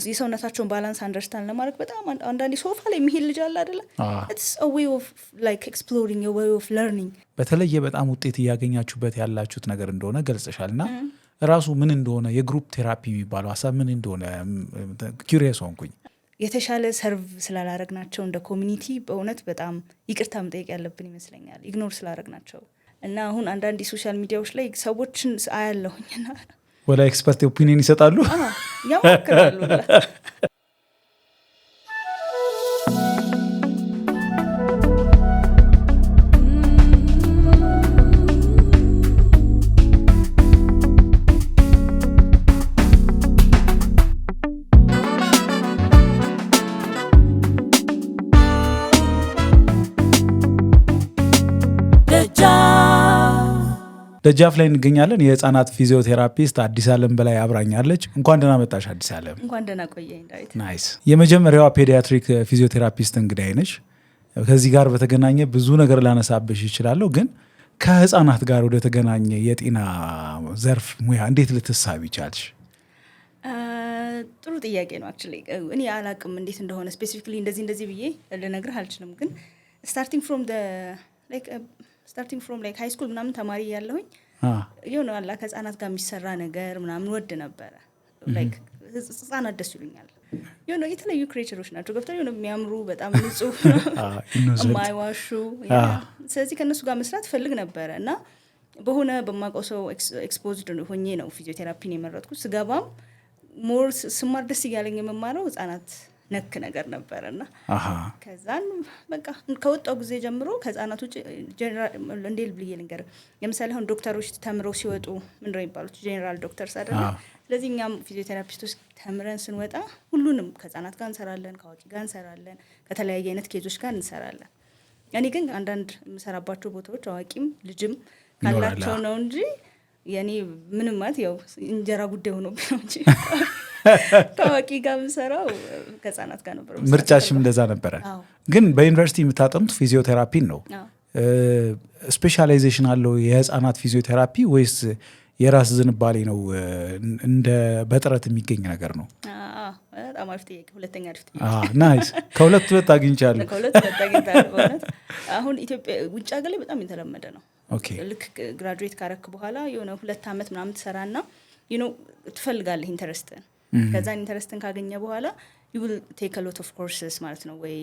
የሰውነታቸውን ባላንስ አንደርስታንድ ለማድረግ በጣም አንዳንዴ ሶፋ ላይ የሚሄድ ልጅ አለ አይደለ? it's a way of like exploring a way of learning። በተለየ በጣም ውጤት እያገኛችሁበት ያላችሁት ነገር እንደሆነ ገልጸሻልና ራሱ ምን እንደሆነ የግሩፕ ቴራፒ የሚባለው ሀሳብ ምን እንደሆነ ኪሪየስ ሆንኩኝ። የተሻለ ሰርቭ ስላላረግናቸው እንደ ኮሚኒቲ በእውነት በጣም ይቅርታ መጠየቅ ያለብን ይመስለኛል፣ ኢግኖር ስላረግናቸው እና አሁን አንዳንድ ሶሻል ሚዲያዎች ላይ ሰዎችን አያለሁኝና ወላ ኤክስፐርት ኦፒኒየን ይሰጣሉ ያማክራሉ። ደጃፍ ላይ እንገኛለን። የህፃናት ፊዚዮቴራፒስት አዲስ አለም በላይ አብራኛለች። እንኳን ደህና መጣሽ አዲስ አለም። እንኳን ደህና ቆየኝ ዳዊት። ናይስ። የመጀመሪያዋ ፔዲያትሪክ ፊዚዮቴራፒስት እንግዳይ ነች። ከዚህ ጋር በተገናኘ ብዙ ነገር ላነሳብሽ ይችላለሁ፣ ግን ከህፃናት ጋር ወደ ተገናኘ የጤና ዘርፍ ሙያ እንዴት ልትሳቢ ቻልሽ? ጥሩ ጥያቄ ነው። አክቹሊ እኔ አላቅም እንዴት እንደሆነ ስፔሲፊካሊ እንደዚህ ብዬ ልነግርህ አልችልም፣ ግን ስታርቲንግ ፍሮም ላይክ ሃይ ስኩል ምናምን ተማሪ ያለሁኝ የሆነ አላ ከህፃናት ጋር የሚሰራ ነገር ምናምን ወድ ነበረ። ላይክ ህፃናት ደስ ይሉኛል። የሆነ የተለያዩ ክሬቸሮች ናቸው ገብተው የሆነ የሚያምሩ በጣም ንጹህ የማይዋሹ። ስለዚህ ከእነሱ ጋር መስራት ፈልግ ነበረ እና በሆነ በማውቀው ሰው ኤክስፖዝድ ሆኜ ነው ፊዚዮቴራፒን የመረጥኩት። ስገባም ሞር ስማር ደስ እያለኝ የምማረው ህፃናት ነክ ነገር ነበረና ከዛን በቃ ከወጣው ጊዜ ጀምሮ ከህፃናት ውጭ እንዴል ብዬ ልንገር፣ ለምሳሌ አሁን ዶክተሮች ተምረው ሲወጡ ምንድነው የሚባሉት ጄኔራል ዶክተርስ አይደል? ስለዚህ እኛም ፊዚዮቴራፒስቶች ተምረን ስንወጣ ሁሉንም ከህፃናት ጋር እንሰራለን፣ ከአዋቂ ጋር እንሰራለን፣ ከተለያየ አይነት ኬዞች ጋር እንሰራለን። እኔ ግን አንዳንድ የምሰራባቸው ቦታዎች አዋቂም ልጅም ካላቸው ነው እንጂ የኔ ምንም ማለት ያው እንጀራ ጉዳይ ሆኖብኝ ነው እንጂ ከአዋቂ ጋር የምሰራው ከህፃናት ጋር ነበር። ምርጫሽም እንደዛ ነበረ። ግን በዩኒቨርሲቲ የምታጠኑት ፊዚዮቴራፒን ነው። ስፔሻላይዜሽን አለው የህፃናት ፊዚዮቴራፒ ወይስ የራስ ዝንባሌ ነው እንደ በጥረት የሚገኝ ነገር ነው? በጣም አሪፍ ጥያቄ። ሁለተኛ አሪፍ ጥያቄ። ናይስ። ከሁለት አግኝቻለሁ። በእውነት አሁን ኢትዮጵያ ውጭ ሀገር ላይ በጣም የተለመደ ነው። ልክ ግራጁዌት ካረክ በኋላ የሆነ 2 ዓመት ምናምን ትሰራና ትፈልጋለህ ኢንተረስትን። ከዛን ኢንተረስትን ካገኘ በኋላ you will take a lot of courses ማለት ነው። ወይ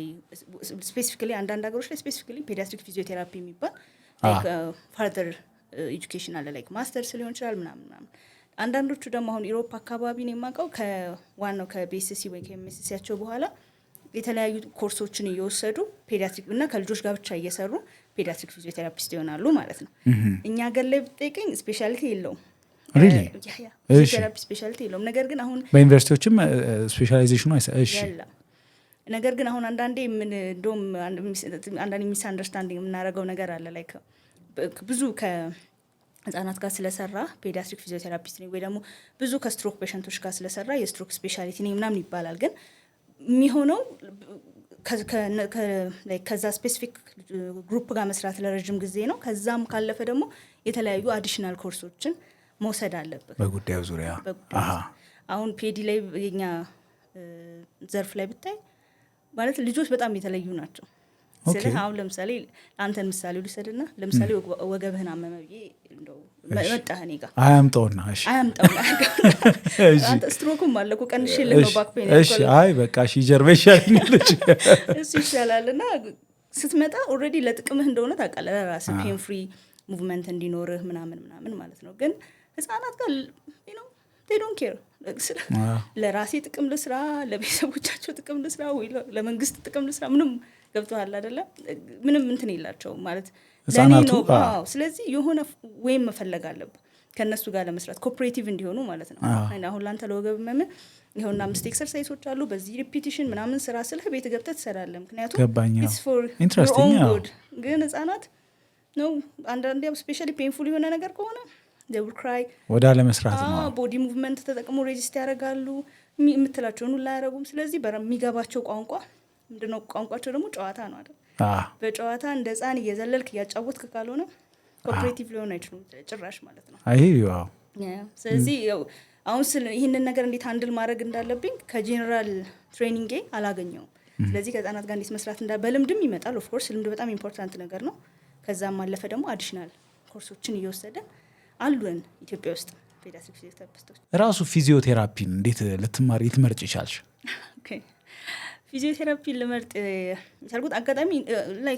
ስፔሲፊካሊ አንዳንድ ሀገሮች ላይ ስፔሲፊካሊ ፔዲያትሪክ ፊዚዮቴራፒ የሚባል like further education አለ like ማስተርስ ሊሆን ይችላል ምናምን። አንዳንዶቹ ደግሞ አሁን ኢሮፕ አካባቢ ነው የማውቀው ከዋናው ከቢኤስሲ ወይ ከኤምኤስሲያቸው በኋላ የተለያዩ ኮርሶችን እየወሰዱ ፔዲያትሪክ እና ከልጆች ጋር ብቻ እየሰሩ ፔዲያትሪክ ፊዚዮቴራፒስት ይሆናሉ ማለት ነው። እኛ ሀገር ላይ ብትጠይቀኝ ስፔሻሊቲ የለውም። ሪሊ ፊዚዮቴራፒ ስፔሻሊቲ የለውም። ነገር ግን አሁን በዩኒቨርሲቲዎችም ስፔሻላይዜሽኑ እሺ፣ ነገር ግን አሁን አንዳንዴ ምን እንደውም አንዳንዴ ሚስ አንደርስታንዲንግ የምናደርገው ነገር አለ ላይክ ብዙ ከህፃናት ጋር ስለሰራ ፔዲያትሪክ ፊዚዮቴራፒስት ነኝ ወይ ደግሞ ብዙ ከስትሮክ ፔሸንቶች ጋር ስለሰራ የስትሮክ ስፔሻሊቲ ነኝ ምናምን ይባላል። ግን የሚሆነው ከዛ ስፔሲፊክ ግሩፕ ጋር መስራት ለረጅም ጊዜ ነው። ከዛም ካለፈ ደግሞ የተለያዩ አዲሽናል ኮርሶችን መውሰድ አለበት በጉዳዩ ዙሪያ። አሁን ፔዲ ላይ የኛ ዘርፍ ላይ ብታይ ማለት ልጆች በጣም የተለዩ ናቸው። ስለዚህ አሁን ለምሳሌ አንተን ምሳሌ ልውሰድና ለምሳሌ ወገብህን አመመ ብዬ እንደው መጣህ እኔ ጋር አያምጣውና አንተ ስትሮክም አለኩ ቀንሽልህ ነው ባክ ፔን እሺ፣ አይ በቃ እሺ ጀርባ ይሻላል እሱ ይሻላልና ስትመጣ ኦልሬዲ ለጥቅምህ እንደሆነ ታውቃለህ፣ ለራስህ ፔን ፍሪ ሙቭመንት እንዲኖርህ ምናምን ማለት ነው። ግን ህፃናት ጋር they don't care ለራሴ ጥቅም ልስራ፣ ለቤተሰቦቻቸው ጥቅም ልስራ ወይ ለመንግስት ጥቅም ልስራ ምንም ገብቶሃል አይደለ? ምንም እንትን የላቸው ማለት ለኔ ነው። ስለዚህ የሆነ ወይም መፈለግ አለብህ ከነሱ ጋር ለመስራት ኮኦፐሬቲቭ እንዲሆኑ ማለት ነው። አሁን ላንተ ለወገብ መምን ይሄውና 5 ኤክሰርሳይሶች አሉ በዚህ ሪፒቲሽን ምናምን ስራ ስለህ ቤት ገብተህ ትሰራለህ። ምክንያቱም it's for your own good። ግን ህፃናት ነው አንዳንዴ ስፔሻሊ ፔንፉል የሆነ ነገር ከሆነ they will cry ወዳ ለመስራት ነው። ቦዲ ሙቭመንት ተጠቅሞ ሬጂስት ያደርጋሉ የምትላቸውን ሁሉ አያረጉም። ስለዚህ በሚገባቸው ቋንቋ ምንድነው ቋንቋቸው ደግሞ ጨዋታ ነው አይደል? በጨዋታ እንደ ህፃን እየዘለልክ እያጫወትክ ካልሆነ ኮኦፐሬቲቭ ሊሆን አይችሉም ጭራሽ ማለት ነው። አይ ያው ስለዚህ አሁን ይህንን ነገር እንዴት ሃንድል ማድረግ እንዳለብኝ ከጄኔራል ትሬኒንጌ አላገኘውም። ስለዚህ ከህጻናት ጋር እንዴት መስራት በልምድም ይመጣል። ኦፍ ኮርስ ልምድ በጣም ኢምፖርታንት ነገር ነው። ከዛም አለፈ ደግሞ አዲሽናል ኮርሶችን እየወሰደን አሉን ኢትዮጵያ ውስጥ ፔዲያትሪክ ፊዚዮቴራፒስቶች። ራሱ ፊዚዮቴራፒን እንዴት ልትመርጭ ይቻልሽ? ፊዚዮቴራፒን ልመርጥ የቻልኩት አጋጣሚ ላይ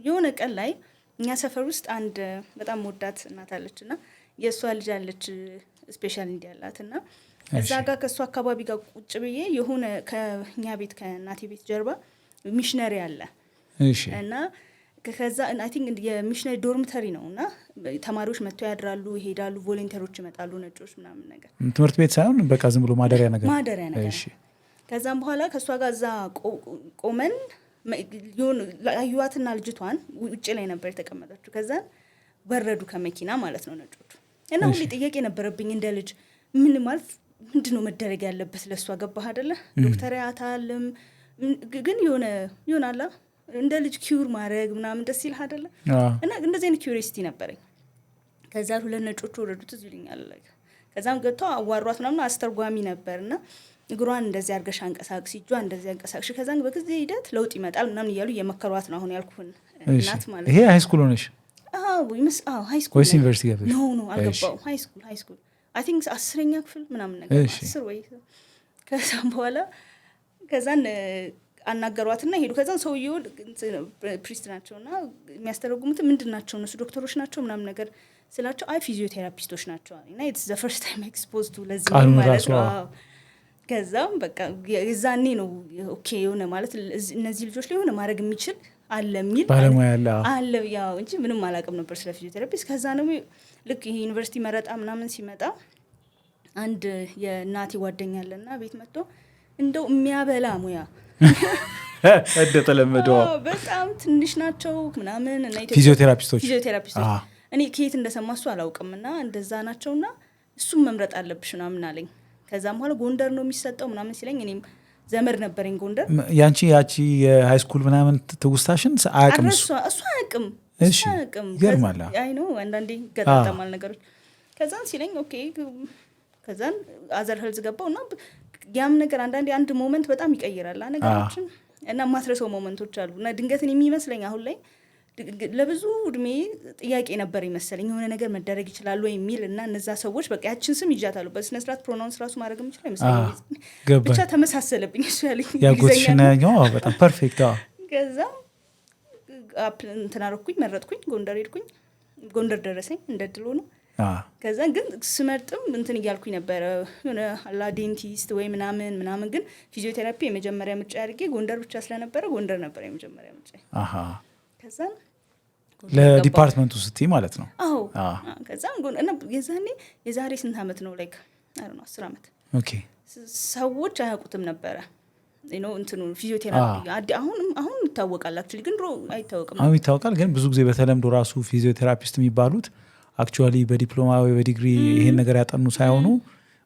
የሆነ ቀን ላይ እኛ ሰፈር ውስጥ አንድ በጣም ወዳት እናት አለች እና የእሷ ልጅ አለች ስፔሻል እንዲ ያላት እና እዛ ጋር ከእሱ አካባቢ ጋር ቁጭ ብዬ የሆነ ከኛ ቤት ከእናቴ ቤት ጀርባ ሚሽነሪ አለ እና ከዛ አይ ቲንክ የሚሽነሪ ዶርምተሪ ነው እና ተማሪዎች መጥተው ያድራሉ፣ ይሄዳሉ፣ ቮለንቲሮች ይመጣሉ፣ ነጮች ምናምን ነገር ትምህርት ቤት ሳይሆን በቃ ዝም ብሎ ማደሪያ ነገር እሺ። ከዛም በኋላ ከእሷ ጋር እዛ ቆመን አዩዋትና ልጅቷን ውጭ ላይ ነበር የተቀመጠችው። ከዛን በረዱ ከመኪና ማለት ነው ነጮቹ እና ሁሌ ጥያቄ ነበረብኝ እንደ ልጅ ምን ማለት ምንድነው መደረግ ያለበት ለእሷ ገባህ አይደለ? ዶክተር ያታልም ግን ይሆናላ እንደ ልጅ ኪውር ማድረግ ምናምን ደስ ይልህ አይደለ? እና እንደዚህ አይነት ኪዩሪሲቲ ነበረኝ። ከዛ ሁለት ነጮቹ ወረዱት እዚህ ይልኛል። ከዛም ገብተው አዋሯት ምናምን አስተርጓሚ ነበርና እግሯን እንደዚህ አድርገሽ አንቀሳቅሽ፣ እጇን እንደዚህ አንቀሳቅሽ፣ ከዛን በጊዜ ሂደት ለውጥ ይመጣል ምናምን እያሉ እየመከሯት ነው አሁን ያልኩህን እናት ማለት ነው። ይሄ ሃይ ስኩል ሆነሽ? ሃይ ስኩል ወይስ ዩኒቨርሲቲ ገብተሽ? ኖ አልገባሁም። ሃይ ስኩል አይ ቲንክ 10ኛ ክፍል ምናምን ነገር 10 ወይ ከዛም በኋላ ከዛን አናገሯትና ሄዱ። ከዛን ሰውየው ፕሪስት ናቸውና የሚያስተረጉሙት ምንድን ናቸው እነሱ ዶክተሮች ናቸው ምናምን ነገር ስላቸው አይ ፊዚዮቴራፒስቶች ናቸው እና ኢትስ ዘ ፈርስት ታይም ኤክስፖዝድ ቱ ለዚህ ማለት ነው። ከዛም በቃ የዛኔ ነው ኦኬ የሆነ ማለት እነዚህ ልጆች ላይ የሆነ ማድረግ የሚችል አለ የሚል ባለሙያ አለ ያው እንጂ ምንም አላውቅም ነበር ስለ ፊዚዮቴራፒስ። ከዛ ነው ልክ ይሄ ዩኒቨርሲቲ መረጣ ምናምን ሲመጣ አንድ የእናቴ ጓደኛ አለና ቤት መጥቶ እንደው የሚያበላ ሙያ እንደተለመደው በጣም ትንሽ ናቸው ምናምን እና ፊዚዮቴራፒስቶች እኔ ከየት እንደሰማሱ አላውቅም እና እንደዛ ናቸውና እሱም መምረጥ አለብሽ ምናምን አለኝ። ከዛም በኋላ ጎንደር ነው የሚሰጠው ምናምን ሲለኝ እኔም ዘመድ ነበረኝ ጎንደር። ያቺ የሃይ ስኩል ምናምን ትውስታሽን አያውቅም እሱ አያውቅም። እሺ ይገርማል። አይ ነው አንዳንዴ ይገጣጣማል ነገሮች። ከዛን ሲለኝ ኦኬ ከዛን አዘር ሄልዝ ገባውና ያም ነገር አንዳንዴ አንድ ሞመንት በጣም ይቀይራል ነገሮችን እና ማትረሰው ሞመንቶች አሉ እና ድንገትን የሚመስለኝ አሁን ላይ ለብዙ እድሜ ጥያቄ ነበር ይመስለኝ የሆነ ነገር መደረግ ይችላል ወይ የሚል እና እነዛ ሰዎች በቃ ያችን ስም ይጃታሉ በስነ ስርዓት ፕሮናውንስ ራሱ ማድረግ ይችላል ይመስለኝ። ብቻ ተመሳሰለብኝ እሱ ያለኝ ያጎትሽናኛው በጣም ፐርፌክት። ከዛ እንትን አደረኩኝ መረጥኩኝ ጎንደር ሄድኩኝ። ጎንደር ደረሰኝ እንደድሎ ነው። ከዛ ግን ስመርጥም እንትን እያልኩኝ ነበረ የሆነ አላ ዴንቲስት ወይ ምናምን ግን ፊዚዮቴራፒ የመጀመሪያ ምርጫ ያድርጌ ጎንደር ብቻ ስለነበረ ጎንደር ነበር የመጀመሪያ ምርጫ። ከዛ ለዲፓርትመንቱ ስትይ ማለት ነው? አዎ ከዛ የዛኔ የዛሬ ስንት ዓመት ነው ላይክ አይ ዶንት ኖ 10 ዓመት ኦኬ ሰዎች አያውቁትም ነበረ እንትኑ ፊዚዮቴራፒ አሁን ይታወቃል። አክቹሊ ግን ድሮ አይታወቅም። አሁን ይታወቃል ግን ብዙ ጊዜ በተለምዶ ራሱ ፊዚዮቴራፒስት የሚባሉት አክቹዋሊ በዲፕሎማ ወይ በዲግሪ ይሄን ነገር ያጠኑ ሳይሆኑ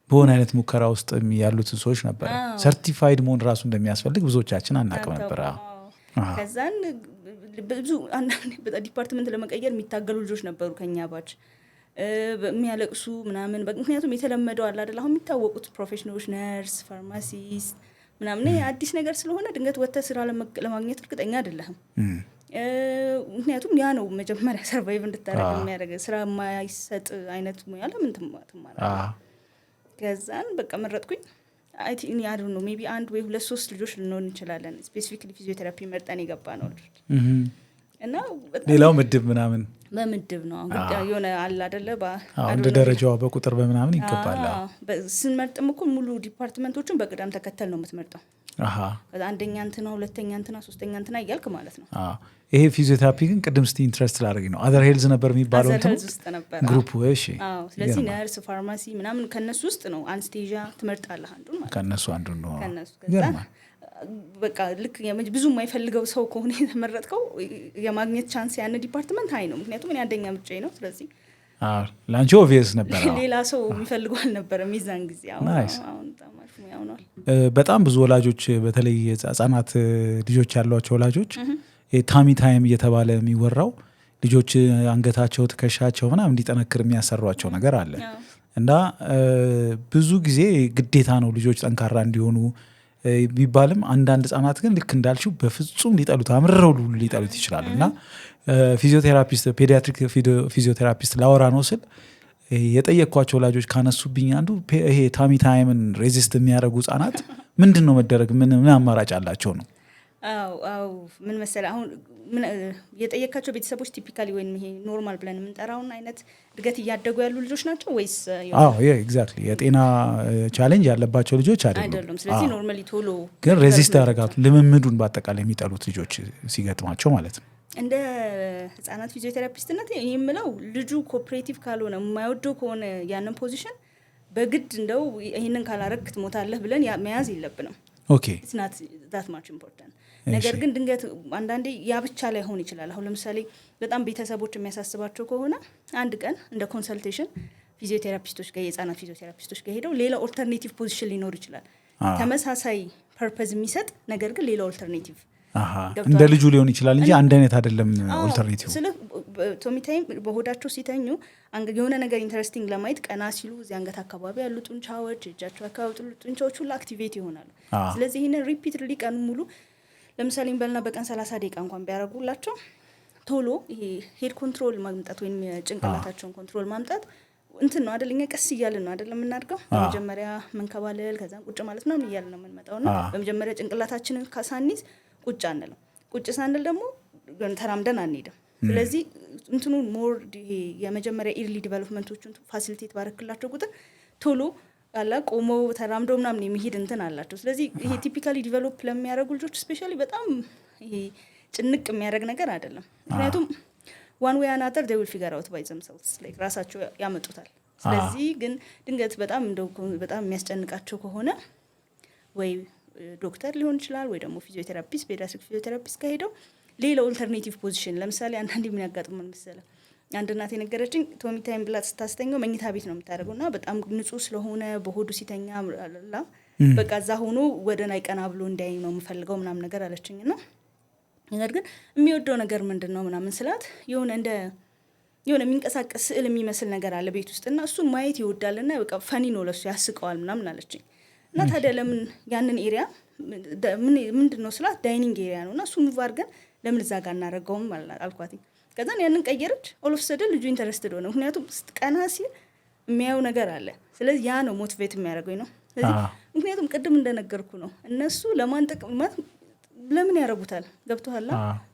በሆነ አይነት ሙከራ ውስጥ ያሉትን ሰዎች ነበር። ሰርቲፋይድ መሆን ራሱ እንደሚያስፈልግ ብዙዎቻችን አናውቅም ነበር። ከዛን ብዙ ዲፓርትመንት ለመቀየር የሚታገሉ ልጆች ነበሩ ከኛ ባች የሚያለቅሱ ምናምን ምክንያቱም የተለመደው አለ አይደል አሁን የሚታወቁት ፕሮፌሽናሎች ነርስ፣ ፋርማሲስት ምናምን አዲስ ነገር ስለሆነ ድንገት ወጥተህ ስራ ለማግኘት እርግጠኛ አይደለህም። ምክንያቱም ያ ነው መጀመሪያ ሰርቫይቭ እንድታረግ የሚያደርግ ስራ የማይሰጥ አይነት ሙያ ለምን ትማራለህ? ከዛን በቃ መረጥኩኝ። አይ ቲንክ አይ ዶንት ኖ ሜቢ 1 ወይ 2-3 ልጆች ልንሆን እንችላለን ስፔሲፊክሊ ፊዚዮቴራፒ መርጠን የገባ ነው ልጆች እና ሌላው ምድብ ምናምን በምድብ ነው የሆነ አለ አይደለ እንደ ደረጃው በቁጥር በምናምን ይገባል። ስንመርጥም እኮ ሙሉ ዲፓርትመንቶችን በቅደም ተከተል ነው የምትመርጠው። አንደኛ እንትና ሁለተኛ እንትና ሶስተኛ እንትና እያልክ ማለት ነው። ይሄ ፊዚዮቴራፒ ግን ቅድም ስቲ ኢንትረስት ላደረገኝ ነው አዘር ሄልዝ ነበር የሚባለው እንትን ግሩፕ። እሺ ስለዚህ ነርስ፣ ፋርማሲ ምናምን ከነሱ ውስጥ ነው አንስቴዣ ትመርጣለህ አንዱን ማለት ከነሱ አንዱን ነው። በቃ ልክ ብዙ የማይፈልገው ሰው ከሆነ የተመረጥከው የማግኘት ቻንስ ያን ዲፓርትመንት ሃይ ነው። ምክንያቱም እኔ አንደኛ ምርጫዬ ነው። ስለዚህ ላንቺ ኦብቪየስ ነበር። ሌላ ሰው የሚፈልገው አልነበረም የዛን ጊዜ። አሁን በጣም ብዙ ወላጆች በተለይ ህጻናት ልጆች ያሏቸው ወላጆች ታሚ ታይም እየተባለ የሚወራው ልጆች አንገታቸው ትከሻቸው ምናምን እንዲጠነክር የሚያሰሯቸው ነገር አለ እና ብዙ ጊዜ ግዴታ ነው ልጆች ጠንካራ እንዲሆኑ ቢባልም አንዳንድ ህጻናት ግን ልክ እንዳልሽው በፍጹም ሊጠሉት አምርረው ሊጠሉት ይችላሉ። እና ፊዚዮቴራፒስት ፔዲያትሪክ ፊዚዮቴራፒስት ላወራ ነው ስል የጠየቅኳቸው ወላጆች ካነሱብኝ አንዱ ይሄ ታሚ ታይምን ሬዚስት የሚያደርጉ ህጻናት ምንድን ነው መደረግ ምን አማራጭ አላቸው ነው? አዎ ምን መሰለህ አሁን የጠየካቸው ቤተሰቦች ቲፒካሊ ወይም ይሄ ኖርማል ብለን የምንጠራውን አይነት እድገት እያደጉ ያሉ ልጆች ናቸው ወይስ? ኤግዛክትሊ የጤና ቻሌንጅ ያለባቸው ልጆች አይደሉም። ስለዚህ ኖርማሊ ቶሎ ግን ሬዚስት ያደርጋሉ ልምምዱን በአጠቃላይ የሚጠሉት ልጆች ሲገጥማቸው ማለት ነው። እንደ ህጻናት ፊዚዮቴራፒስትነት የምለው ልጁ ኮኦፕሬቲቭ ካልሆነ የማይወደው ከሆነ ያንን ፖዚሽን በግድ እንደው ይህንን ካላረግ ትሞታለህ ብለን መያዝ የለብንም። ኦኬ ኢትስ ናት ዛት ማች ኢምፖርታንት። ነገር ግን ድንገት አንዳንዴ ያ ብቻ ላይ ሆን ይችላል። አሁን ለምሳሌ በጣም ቤተሰቦች የሚያሳስባቸው ከሆነ አንድ ቀን እንደ ኮንሰልቴሽን ፊዚዮቴራፒስቶች ጋር የህጻናት ፊዚዮቴራፒስቶች ጋር ሄደው ሌላ ኦልተርኔቲቭ ፖዚሽን ሊኖር ይችላል። ተመሳሳይ ፐርፐዝ የሚሰጥ ነገር ግን ሌላ ኦልተርኔቲቭ እንደ ልጁ ሊሆን ይችላል እንጂ አንድ አይነት አይደለም ኦልተርኔቲቭ። ስለ ቶሚታይም በሆዳቸው ሲተኙ የሆነ ነገር ኢንተረስቲንግ ለማየት ቀና ሲሉ እዚህ አንገት አካባቢ ያሉ ጡንቻዎች፣ እጃቸው አካባቢ ያሉ ጡንቻዎች ሁሉ አክቲቬት ይሆናሉ። ስለዚህ ይህንን ሪፒትሊ ቀኑ ሙሉ ለምሳሌ በልና በቀን 30 ደቂቃ እንኳን ቢያደርጉላቸው ቶሎ ይሄ ሄድ ኮንትሮል ማምጣት ወይም ጭንቅላታቸውን ኮንትሮል ማምጣት እንትን ነው አይደል? እኛ ቀስ እያልን ነው አይደል የምናድገው። በመጀመሪያ መንከባለል ከዛ ቁጭ ማለት ነው እያልን ነው የምንመጣውና በመጀመሪያ ጭንቅላታችንን ካሳኒዝ ቁጭ አንልም። ቁጭ ሳንል ደግሞ ተራምደን አንሄድም። ስለዚህ እንትኑ ሞር ይሄ የመጀመሪያ ኢርሊ ዲቨሎፕመንቶቹን ፋሲሊቴት ባረክላቸው ቁጥር ቶሎ አላ ቆመው ተራምደው ምናምን የሚሄድ እንትን አላቸው። ስለዚህ ይሄ ቲፒካሊ ዲቨሎፕ ለሚያደርጉ ልጆች ስፔሻሊ በጣም ይሄ ጭንቅ የሚያደርግ ነገር አይደለም። ምክንያቱም ዋን ዌይ አናዘር they will figure out by themselves like ራሳቸው ያመጡታል። ስለዚህ ግን ድንገት በጣም በጣም የሚያስጨንቃቸው ከሆነ ወይ ዶክተር ሊሆን ይችላል ወይ ደግሞ ፊዚዮቴራፒስት ፔዲያትሪክ ፊዚዮቴራፒስት ከሄደው ሌላ ኦልተርኔቲቭ ፖዚሽን ለምሳሌ አንዳንዴ ምን ያጋጥማል መሰለህ አንድ እናት የነገረችኝ ቶሚ ታይም ብላ ስታስተኛው መኝታ ቤት ነው የምታደርገውና በጣም ንጹህ ስለሆነ በሆዱ ሲተኛ አላ በቃ እዛ ሆኖ ወደ ላይ ቀና ብሎ እንዳይ ነው የምፈልገው ምናምን ነገር አለችኝና ነገር ግን የሚወደው ነገር ምንድነው ምናምን ስላት የሆነ የሚንቀሳቀስ ስዕል የሚመስል ነገር አለ ቤት ውስጥና እሱን ማየት ይወዳልና በቃ ፈኒ ነው ለሱ ያስቀዋል ምናምን አለችኝ። እና ታዲያ ለምን ያንን ኤሪያ ምንድነው ስላት ዳይኒንግ ኤሪያ ነውና እሱ ሙቭ አድርገን ለምን እዛ ጋር እናደርገውም አልኳት። ከዛን ያንን ቀየረች። ኦል ኦፍ ሰደን ልጁ ኢንተረስትድ ሆነ። ምክንያቱም ቀና ሲል የሚያየው ነገር አለ። ስለዚህ ያ ነው ሞቲቬት የሚያደርገኝ ነው። ስለዚህ ምክንያቱም ቅድም እንደነገርኩ ነው እነሱ ለማንጠቅማት ለምን ያደርጉታል? ገብቶሃል?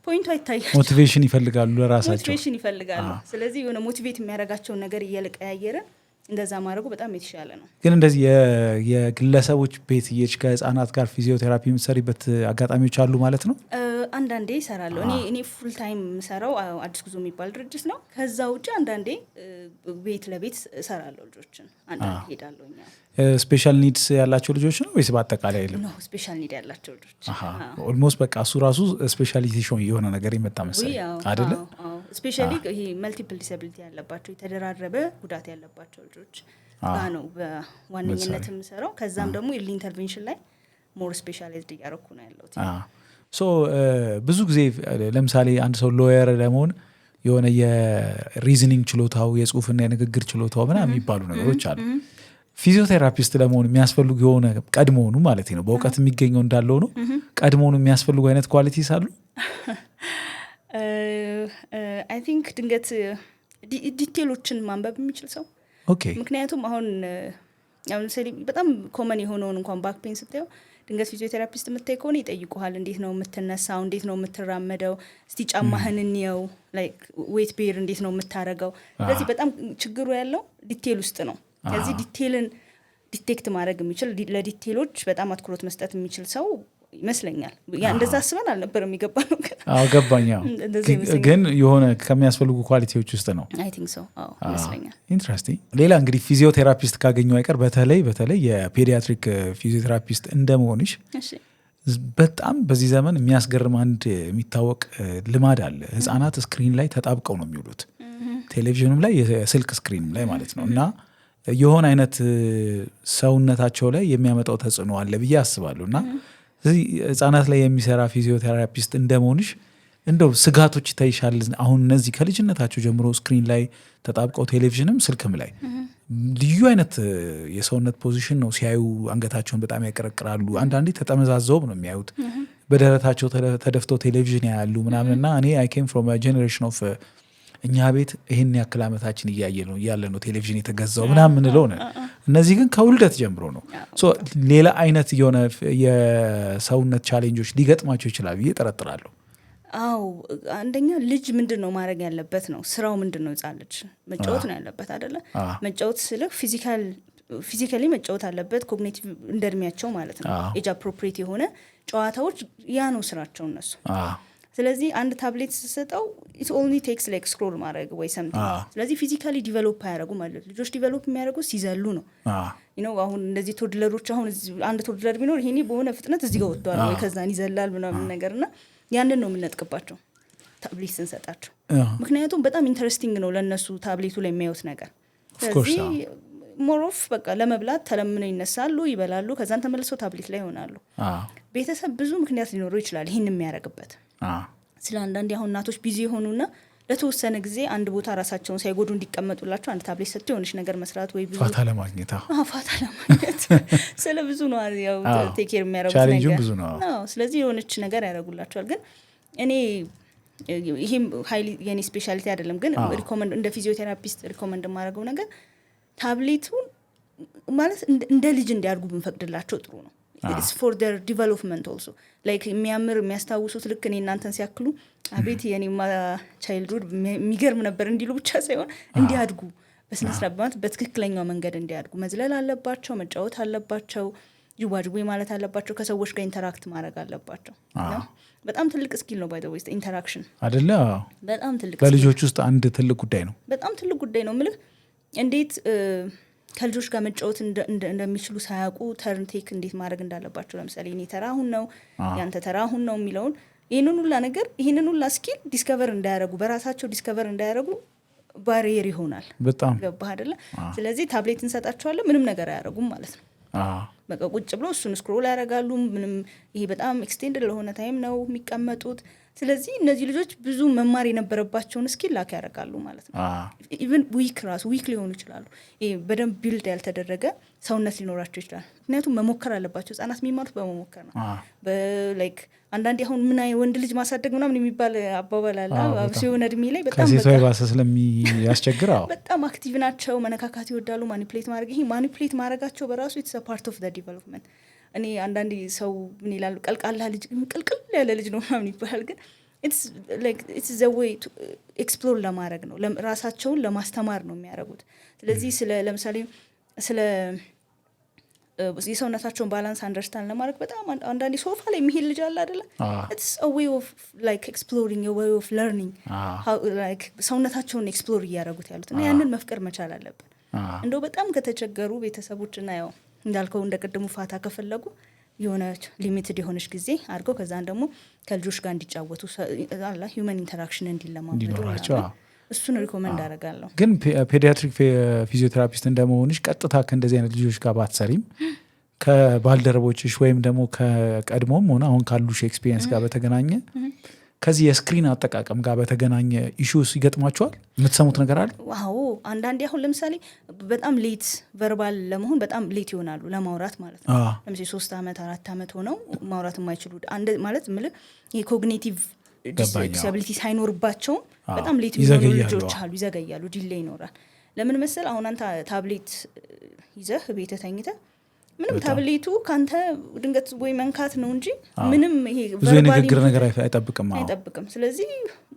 ፖይንቱ አይታያቸው። ሞቲቬሽን ይፈልጋሉ ለራሳቸው ሞቲቬሽን ይፈልጋሉ። ስለዚህ የሆነ ሞቲቬት የሚያደርጋቸውን ነገር እየለቀያየረ እንደዛ ማድረጉ በጣም የተሻለ ነው። ግን እንደዚህ የግለሰቦች ቤት ከህፃናት ጋር ፊዚዮቴራፒ የምትሰሪበት አጋጣሚዎች አሉ ማለት ነው? አንዳንዴ እሰራለሁ። እኔ ፉል ታይም የምሰራው አዲስ ጉዞ የሚባል ድርጅት ነው። ከዛ ውጭ አንዳንዴ ቤት ለቤት እሰራለሁ። ልጆችን አንዳንዴ ሄዳለሁ። ስፔሻል ኒድስ ያላቸው ልጆች ነው ወይስ በአጠቃላይ የለም? ነው ስፔሻል ኒድ ያላቸው ልጆች። ኦልሞስት በቃ እሱ ራሱ ስፔሻሊቲ የሆነ ነገር የመጣ መሰለኝ አይደለ? ስፔሻሊ ይሄ መልቲፕል ዲስአቢሊቲ ያለባቸው የተደራረበ ጉዳት ያለባቸው ልጆች ጋር ነው በዋነኝነት የምሰራው። ከዛም ደግሞ ኢርሊ ኢንተርቬንሽን ላይ ሞር ስፔሻላይዝድ እያደረኩ ነው ያለሁት። ብዙ ጊዜ ለምሳሌ አንድ ሰው ሎየር ለመሆን የሆነ የሪዝኒንግ ችሎታው የጽሁፍና የንግግር ችሎታው ምናምን የሚባሉ ነገሮች አሉ። ፊዚዮቴራፒስት ለመሆን የሚያስፈልጉ የሆነ ቀድሞውኑ ማለት ነው በእውቀት የሚገኘው እንዳለው ነው ቀድሞውኑ የሚያስፈልጉ አይነት ኳሊቲስ አሉ? አይ ቲንክ ድንገት ዲቴሎችን ማንበብ የሚችል ሰው። ምክንያቱም አሁን ለምሳሌ በጣም ኮመን የሆነውን እንኳን ባክ ፔን ስታየው ድንገት ፊዚዮቴራፒስት የምታይ ከሆነ ይጠይቁሃል። እንዴት ነው የምትነሳው? እንዴት ነው የምትራመደው? እስቲ ጫማህን እንየው። ላይክ ዌት ቤር እንዴት ነው የምታረገው? ስለዚህ በጣም ችግሩ ያለው ዲቴል ውስጥ ነው። ከዚህ ዲቴልን ዲቴክት ማድረግ የሚችል ለዲቴሎች በጣም አትኩሮት መስጠት የሚችል ሰው ይመስለኛል። እንደዛ አስበን አልነበረም የሚገባ ነው። ገባኝ። ግን የሆነ ከሚያስፈልጉ ኳሊቲዎች ውስጥ ነው አይ ቲንክ ሶ ይመስለኛል። ኢንትረስቲንግ። ሌላ እንግዲህ ፊዚዮቴራፒስት ካገኘው አይቀር በተለይ የፔዲያትሪክ ፊዚዮቴራፒስት እንደመሆንሽ በጣም በዚህ ዘመን የሚያስገርም አንድ የሚታወቅ ልማድ አለ። ህጻናት ስክሪን ላይ ተጣብቀው ነው የሚውሉት፣ ቴሌቪዥኑም ላይ የስልክ ስክሪንም ላይ ማለት ነው። እና የሆነ አይነት ሰውነታቸው ላይ የሚያመጣው ተጽዕኖ አለ ብዬ አስባለሁ። እና ስለዚህ ህጻናት ላይ የሚሰራ ፊዚዮቴራፒስት እንደመሆንሽ እንደው ስጋቶች ይታይሻል? አሁን እነዚህ ከልጅነታቸው ጀምሮ ስክሪን ላይ ተጣብቀው ቴሌቪዥንም ስልክም ላይ ልዩ አይነት የሰውነት ፖዚሽን ነው ሲያዩ አንገታቸውን በጣም ያቀረቅራሉ። አንዳንዴ ተጠመዛዘው ነው የሚያዩት። በደረታቸው ተደፍተው ቴሌቪዥን ያያሉ ምናምንና እኔ አይ ኬም ፍሮም ጀኔሬሽን ኦፍ እኛ ቤት ይህን ያክል ዓመታችን እያለ ነው ቴሌቪዥን የተገዛው ምናምን ምንለው ነው። እነዚህ ግን ከውልደት ጀምሮ ነው። ሌላ አይነት የሆነ የሰውነት ቻሌንጆች ሊገጥማቸው ይችላል ብዬ ጠረጥራለሁ። አዎ አንደኛ ልጅ ምንድን ነው ማድረግ ያለበት ነው ስራው ምንድን ነው? ህጻን ልጅ መጫወት ነው ያለበት አይደለ? መጫወት ስልህ ፊዚካሊ መጫወት አለበት። ኮግኒቲቭ እንደ እድሜያቸው ማለት ነው። ኤጅ አፕሮፕሪየት የሆነ ጨዋታዎች ያ ነው ስራቸው እነሱ። ስለዚህ አንድ ታብሌት ስሰጠው ኢት ኦንሊ ቴክስ ላይክ ስክሮል ማድረግ ወይ ሰምቲንግ። ስለዚህ ፊዚካሊ ዲቨሎፕ አያደርጉ ማለት ልጆች ዲቨሎፕ የሚያደርጉ ሲዘሉ ነው። አሁን እንደዚህ ቶድለሮች አሁን አንድ ቶድለር ቢኖር ይሄኔ በሆነ ፍጥነት እዚህ ጋር ወጥቷል ወይ ከዛን ይዘላል ምናምን ነገርና ያንን ነው የምንነጥቅባቸው ታብሌት ስንሰጣቸው። ምክንያቱም በጣም ኢንተረስቲንግ ነው ለእነሱ ታብሌቱ ላይ የሚያዩት ነገር። ስለዚህ ሞሮፍ በቃ ለመብላት ተለምነው ይነሳሉ፣ ይበላሉ፣ ከዛን ተመልሰው ታብሌት ላይ ይሆናሉ። ቤተሰብ ብዙ ምክንያት ሊኖረው ይችላል ይህን የሚያደርግበት። ስለ አንዳንድ አሁን እናቶች ቢዚ የሆኑና ለተወሰነ ጊዜ አንድ ቦታ ራሳቸውን ሳይጎዱ እንዲቀመጡላቸው አንድ ታብሌት ሰጥቶ የሆነች ነገር መስራት ወይ ብዙ ፋታ ለማግኘት ስለ ብዙ ነው ያው ቴክ ኬር የሚያደርጉት ነገር ብዙ ነው። ስለዚህ የሆነች ነገር ያደርጉላቸዋል። ግን እኔ ይሄም ሃይሊ የኔ ስፔሻሊቲ አይደለም፣ ግን ሪኮመንድ እንደ ፊዚዮቴራፒስት ሪኮመንድ የማደርገው ነገር ታብሌቱን ማለት እንደ ልጅ እንዲያድጉ ብንፈቅድላቸው ጥሩ ነው። it's for their development also like የሚያምር የሚያስታውሱት ልክ እኔ እናንተን ሲያክሉ አቤት የኔማ ቻይልድሁድ የሚገርም ነበር እንዲሉ ብቻ ሳይሆን እንዲያድጉ በስነስርዓት በትክክለኛው መንገድ እንዲያድጉ መዝለል አለባቸው፣ መጫወት አለባቸው፣ ይዋጅቡ ማለት አለባቸው፣ ከሰዎች ጋር ኢንተራክት ማድረግ አለባቸው። በጣም ትልቅ ስኪል ነው ባይ ዘ ዌይ ኢንተራክሽን አይደለ? በጣም ትልቅ በልጆች ውስጥ አንድ ትልቅ ጉዳይ ነው። በጣም ትልቅ ጉዳይ ነው። ምልህ እንዴት ከልጆች ጋር መጫወት እንደሚችሉ ሳያውቁ ተርንቴክ እንዴት ማድረግ እንዳለባቸው። ለምሳሌ እኔ ተራ አሁን ነው ያንተ ተራ አሁን ነው የሚለውን ይህንን ሁላ ነገር ይህንን ሁላ ስኪል ዲስከቨር እንዳያደረጉ በራሳቸው ዲስከቨር እንዳያደረጉ ባሪየር ይሆናል። በጣም ገባህ አይደለ? ስለዚህ ታብሌት እንሰጣቸዋለን ምንም ነገር አያደረጉም ማለት ነው። በቃ ቁጭ ብሎ እሱን ስክሮል ያደርጋሉ። ምንም ይሄ በጣም ኤክስቴንድ ለሆነ ታይም ነው የሚቀመጡት። ስለዚህ እነዚህ ልጆች ብዙ መማር የነበረባቸውን ስኪል ላክ ያደርጋሉ ማለት ነው። ኢቨን ዊክ ሊሆኑ ይችላሉ። ይሄ በደንብ ቢልድ ያልተደረገ ሰውነት ሊኖራቸው ይችላል። ምክንያቱም መሞከር አለባቸው። ህጻናት የሚማሩት በመሞከር ነው። በላይክ አንዳንዴ አሁን ምን ወንድ ልጅ ማሳደግ ምናምን የሚባል አባባል አለ። ሲሆን እድሜ ላይ በጣም ባሰ ስለሚያስቸግር በጣም አክቲቭ ናቸው። መነካካት ይወዳሉ፣ ማኒፕሌት ማድረግ። ይሄ ማኒፕሌት ማድረጋቸው በራሱ ኢትስ ፓርት ኦፍ ዘ ዲቨሎፕመንት። እኔ አንዳንዴ ሰው ምን ይላሉ ቀልቃላ ልጅ ቅልቅል ያለ ልጅ ነው ምናምን ይባላል። ግን ኢትስ ዘ ዌይ ቱ ኤክስፕሎር ለማድረግ ነው፣ ራሳቸውን ለማስተማር ነው የሚያደርጉት። ስለዚህ ለምሳሌ ስለ የሰውነታቸውን ባላንስ አንደርስታንድ ለማድረግ በጣም አንዳንዴ ሶፋ ላይ የሚሄድ ልጅ አለ አይደለ? ኢትስ አ ዌይ ኦፍ ላይክ ኤክስፕሎሪንግ አ ዌይ ኦፍ ለርኒንግ ላይክ ሰውነታቸውን ኤክስፕሎር እያደረጉት ያሉት እና ያንን መፍቀር መቻል አለብን። እንደው በጣም ከተቸገሩ ቤተሰቦችና ያው እንዳልከው እንደ ቅድሙ ፋታ ከፈለጉ የሆነች ሊሚትድ የሆነች ጊዜ አድርገው ከዛን ደግሞ ከልጆች ጋር እንዲጫወቱ አላ ሂውመን ኢንተራክሽን እንዲለማመዱ እሱን ሪኮመንድ አደርጋለሁ። ግን ፔዲያትሪክ ፊዚዮቴራፒስት እንደመሆንሽ ቀጥታ ከእንደዚህ አይነት ልጆች ጋር ባትሰሪም ከባልደረቦችሽ ወይም ደግሞ ከቀድሞም ሆነ አሁን ካሉሽ ኤክስፒሪየንስ ጋር በተገናኘ ከዚህ የስክሪን አጠቃቀም ጋር በተገናኘ ኢሹስ ይገጥሟቸዋል? የምትሰሙት ነገር አለ? ዋው አንዳንዴ አሁን ለምሳሌ በጣም ሌት ቨርባል ለመሆን በጣም ሌት ይሆናሉ ለማውራት ማለት ነው። ለምሳሌ 3 ዓመት 4 ዓመት ሆነው ማውራት የማይችሉ ማለት የኮግኒቲቭ ዲስአቢሊቲ ሳይኖርባቸውም በጣም ሌት የሚሆኑ ልጆች አሉ። ይዘገያሉ፣ ዲሌይ ይኖራል። ለምን መሰል አሁን አንተ ታብሌት ይዘህ ቤትህ ተኝተህ ምንም ታብሌቱ ካንተ ድንገት ወይ መንካት ነው እንጂ ምንም ይሄ ቨርባሊ ነገር አይጠብቅም። ስለዚህ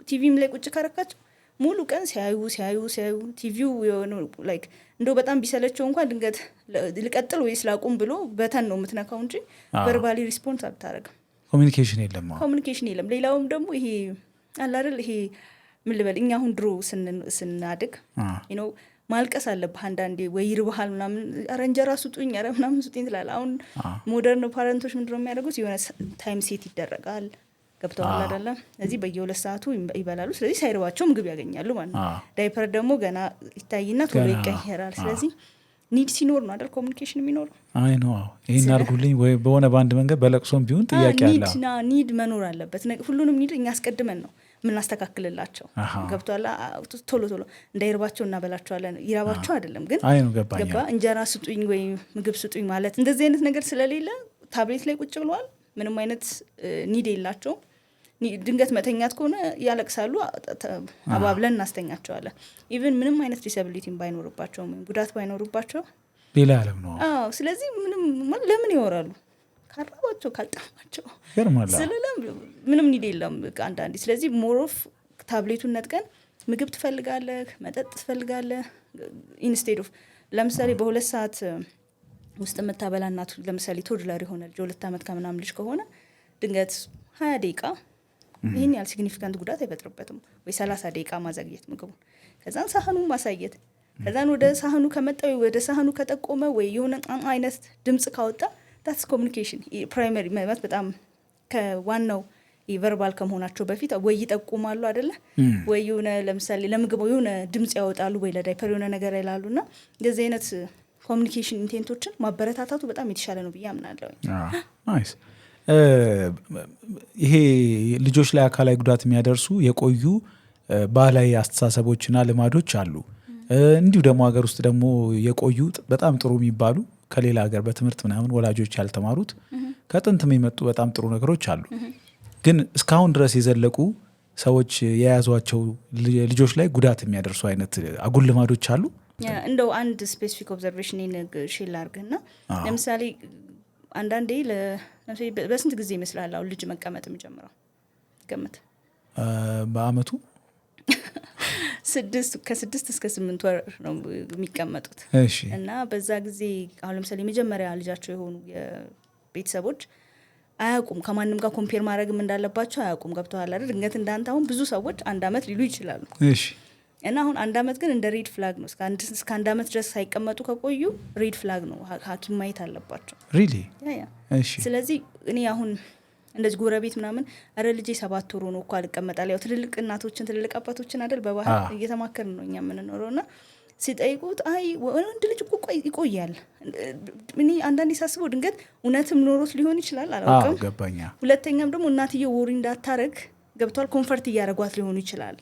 ቲቪም ላይ ቁጭ ካረካቸው ሙሉ ቀን ሲያዩ ቲቪው ላይክ እንደው በጣም ቢሰለቸው እንኳን ድንገት ልቀጥል ወይስ ላቁም ብሎ በተን ነው የምትነካው እንጂ ቨርባሊ ሪስፖንስ አታረግም። ኮሚኒኬሽን የለም። ሌላውም ደግሞ ይሄ አለ አይደል ይሄ ምን ልበል እኛ አሁን ድሮ ስናድግ ማልቀስ አለብህ አንዳንዴ ወይ ይርብሃል ምናምን ኧረ እንጀራ ስጡኝ ኧረ ምናምን ስጡኝ ትላለህ። አሁን ሞደርን ፓረንቶች ምንድነው የሚያደርጉት? የሆነ ታይም ሴት ይደረጋል። ገብተዋል አይደለ? ስለዚህ በየ2 ሰዓቱ ይበላሉ። ስለዚህ ሳይርባቸው ምግብ ያገኛሉ ማለት ነው። ዳይፐር ደግሞ ገና ይታይና ቶሎ ይቀየራል። ስለዚህ ኒድ ሲኖር ነው አይደል ኮሚኒኬሽን የሚኖረው። አይ ነው ይሄን አድርጉልኝ ወይ በሆነ በአንድ መንገድ በለቅሶም ቢሆን ጥያቄ አለ። ኒድ መኖር አለበት። ሁሉንም ኒድ እኛ አስቀድመን ነው የምናስተካክልላቸው ገብቷላ። ቶሎ እንዳይርባቸው እናበላቸዋለን። ይራባቸው አይደለም ግን ገባ እንጀራ ስጡኝ ወይ ምግብ ስጡኝ ማለት እንደዚህ አይነት ነገር ስለሌለ ታብሌት ላይ ቁጭ ብለዋል። ምንም አይነት ኒድ የላቸው። ድንገት መተኛት ከሆነ ያለቅሳሉ። አባብለን እናስተኛቸዋለን። ኢቨን ምንም አይነት ዲስአቢሊቲ ባይኖርባቸው ጉዳት ባይኖርባቸው ሌላ ዓለም ነው። ስለዚህ ለምን ይወራሉ? ካራባቸው ካልጠማቸው ስለለም ምንም ኒድ የለም አንዳንዴ። ስለዚህ ሞሮፍ ታብሌቱን ነጥቀን ምግብ ትፈልጋለህ፣ መጠጥ ትፈልጋለህ ኢንስቴድ ኦፍ ለምሳሌ በ2 ሰዓት ውስጥ የምታበላ እናቱ ለምሳሌ ቶድለር የሆነ ልጅ 2 ዓመት ከምናምን ልጅ ከሆነ ድንገት 20 ደቂቃ ይህን ያህል ሲግኒፊካንት ጉዳት አይፈጥርበትም ወይ 30 ደቂቃ ማዘግየት ምግቡን፣ ከዛን ሳህኑን ማሳየት፣ ከዛን ወደ ሳህኑ ከመጣ ወደ ሳህኑ ከጠቆመ ወይ የሆነ አይነት ድምጽ ካወጣ ታትስ ኮሚኒኬሽን ፕራይመሪ ማለት በጣም ከዋናው ቨርባል ከመሆናቸው በፊት ወይ ይጠቁማሉ አይደለ ወይ የሆነ ለምሳሌ ለምግቡ የሆነ ድምጽ ያወጣሉ ወይ ለዳይፐር የሆነ ነገር ይላሉና እንደዚህ አይነት ኮሚኒኬሽን ኢንቴንቶችን ማበረታታቱ በጣም የተሻለ ነው ብዬ አምናለሁ። ናይስ። ይሄ ልጆች ላይ አካላዊ ጉዳት የሚያደርሱ የቆዩ ባህላዊ አስተሳሰቦችና ልማዶች አሉ። እንዲሁ ደግሞ ሀገር ውስጥ ደግሞ የቆዩ በጣም ጥሩ የሚባሉ ከሌላ ሀገር በትምህርት ምናምን ወላጆች ያልተማሩት ከጥንትም የመጡ በጣም ጥሩ ነገሮች አሉ። ግን እስካሁን ድረስ የዘለቁ ሰዎች የያዟቸው ልጆች ላይ ጉዳት የሚያደርሱ አይነት አጉል ልማዶች አሉ። እንደው አንድ ስፔሲፊክ ኦብዘርቬሽን ሼል አድርግና ለምሳሌ አንዳንዴ በስንት ጊዜ ይመስላል አሁን ልጅ መቀመጥ የሚጀምረው? ገምት። በአመቱ ከ6 እስከ 8 ወር ነው የሚቀመጡት። እና በዛ ጊዜ አሁን ለምሳሌ የመጀመሪያ ልጃቸው የሆኑ ቤተሰቦች አያውቁም፣ ከማንም ጋር ኮምፔር ማድረግም እንዳለባቸው አያውቁም። ገብተዋል አይደል? ድንገት እንዳንተ አሁን ብዙ ሰዎች 1 ዓመት ሊሉ ይችላሉ። እና አሁን 1 ዓመት ግን እንደ ሬድ ፍላግ ነው። እስከ 1 ዓመት ድረስ ሳይቀመጡ ከቆዩ ሬድ ፍላግ ነው፣ ሐኪም ማየት አለባቸው። ሪሊ? ስለዚህ እኔ አሁን እንደዚህ ጎረቤት ምናምን አረ ልጄ 7 ወር ነው እኮ አልቀመጣል። ያው ትልልቅ እናቶችን ትልልቅ አባቶችን አይደል በባህል እየተማከርን ነው እኛ የምንኖረውና ሲጠይቁት አይ ወንድ ልጅ እኮ ይቆያል። እኔ አንዳንዴ ሳስበው ድንገት እውነትም ኖሮት ሊሆን ይችላል፣ አላውቅም። ሁለተኛም ደግሞ እናትየው ወሪ እንዳታረግ ገብቷል ኮንፈርት እያደረጓት ሊሆኑ ይችላል።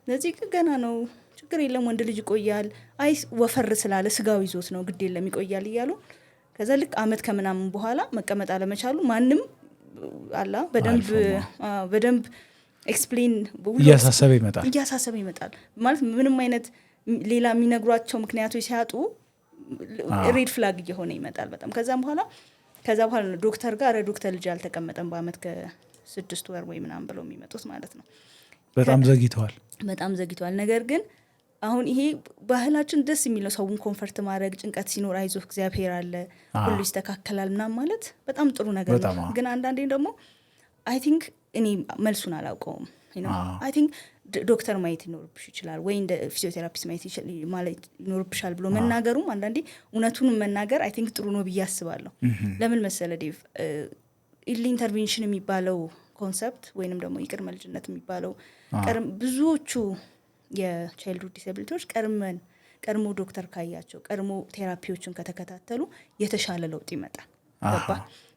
ስለዚህ ገና ነው ችግር የለም ወንድ ልጅ ይቆያል፣ አይ ወፈር ስላለ ስጋው ይዞት ነው ግድ የለም ይቆያል እያሉ ከዛ ልክ ዓመት ከምናምን በኋላ መቀመጥ አለመቻሉ ማንም አላ በደንብ ኤክስፕሌን እያሳሰበ ይመጣል ማለት ምንም አይነት ሌላ የሚነግሯቸው ምክንያቶች ሲያጡ ሬድ ፍላግ እየሆነ ይመጣል በጣም። ከዛ በኋላ ዶክተር ጋር ዶክተር ልጅ አልተቀመጠም በአመት ከ6 ወር ወይ ምናምን ብለው የሚመጡት ማለት ነው። በጣም ዘግይተዋል። ነገር ግን አሁን ይሄ ባህላችን ደስ የሚለው ሰውን ኮንፈርት ማድረግ፣ ጭንቀት ሲኖር አይዞህ እግዚአብሔር አለ ሁሉ ይስተካከላል ምናምን ማለት በጣም ጥሩ ነገር ነው። ግን አንዳንዴ ደግሞ አይ ቲንክ እኔ መልሱን አላውቀውም አይ ቲንክ ዶክተር ማየት ይኖርብሽ ይችላል ወይ እንደ ፊዚዮቴራፒስት ማየት ይኖርብሻል ብሎ መናገሩም አንዳንዴ እውነቱን መናገር አይ ቲንክ ጥሩ ነው ብዬ አስባለሁ። ለምን መሰለ ዴቭ ኢርሊ ኢንተርቬንሽን የሚባለው ኮንሰፕት ወይንም ደግሞ የቅድመ ልጅነት የሚባለው ብዙዎቹ የቻይልድሁድ ዲስኤቢሊቲዎች ቀድሞ ዶክተር ካያቸው ቀድሞ ቴራፒዎችን ከተከታተሉ የተሻለ ለውጥ ይመጣል።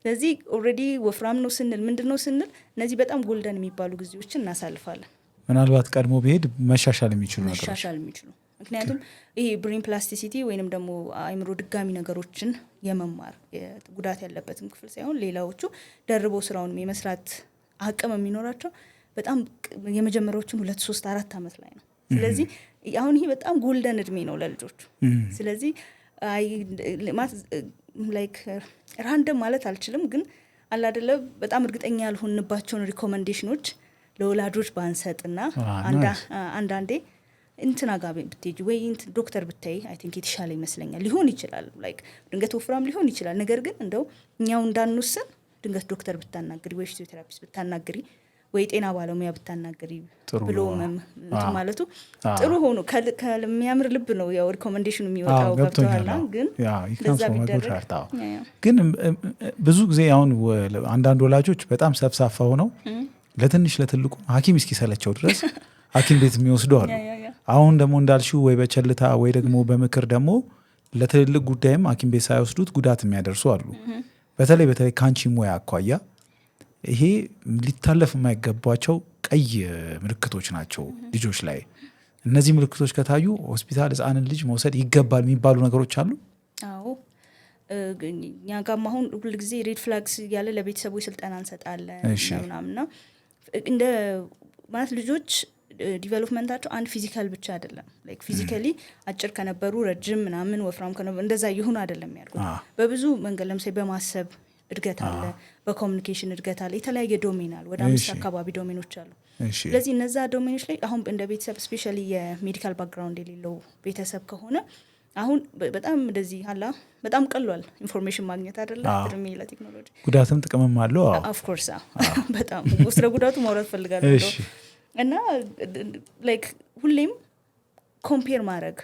ስለዚህ ኦልሬዲ ወፍራም ነው ስንል ምንድን ነው ስንል እነዚህ በጣም ጎልደን የሚባሉ ጊዜዎችን እናሳልፋለን። ምናልባት ቀድሞ ቢሄድ መሻሻል የሚችሉ ምክንያቱም ይሄ ብሬን ፕላስቲሲቲ ወይንም ደግሞ አእምሮ ድጋሚ ነገሮችን የመማር ጉዳት ያለበትም ክፍል ሳይሆን ሌላዎቹ ደርቦ ስራውን የመስራት አቅም የሚኖራቸው በጣም የመጀመሪያዎቹን 2 3 4 ዓመት ላይ ነው። ስለዚህ አሁን ይሄ በጣም ጎልደን እድሜ ነው ለልጆቹ። ስለዚህ ላይክ ራንደም ማለት አልችልም፣ ግን አላደለ በጣም እርግጠኛ ያልሆንባቸውን ሪኮመንዴሽኖች ለወላጆች ባንሰጥና አንዳንዴ እንትና ጋር ብትሄጂ ወይ ዶክተር ብታይ አይ ቲንክ የተሻለ ይመስለኛል። ሊሆን ይችላል ላይክ ድንገት ወፍራም ሊሆን ይችላል። ነገር ግን እንደው እኛው እንዳንወስን ድንገት ዶክተር ብታናግሪ ወይ ፊዚዮቴራፒስት ብታናግሪ ወይ ጤና ባለሙያ ብታናግሪ ብሎ ማለቱ ጥሩ ሆኖ ከሚያምር ልብ ነው ያው ሪኮመንዴሽኑ የሚወጣው ገብቷል። ግን ለዛ ቢደረግ ግን ብዙ ጊዜ አሁን አንዳንድ ወላጆች በጣም ሰፍሳፋ ሆነው ለትንሽ ለትልቁ ሐኪም እስኪሰለቸው ድረስ ሐኪም ቤት የሚወስዱ አሉ። አሁን ደግሞ እንዳልሽው ወይ በቸልታ ወይ ደግሞ በምክር ደግሞ ለትልልቅ ጉዳይም ሐኪም ቤት ሳይወስዱት ጉዳት የሚያደርሱ አሉ። በተለይ ካንቺ ሙያ አኳያ ይሄ ሊታለፍ የማይገባቸው ቀይ ምልክቶች ናቸው ልጆች ላይ። እነዚህ ምልክቶች ከታዩ ሆስፒታል ህፃንን ልጅ መውሰድ ይገባል የሚባሉ ነገሮች አሉ። አዎ እኛ ጋም አሁን ሁልጊዜ ሬድ ፍላግስ እያለ ለቤተሰቦች ስልጠና እንሰጣለን ምናምንና እንደ ማለት ልጆች ዲቨሎፕመንታቸው አንድ ፊዚካል ብቻ አይደለም። ላይክ ፊዚካሊ አጭር ከነበሩ ረጅም ምናምን ወፍራም ከነበሩ እንደዛ ይሁን አይደለም ያድርጉ። በብዙ መንገድ ለምሳሌ በማሰብ እድገት አለ፣ በኮሚኒኬሽን እድገት አለ። የተለያየ ዶሜን አለ። ወደ 5 አካባቢ ዶሜኖች አሉ። ስለዚህ እነዛ ዶሜኖች ላይ አሁን እንደ ቤተሰብ ስፔሻሊ የሜዲካል ባክግራውንድ የሌለው ቤተሰብ ከሆነ አሁን በጣም እንደዚህ አላ በጣም ቀሏል ኢንፎርሜሽን ማግኘት አይደለ? እድሜ ለቴክኖሎጂ ጉዳትም ጥቅምም አለው። ኦፍ ኮርስ በጣም ስለ ጉዳቱ ማውራት ፈልጋለሁ። እና ላይክ ሁሌም ኮምፔር ማድረግ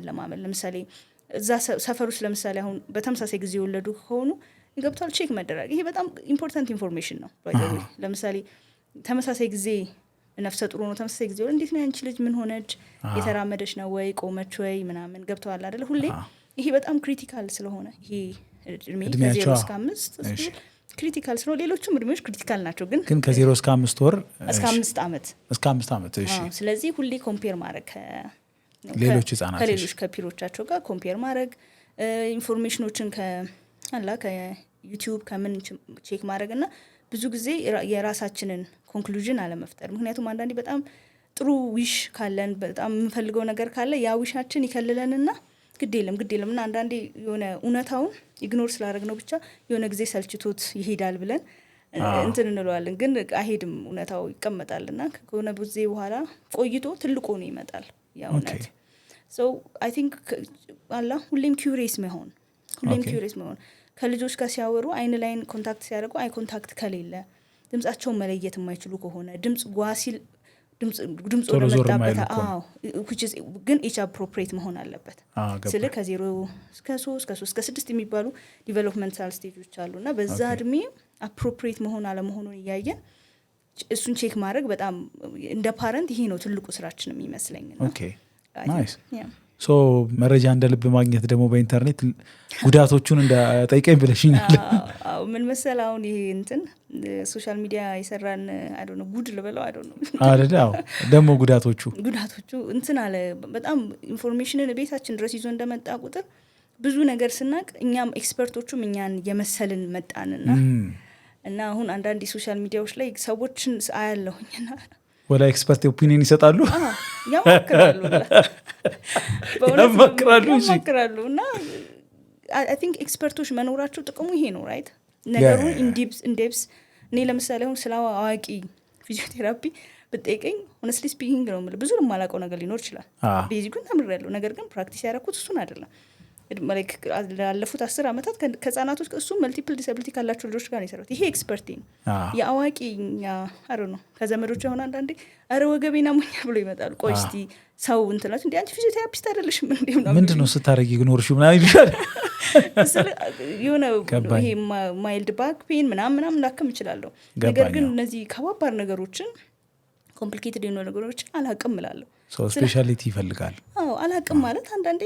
ለማመን ለምሳሌ እዛ ሰፈር ውስጥ ለምሳሌ አሁን በተመሳሳይ ጊዜ የወለዱ ከሆኑ ገብቷል ቼክ መደረግ ይሄ በጣም ኢምፖርታንት ኢንፎርሜሽን ነው። ለምሳሌ ተመሳሳይ ጊዜ ነፍሰ ጡር ነው ተመሳሳይ ጊዜ እንዴት ነው ያንቺ ልጅ ምን ሆነች የተራመደች ነው ወይ ቆመች ወይ ምናምን ገብቷል አይደለ? ሁሌ ይሄ በጣም ክሪቲካል ስለሆነ ይሄ እድሜ ከ0 እስከ 5 ክሪቲካል ስለሆነ ሌሎችም እድሜዎች ክሪቲካል ናቸው። ግን ከ0 እስከ 5 ወር እስከ 5 ዓመት እስከ 5 ዓመት እሺ። ስለዚህ ሁሌ ኮምፔር ማድረግ ሌሎች ህጻናት ከሌሎች ከፒሮቻቸው ጋር ኮምፔር ማድረግ ኢንፎርሜሽኖችን ከዩቲዩብ ከምን ቼክ ማድረግና ብዙ ጊዜ የራሳችንን ኮንክሉዥን አለመፍጠር። ምክንያቱም አንዳንዴ በጣም ጥሩ ዊሽ ካለን በጣም የምንፈልገው ነገር ካለ ያ ዊሻችን ይከልለንና ግድ የለም እና አንዳንዴ የሆነ እውነታውን ኢግኖር ስላደረግ ነው ብቻ የሆነ ጊዜ ሰልችቶት ይሄዳል ብለን እንትን እንለዋለን። ግን አይሄድም፣ እውነታው ይቀመጣልና ከሆነ ጊዜ በኋላ ቆይቶ ትልቁ ነው ይመጣል ያ እውነት። ሶ አይ ቲንክ አላ ሁሌም ኪዩሪየስ መሆን ከልጆች ጋር ሲያወሩ አይን ላይን ኮንታክት ሲያደርጉ አይ ኮንታክት ከሌለ ድምጻቸውን መለየት የማይችሉ ከሆነ ድምጽ ጓሲል ድምጽ ወደ መጣበት ግን ኢች አፕሮፕሪየት መሆን አለበት። ስለ ከ0 እስከ 3 ከ3 እስከ 6 የሚባሉ ዲቨሎፕመንታል ስቴጆች አሉና በዛ እድሜ አፕሮፕሪየት መሆን አለመሆኑን እያየን እሱን ቼክ ማድረግ በጣም እንደ ፓረንት ይሄ ነው ትልቁ ስራችን የሚመስለኝ ነው። ኦኬ ናይስ። ሶ መረጃ እንደ ልብ ማግኘት ደግሞ በኢንተርኔት ጉዳቶቹን እንደጠይቀኝ ብለሽኛል። አዎ ምን መሰል አሁን ይሄ እንትን ሶሻል ሚዲያ የሰራን አይ ዶንት ኖ ጉድ ልበለው አይ ዶንት ኖ አይደል? አዎ ደግሞ ጉዳቶቹ እንትን አለ በጣም ኢንፎርሜሽንን ቤታችን ድረስ ይዞ እንደመጣ ቁጥር ብዙ ነገር ስናቅ እኛም ኤክስፐርቶቹም እኛን የመሰልን መጣንና እና አሁን አንዳንድ ሶሻል ሚዲያዎች ላይ ሰዎችን አያለሁኝና ወላ ኤክስፐርት ኦፒኒየን ይሰጣሉ ያማክራሉ እና አይ ቲንክ ኤክስፐርቶች መኖራቸው ጥቅሙ ይሄ ነው ራይት ነገሩን ኢንዴፕስ እኔ ለምሳሌ አሁን ስለ አዋቂ ፊዚዮቴራፒ ብጠይቀኝ ሆነስትሊ ስፒኪንግ ነው የምልህ ብዙ የማላውቀው ነገር ሊኖር ይችላል። ቤዚኩን ተምሬያለሁ፣ ነገር ግን ፕራክቲስ ያደረኩት እሱን አይደለም። ላለፉት 10 ዓመታት ከህጻናቶች እሱ መልቲፕል ዲስአቢሊቲ ካላቸው ልጆች ጋር ነው የሰራሁት። ይሄ ኤክስፐርት ነው። የአዋቂኛ አረ ነው ከዘመዶች አሁን አንዳንዴ አረ ወገቤና ሞኛ ብሎ ይመጣሉ። ቆይ እስቲ ሰው እንትናት እንዴ አንቺ ፊዚዮቴራፒስት አይደለሽም እንዴ ምንድነው ስታረጊ ግኖርሽ ምናምን ይላል። የሆነ ይሄ ማይልድ ባክ ፔን ምናምን ላክም እችላለሁ፣ ነገር ግን እነዚህ ከባባር ነገሮችን ኮምፕሊኬትድ የሆኑ ነገሮችን አላቅም እላለሁ። ስፔሻሊቲ ይፈልጋል። አላቅም ማለት አንዳንዴ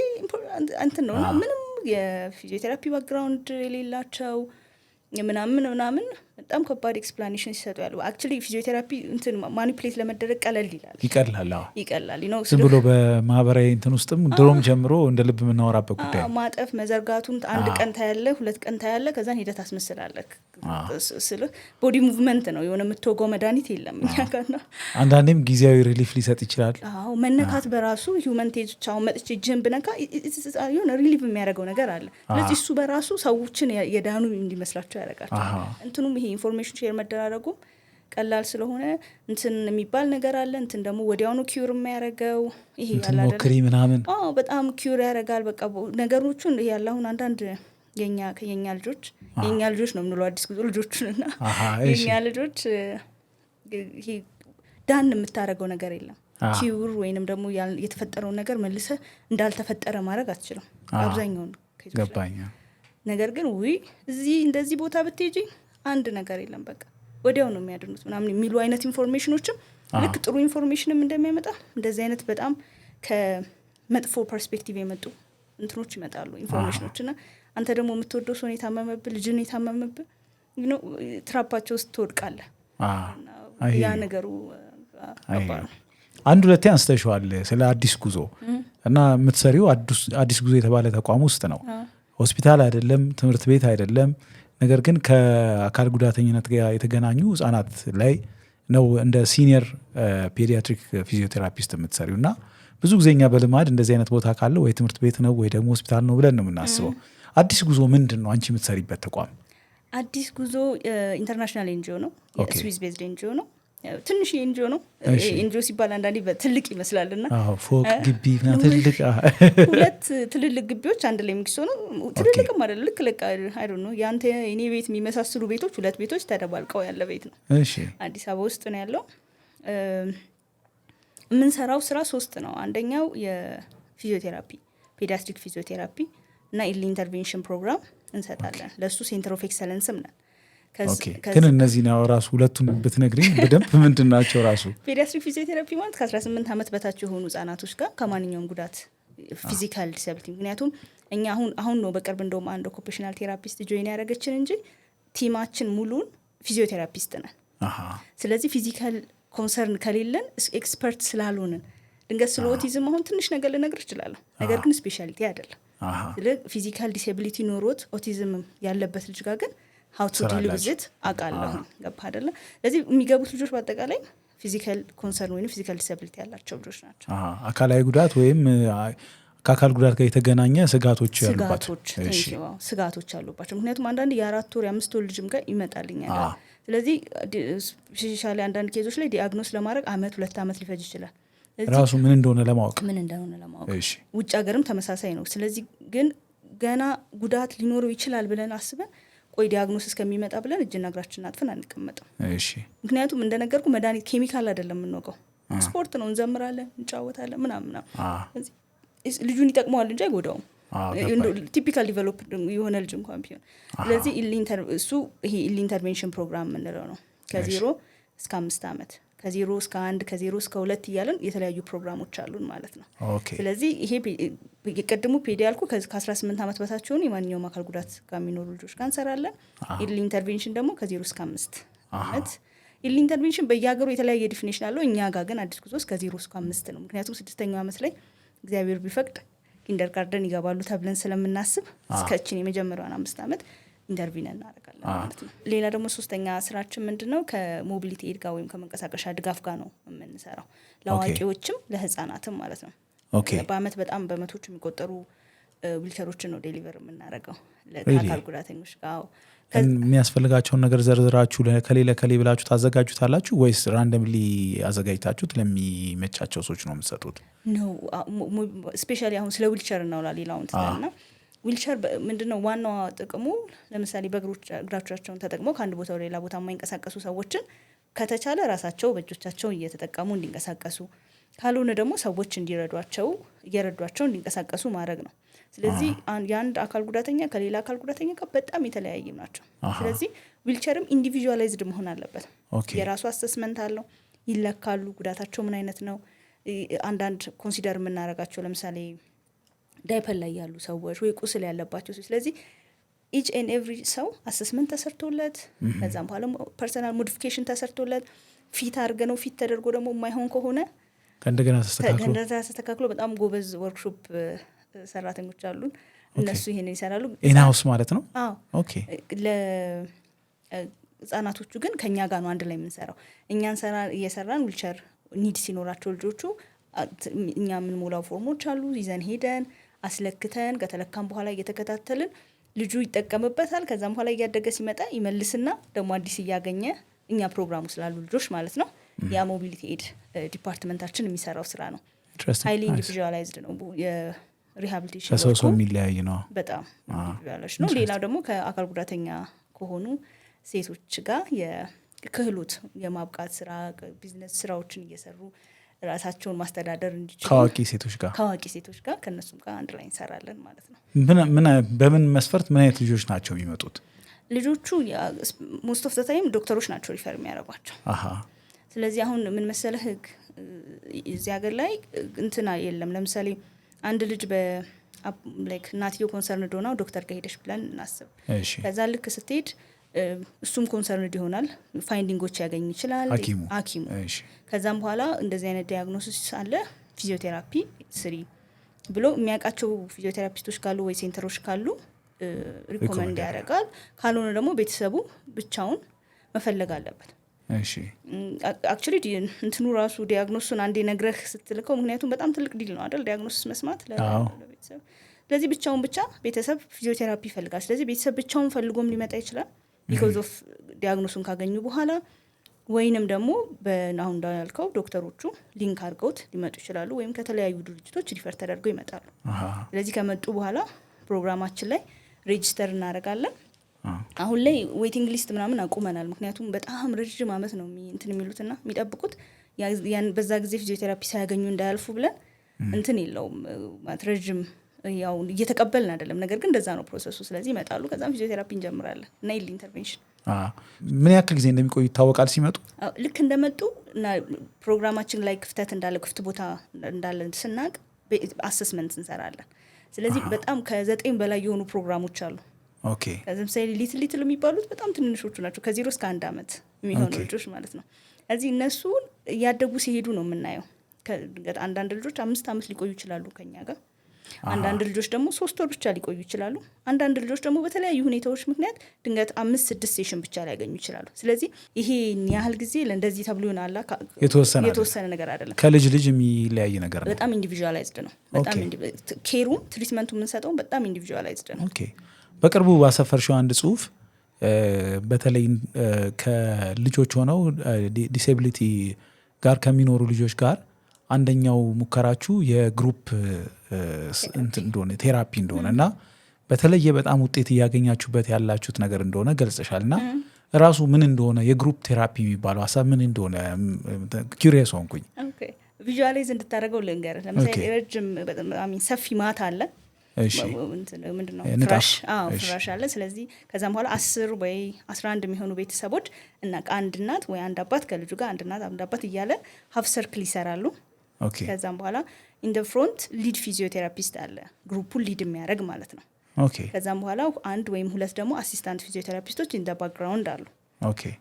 እንትን ነው ምንም የፊዚዮቴራፒ ባክግራውንድ የሌላቸው ምናምን በጣም ከባድ ኤክስፕላኔሽን ሲሰጡ ያሉ አክቹዋሊ ፊዚዮቴራፒ እንትን ማኒፕሌት ለመደረግ ይቀላል ነው ዝም ብሎ በማህበራዊ እንትን ውስጥም ድሮም ጀምሮ እንደ ልብ የምናወራበት ጉዳይ ማጠፍ መዘርጋቱን አንድ ቀን ታያለ 2 ቀን ታያለ ከዛን ሂደት አስመስላለህ ስለ ቦዲ ሙቭመንት ነው የሆነ የምትወገው መድኃኒት የለም እኛ ጋርና አንዳንዴም ጊዜያዊ ሪሊፍ ሊሰጥ ይችላል። መነካት በራሱ ሂውመን ቴጅ ቻው መጥቼ ጅም ብነካ የሆነ ሪሊፍ የሚያደርገው ነገር አለ። ስለዚህ እሱ በራሱ ሰዎችን የዳኑ እንዲመስላቸው ያደርጋቸው። እንትኑም ይሄ ኢንፎርሜሽን ሼር መደራረጉም ቀላል ስለሆነ እንትን የሚባል ነገር አለ። እንትን ደግሞ ወዲያውኑ ኪዩር የሚያደርገው ይሄ ያለ አይደል ሞክሪ ምናምን በጣም ኪዩር ያደርጋል። በቃ ነገሮቹን ይሄ ያለ አሁን አንዳንድ የኛ ልጆች ነው የምንለው አዲስ ጉዞ ልጆቹንና የኛ ልጆች ይሄ ዳን የምታደርገው ነገር የለም። ኪዩር ወይንም ደግሞ የተፈጠረውን ነገር መልሰ እንዳልተፈጠረ ማድረግ አትችልም አብዛኛውን ገባኛ። ነገር ግን እዚህ እንደዚህ ቦታ ብትሄጂ አንድ ነገር የለም በቃ ወዲያው ነው የሚያድኑት ምናምን የሚሉ አይነት ኢንፎርሜሽኖችም ልክ ጥሩ ኢንፎርሜሽንም እንደሚያመጣ እንደዚህ አይነት በጣም ከመጥፎ ፐርስፔክቲቭ የመጡ እንትኖች ይመጣሉ ኢንፎርሜሽኖችና አንተ ደግሞ የምትወደው ሰው የታመመብህ ልጅን የታመመብህ ትራፓቸው ውስጥ ትወድቃለህ። ያ ነገሩ አንድ ሁለቴ አንስተሽዋል ስለ አዲስ ጉዞ እና የምትሰሪው አዲስ ጉዞ የተባለ ተቋም ውስጥ ነው። ሆስፒታል አይደለም፣ ትምህርት ቤት አይደለም። ነገር ግን ከአካል ጉዳተኝነት ጋር የተገናኙ ህጻናት ላይ ነው እንደ ሲኒየር ፔዲያትሪክ ፊዚዮቴራፒስት የምትሰሪው እና ብዙ ጊዜ እኛ በልማድ እንደዚህ አይነት ቦታ ካለ ወይ ትምህርት ቤት ነው ወይ ደግሞ ሆስፒታል ነው ብለን ነው የምናስበው። አዲስ ጉዞ ምንድን ነው አንቺ የምትሰሪበት ተቋም? አዲስ ጉዞ ኢንተርናሽናል ኤንጂኦ ነው፣ ስዊዝ ቤዝድ ኤንጂኦ ነው። ትንሽ ኤንጂኦ ነው። ኤንጂኦ ሲባል አንዳንዴ ትልቅ ይመስላልና ፎቅ ግቢ ትልቅ 2 ትልልቅ ግቢዎች አንድ ላይ ሚክስ ነው። ትልልቅም አይደለም፣ ልክ ለቃ አይዶ ነው ያንተ እኔ ቤት የሚመሳስሉ ቤቶች 2 ቤቶች ተደባልቀው ያለ ቤት ነው። አዲስ አበባ ውስጥ ነው ያለው። የምንሰራው ስራ 3 ነው። አንደኛው የፊዚዮቴራፒ ፔዲያትሪክ ፊዚዮቴራፒ እና ኢርሊ ኢንተርቬንሽን ፕሮግራም እንሰጣለን። ለሱ ሴንተር ኦፍ ኤክሰለንስም ነን። ግን እነዚህ ነው ራሱ ሁለቱን ብትነግሪኝ በደንብ ምንድን ናቸው? ራሱ ፔዲያትሪክ ፊዚዮቴራፒ ማለት ከ18 ዓመት በታች የሆኑ ህጻናቶች ጋር ከማንኛውም ጉዳት ፊዚካል ዲስአቢሊቲ። ምክንያቱም እኛ አሁን ነው በቅርብ እንደውም አንድ ኦኩፔሽናል ቴራፒስት ጆይን ያደረገችን እንጂ ቲማችን ሙሉን ፊዚዮቴራፒስት ነን። ስለዚህ ፊዚካል ኮንሰርን ከሌለን ኤክስፐርት ስላልሆንን ድንገት ስለ ኦቲዝም አሁን ትንሽ ነገር ልነግር እችላለሁ፣ ነገር ግን ስፔሻሊቲ አይደለም። ፊዚካል ዲስአቢሊቲ ኖሮት ኦቲዝም ያለበት ልጅ ጋር ግን how to deal with it አውቃለሁ። ገባህ አይደለ? ስለዚህ የሚገቡት ልጆች በአጠቃላይ ፊዚካል ኮንሰርን ወይም ፊዚካል ዲስአቢሊቲ ያላቸው ልጆች ናቸው። አካላዊ ጉዳት ወይም ከአካል ጉዳት ጋር የተገናኘ ስጋቶች ያሉባቸው ስጋቶች አሉባቸው። ምክንያቱም አንዳንድ የ4 ወር የ5 ወር ልጅም ጋር ይመጣልኛል። ስለዚህ ስፔሻሊ አንዳንድ ኬዞች ላይ ዲያግኖስ ለማድረግ 1-2 ዓመት ሊፈጅ ይችላል። ራሱ ምን እንደሆነ ለማወቅ ውጭ ሀገርም ተመሳሳይ ነው። ስለዚህ ግን ገና ጉዳት ሊኖረው ይችላል ብለን አስበን ቆይ ዲያግኖስ እስከሚመጣ ብለን እጅና እግራችንን አጥፈን አንቀመጥም። ምክንያቱም እንደነገርኩ መድኃኒት ኬሚካል አይደለም የምንወቀው፣ ስፖርት ነው። እንዘምራለን፣ እንጫወታለን ምናምን። ልጁን ይጠቅመዋል እንጂ አይጎዳውም። ቲፒካል ዲቨሎፕ የሆነ ልጅ እንኳን ቢሆን። ስለዚህ ይሄ ኢርሊ ኢንተርቬንሽን ፕሮግራም የምንለው ነው። ከ0 እስከ 5 ዓመት፣ ከ0 እስከ 1፣ ከ0 እስከ 2 እያለን የተለያዩ ፕሮግራሞች አሉን ማለት ነው። ስለዚህ ይሄ የቀድሞ ፔዲ ያልኩ ከ18 ዓመት በታች ሆኑ የማንኛውም አካል ጉዳት ጋር የሚኖሩ ልጆች ጋር እንሰራለን። ኢርሊ ኢንተርቬንሽን ደግሞ ከ0 እስከ 5 ዓመት። ኢርሊ ኢንተርቬንሽን በየሀገሩ የተለያየ ዲፊኒሽን አለው። እኛ ጋር ግን አዲስ ጉዞ ከ0 እስከ 5 ነው። ምክንያቱም 6ኛው ዓመት ላይ እግዚአብሔር ቢፈቅድ ኪንደርጋርደን ይገባሉ ተብለን ስለምናስብ እስከችን የመጀመሪያውን 5 ዓመት ኢንተርቪን እናደርጋለን ማለት ነው። ሌላ ደግሞ 3ኛ ስራችን ምንድነው? ከሞቢሊቲ ኤድ ጋር ወይም ከመንቀሳቀሻ ድጋፍ ጋር ነው የምንሰራው፣ ለአዋቂዎችም ለህፃናትም ማለት ነው። በአመት በጣም በመቶች የሚቆጠሩ ዊልቸሮችን ነው ዴሊቨር የምናደርገው ለአካል ጉዳተኞች ጋር። የሚያስፈልጋቸውን ነገር ዘርዝራችሁ ከሌ ብላችሁ ታዘጋጁታላችሁ ወይስ ራንደምሊ አዘጋጅታችሁት ለሚመቻቸው ሰዎች ነው የምትሰጡት? ስፔሻሊ አሁን ስለ ዊልቸር እናውራ። ሌላውን ትላልና ዊልቸር ምንድነው ዋናው ጥቅሙ? ለምሳሌ በእግራቸውን ተጠቅመው ከአንድ ቦታ ወደ ሌላ ቦታ የማይንቀሳቀሱ ሰዎችን ከተቻለ ራሳቸው በእጆቻቸው እየተጠቀሙ እንዲንቀሳቀሱ፣ ካልሆነ ደግሞ ሰዎች እየረዷቸው እንዲንቀሳቀሱ ማድረግ ነው። ስለዚህ የአንድ አካል ጉዳተኛ ከሌላ አካል ጉዳተኛ ጋር በጣም የተለያዩ ናቸው። ስለዚህ ዊልቸርም ኢንዲቪጁዋላይዝድ መሆን አለበት። የራሱ አሰስመንት አለው፣ ይለካሉ፣ ጉዳታቸው ምን አይነት ነው። አንዳንድ ኮንሲደር የምናደርጋቸው ለምሳሌ ዳይፐር ላይ ያሉ ሰዎች ወይ ቁስል ያለባቸው ሰዎች። ስለዚህ ኢች ኤንድ ኤቭሪ ሰው አሰስመንት ተሰርቶለት ከዛም በኋላ ፐርሰናል ሞዲፊኬሽን ተሰርቶለት ፊት አድርገ ነው ፊት ተደርጎ ደግሞ የማይሆን ከሆነ ከእንደገና ተስተካክሎ በጣም ጎበዝ ወርክሾፕ ሰራተኞች አሉን። እነሱ ይሄንን ይሰራሉ። ኢንሃውስ ማለት ነው። ኦኬ። ለህጻናቶቹ ግን ከኛ ጋር ነው አንድ ላይ የምንሰራው። እኛን እየሰራን ዊልቸር ኒድ ሲኖራቸው ልጆቹ እኛ የምንሞላው ፎርሞች አሉ። ይዘን ሄደን አስለክተን ከተለካም በኋላ እየተከታተልን ልጁ ይጠቀምበታል። ከዛም በኋላ እያደገ ሲመጣ ይመልስና ደግሞ አዲስ እያገኘ እኛ ፕሮግራሙ ስላሉ ልጆች ማለት ነው ያ ሞቢሊቲ ኤድ ዲፓርትመንታችን የሚሰራው ስራ ነው። ሃይሊ ኢንዲቪጁዋላይዝድ ነው። የሪሃቢሊቴሽን ሰው የሚለያይ ነው። በጣም ኢንዲቪጁዋላይዝድ ነው። ሌላው ደግሞ ከአካል ጉዳተኛ ከሆኑ ሴቶች ጋር የክህሎት የማብቃት ስራ፣ ቢዝነስ ስራዎችን እየሰሩ ራሳቸውን ማስተዳደር እንዲችሉ ከአዋቂ ሴቶች ጋር ከነሱም ጋር አንድ ላይ እንሰራለን ማለት ነው። በምን መስፈርት ምን አይነት ልጆች ናቸው የሚመጡት? ልጆቹ ሞስት ኦፍ ዘ ታይም ዶክተሮች ናቸው ሪፈር የሚያደርጓቸው። ስለዚህ አሁን ምን መሰለህ እዚህ ሀገር ላይ እንትና የለም። ለምሳሌ አንድ ልጅ ላይክ እናትየው ኮንሰርን ዶና ዶክተር ጋር ሄደሽ ብለን እናስብ። ከዛ ልክ ስትሄድ እሱም ኮንሰርንድ ይሆናል። ፋይንዲንጎች ያገኝ ይችላል ሐኪሙ። ከዛም በኋላ እንደዚህ አይነት ዲያግኖሲስ አለ ፊዚዮቴራፒ ስሪ ብሎ የሚያውቃቸው ፊዚዮቴራፒስቶች ካሉ ወይ ሴንተሮች ካሉ ሪኮመንድ ያደርጋል። ካልሆነ ደግሞ ቤተሰቡ ብቻውን መፈለግ አለበት። አክቹሊ እንትኑ ራሱ ዲያግኖሱን አንዴ ነግረህ ስትልከው ምክንያቱም በጣም ትልቅ ዲል ነው አይደል ዲያግኖሲስ መስማት ለቤተሰብ። ስለዚህ ብቻውን ብቻ ቤተሰብ ፊዚዮቴራፒ ይፈልጋል። ስለዚህ ቤተሰብ ብቻውን ፈልጎም ሊመጣ ይችላል ቢኮዝ ኦፍ ዲያግኖሱን ካገኙ በኋላ ወይንም ደግሞ አሁን እንዳልከው ዶክተሮቹ ሊንክ አድርገውት ሊመጡ ይችላሉ ወይም ከተለያዩ ድርጅቶች ሪፈር ተደርገው ይመጣሉ። ስለዚህ ከመጡ በኋላ ፕሮግራማችን ላይ ሬጂስተር እናደርጋለን። አሁን ላይ ዌቲንግ ሊስት ምናምን አቁመናል። ምክንያቱም በጣም ረጅም አመት ነው እንትን የሚሉትና የሚጠብቁት በዛ ጊዜ ፊዚዮቴራፒ ሳያገኙ እንዳያልፉ ብለን እንትን የለውም ማለት ረጅም ያው እየተቀበልን አይደለም። ነገር ግን እንደዛ ነው ፕሮሰሱ። ስለዚህ ይመጣሉ፣ ከዛም ፊዚዮቴራፒ እንጀምራለን እና ኢል ኢንተርቬንሽን። ምን ያክል ጊዜ እንደሚቆዩ ይታወቃል ሲመጡ? ልክ እንደመጡ እና ፕሮግራማችን ላይ ክፍተት እንዳለ ክፍት ቦታ እንዳለ ስናቅ አሰስመንት እንሰራለን። ስለዚህ በጣም ከ9 በላይ የሆኑ ፕሮግራሞች አሉ። ኦኬ ለምሳሌ ሊትል የሚባሉት በጣም ትንንሾቹ ናቸው፣ ከ0 እስከ 1 አመት የሚሆኑ ልጆች ማለት ነው። እዚህ እነሱ እያደጉ ሲሄዱ ነው የምናየው። አንዳንድ ልጆች 5 አመት ሊቆዩ ይችላሉ ከኛ ጋር። አንዳንድ ልጆች ደግሞ 3 ወር ብቻ ሊቆዩ ይችላሉ። አንዳንድ ልጆች ደግሞ በተለያዩ ሁኔታዎች ምክንያት ድንገት 5-6 ሴሽን ብቻ ሊያገኙ ይችላሉ። ስለዚህ ይሄ ያህል ጊዜ ለእንደዚህ ተብሎ ይሆናል የተወሰነ ነገር አይደለም። ከልጅ ልጅ የሚለያይ ነገር ነው። በጣም ኢንዲቪጁዋላይዝድ ነው። በጣም ኬሩም ትሪትመንቱ የምንሰጠው በጣም ኢንዲቪጁዋላይዝድ ነው። ኦኬ በቅርቡ ባሰፈርሽው አንድ ጽሁፍ በተለይ ከልጆች ሆነው ዲሴቢሊቲ ጋር ከሚኖሩ ልጆች ጋር አንደኛው ሙከራችሁ የግሩፕ እንደሆነ ቴራፒ እንደሆነ እና በተለየ በጣም ውጤት እያገኛችሁበት ያላችሁት ነገር እንደሆነ ገልጸሻል። እና ራሱ ምን እንደሆነ የግሩፕ ቴራፒ የሚባለው ሀሳብ ምን እንደሆነ ኪሪየስ ሆንኩኝ። ቪዥዋላይዝ እንድታደርገው ልንገርህ። ለምሳሌ ረጅም ሰፊ ማታ አለ ምንድነው ፍራሽ አለ። ስለዚህ ከዛም በኋላ 10 ወይ 11 የሚሆኑ ቤተሰቦች እና አንድ እናት ወይ አንድ አባት ከልጁ ጋር አንድ እናት አንድ አባት እያለ ሀፍ ሰርክል ይሰራሉ። ከዛም በኋላ ኢን ዘ ፍሮንት ሊድ ፊዚዮቴራፒስት አለ ግሩፑን ሊድ የሚያደርግ ማለት ነው። ከዛም በኋላ 1 ወይም 2 ደግሞ አሲስታንት ፊዚዮቴራፒስቶች ኢን ዘ ባክግራውንድ አሉ።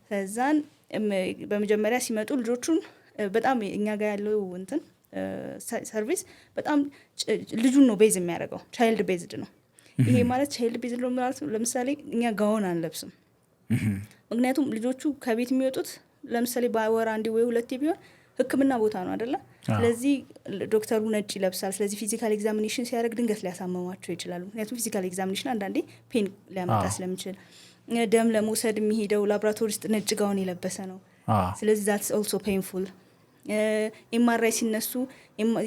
ከዛን በመጀመሪያ ሲመጡ ልጆቹን በጣም እኛ ጋር ያለው እንትን ሰርቪስ በጣም ልጁን ነው ቤዝ የሚያደርገው። ቻይልድ ቤዝድ ነው። ይሄ ማለት ቻይልድ ቤዝድ ነው ማለት ለምሳሌ እኛ ጋውን አንለብስም። ምክንያቱም ልጆቹ ከቤት የሚወጡት ለምሳሌ በወር 1 ወይ 2 ቢሆን ሕክምና ቦታ ነው አይደለ? ስለዚህ ዶክተሩ ነጭ ይለብሳል። ስለዚህ ፊዚካል ኤግዛሚኔሽን ሲያደርግ ድንገት ሊያሳመማቸው ይችላሉ። ምክንያቱም ፊዚካል ኤግዛሚኔሽን አንዳንዴ ፔን ሊያመጣ ስለሚችል፣ ደም ለመውሰድ የሚሄደው ላብራቶሪ ውስጥ ነጭ ጋውን የለበሰ ነው። ስለዚህ ዛትስ ኦልሶ ፔንፉል። ኤምአርአይ ሲነሱ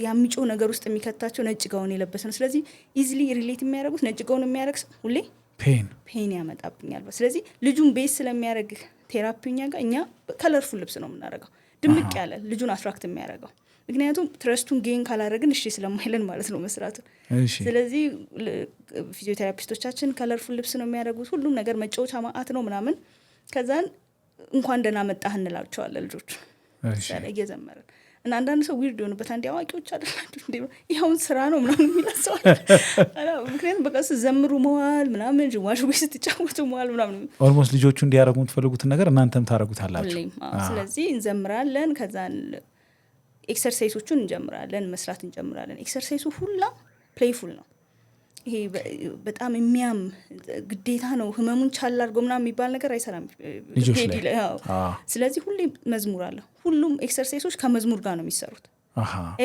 ያሚጮ ነገር ውስጥ የሚከታቸው ነጭ ጋውን የለበሰ ነው። ስለዚህ ኢዝሊ ሪሌት የሚያደርጉት ነጭ ጋውን የሚያደርግ ሰው ሁሌ ፔን ያመጣብኛል። ስለዚህ ልጁን ቤዝ ስለሚያደርግ ቴራፒኛ ጋር እኛ ከለርፉል ልብስ ነው የምናደርገው፣ ድምቅ ያለ ልጁን አትራክት የሚያደርገው። ምክንያቱም ትረስቱን ጌን ካላደረግን እሺ ስለማይለን ማለት ነው መስራቱን። ስለዚህ ፊዚዮቴራፒስቶቻችን ከለርፉል ልብስ ነው የሚያደርጉት። ሁሉም ነገር መጫወቻ ማአት ነው ምናምን። ከዛን እንኳን ደህና መጣህ እንላቸዋለን ልጆቹ እየዘመርን እና አንዳንድ ሰው ዊርድ የሆኑበት አንድ አዋቂዎች አይደላችሁ ይኸውን ስራ ነው ምናምን የሚላሰዋል። ምክንያቱም በቃ ዘምሩ መዋል ምናምን ጅዋሽ ቤት ስትጫወቱ መዋል ምናምን ኦልሞስት ልጆቹ እንዲያደርጉ የምትፈልጉትን ነገር እናንተም ታደርጉታላችሁ። ስለዚህ እንዘምራለን። ከዛን ኤክሰርሳይሶቹን እንጀምራለን፣ መስራት እንጀምራለን። ኤክሰርሳይሱ ሁላ ፕሌይፉል ነው። ይሄ በጣም የሚያም ግዴታ ነው ህመሙን ቻል አድርጎ ምናምን የሚባል ነገር አይሰራም ልጆች ላይ። ስለዚህ ሁሌ መዝሙር አለ። ሁሉም ኤክሰርሳይሶች ከመዝሙር ጋር ነው የሚሰሩት።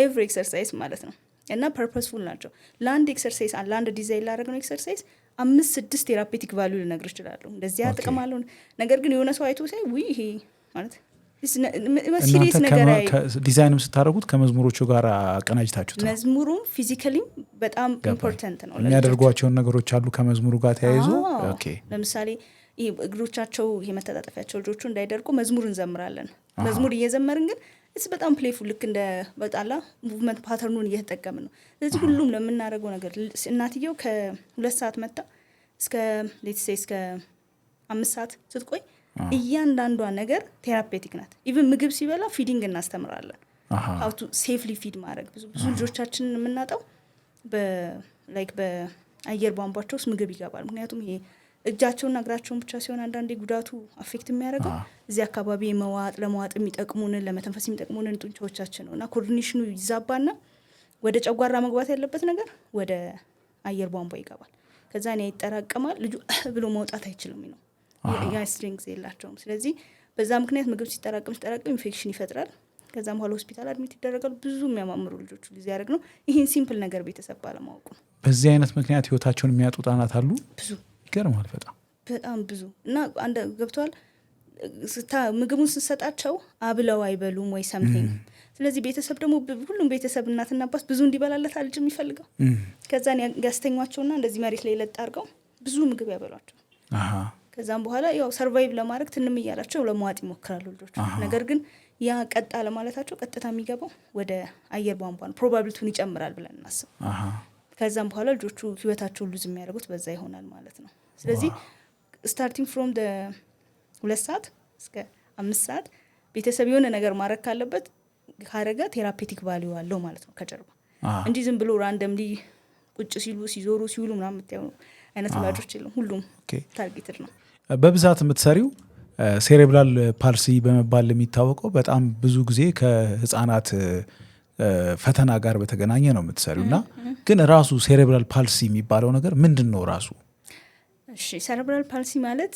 ኤቭሪ ኤክሰርሳይዝ ማለት ነው። እና ፐርፐስፉል ናቸው። ለአንድ ኤክሰርሳይዝ ለአንድ ዲዛይን ላደረግነው ኤክሰርሳይዝ 5-6 ቴራፔቲክ ቫልዩ ልነግር እችላለሁ። እንደዚህ ጥቅም አለው። ነገር ግን የሆነ ሰው አይቶ ሳይ ውይ ይሄ ማለት ሲሪየስ ነገር ዲዛይንም ስታደርጉት ከመዝሙሮቹ ጋር አቀናጅታችሁት። መዝሙሩም ፊዚካሊም በጣም ኢምፖርታንት ነው። የሚያደርጓቸውን ነገሮች አሉ ከመዝሙሩ ጋር ተያይዞ። ለምሳሌ ይሄ እግሮቻቸው ይሄ መተጣጠፊያቸው ልጆቹ እንዳይደርቁ መዝሙር እንዘምራለን። መዝሙር እየዘመርን ግን በጣም ፕሌይፉል ልክ እንደ በጣላ ሙቭመንት ፓተርኑን እየተጠቀምን ነው። ስለዚህ ሁሉም ለምናደርገው ነገር እናትየው ከ2 ሰዓት መጣ እስከ 5 ሰዓት ስትቆይ እያንዳንዷ ነገር ቴራፔቲክ ናት። ኢቭን ምግብ ሲበላ ፊዲንግ እናስተምራለን። how to safely feed ማድረግ። ብዙ ልጆቻችንን የምናጣው በአየር ቧንቧቸው ውስጥ ምግብ ይገባል። ምክንያቱም ይሄ እጃቸውና እግራቸውን ብቻ ሲሆን አንዳንዴ ጉዳቱ አፌክት የሚያደርገው እዚህ አካባቢ ለመዋጥ የሚጠቅሙንን ለመተንፈስ የሚጠቅሙንን ጡንቻዎቻችን ነው እና ኮኦርዲኔሽኑ ይዛባና ወደ ጨጓራ መግባት ያለበት ነገር ወደ አየር ቧንቧ ይገባል። ከዛ እኔ ይጠራቀማል። ልጁ ብሎ መውጣት አይችልም ነው ያ ስትሪንግስ የላቸውም። ስለዚህ በዛ ምክንያት ምግብ ሲጠራቀም ኢንፌክሽን ይፈጥራል። ከዛም በኋላ ሆስፒታል አድሚት ይደረጋሉ። ብዙ የሚያማምሩ ልጆች ሊዝ ያደርግ ነው። ይህን ሲምፕል ነገር ቤተሰብ ባለማወቁ ነው። በዚህ አይነት ምክንያት ህይወታቸውን የሚያጡ ህጻናት አሉ። ብዙ ይገርማል። በጣም ብዙ እና አንድ ገብቷል። ምግቡን ስንሰጣቸው አብለው አይበሉም ወይ ሰምቲንግ። ስለዚህ ቤተሰብ ደግሞ ሁሉም ቤተሰብ እናትና አባት ብዙ እንዲበላለት አልጅ የሚፈልገው ከዛን ያስተኛቸውና እንደዚህ መሬት ላይ ለጥ አድርገው ብዙ ምግብ ያበሏቸው። ከዛም በኋላ ያው ሰርቫይቭ ለማድረግ ትንም እያላቸው ለመዋጥ ይሞክራሉ ልጆች። ነገር ግን ያ ቀጣ ለማለታቸው ቀጥታ የሚገባው ወደ አየር ቧንቧ ነው። ፕሮባቢሊቲውን ይጨምራል ብለን እናስብ። ከዛም በኋላ ልጆቹ ህይወታቸውን ሉዝ የሚያደርጉት በዛ ይሆናል ማለት ነው። ስለዚህ ስታርቲንግ ፍሮም 2 ሰዓት እስከ 5 ሰዓት ቤተሰብ የሆነ ነገር ማድረግ ካለበት ካረገ ቴራፔቲክ ቫልዩ አለው ማለት ነው ከጀርባ እንጂ ዝም ብሎ ራንደምሊ ቁጭ ሲሉ ሲዞሩ ሲውሉ ምናምን የምታየው አይነት ወላጆች የለም። ሁሉም ታርጌትድ ነው። በብዛት የምትሰሪው ሴሬብራል ፓልሲ በመባል የሚታወቀው በጣም ብዙ ጊዜ ከህፃናት ፈተና ጋር በተገናኘ ነው የምትሰሪው እና ግን ራሱ ሴሬብራል ፓልሲ የሚባለው ነገር ምንድን ነው ራሱ? እሺ ሴሬብራል ፓልሲ ማለት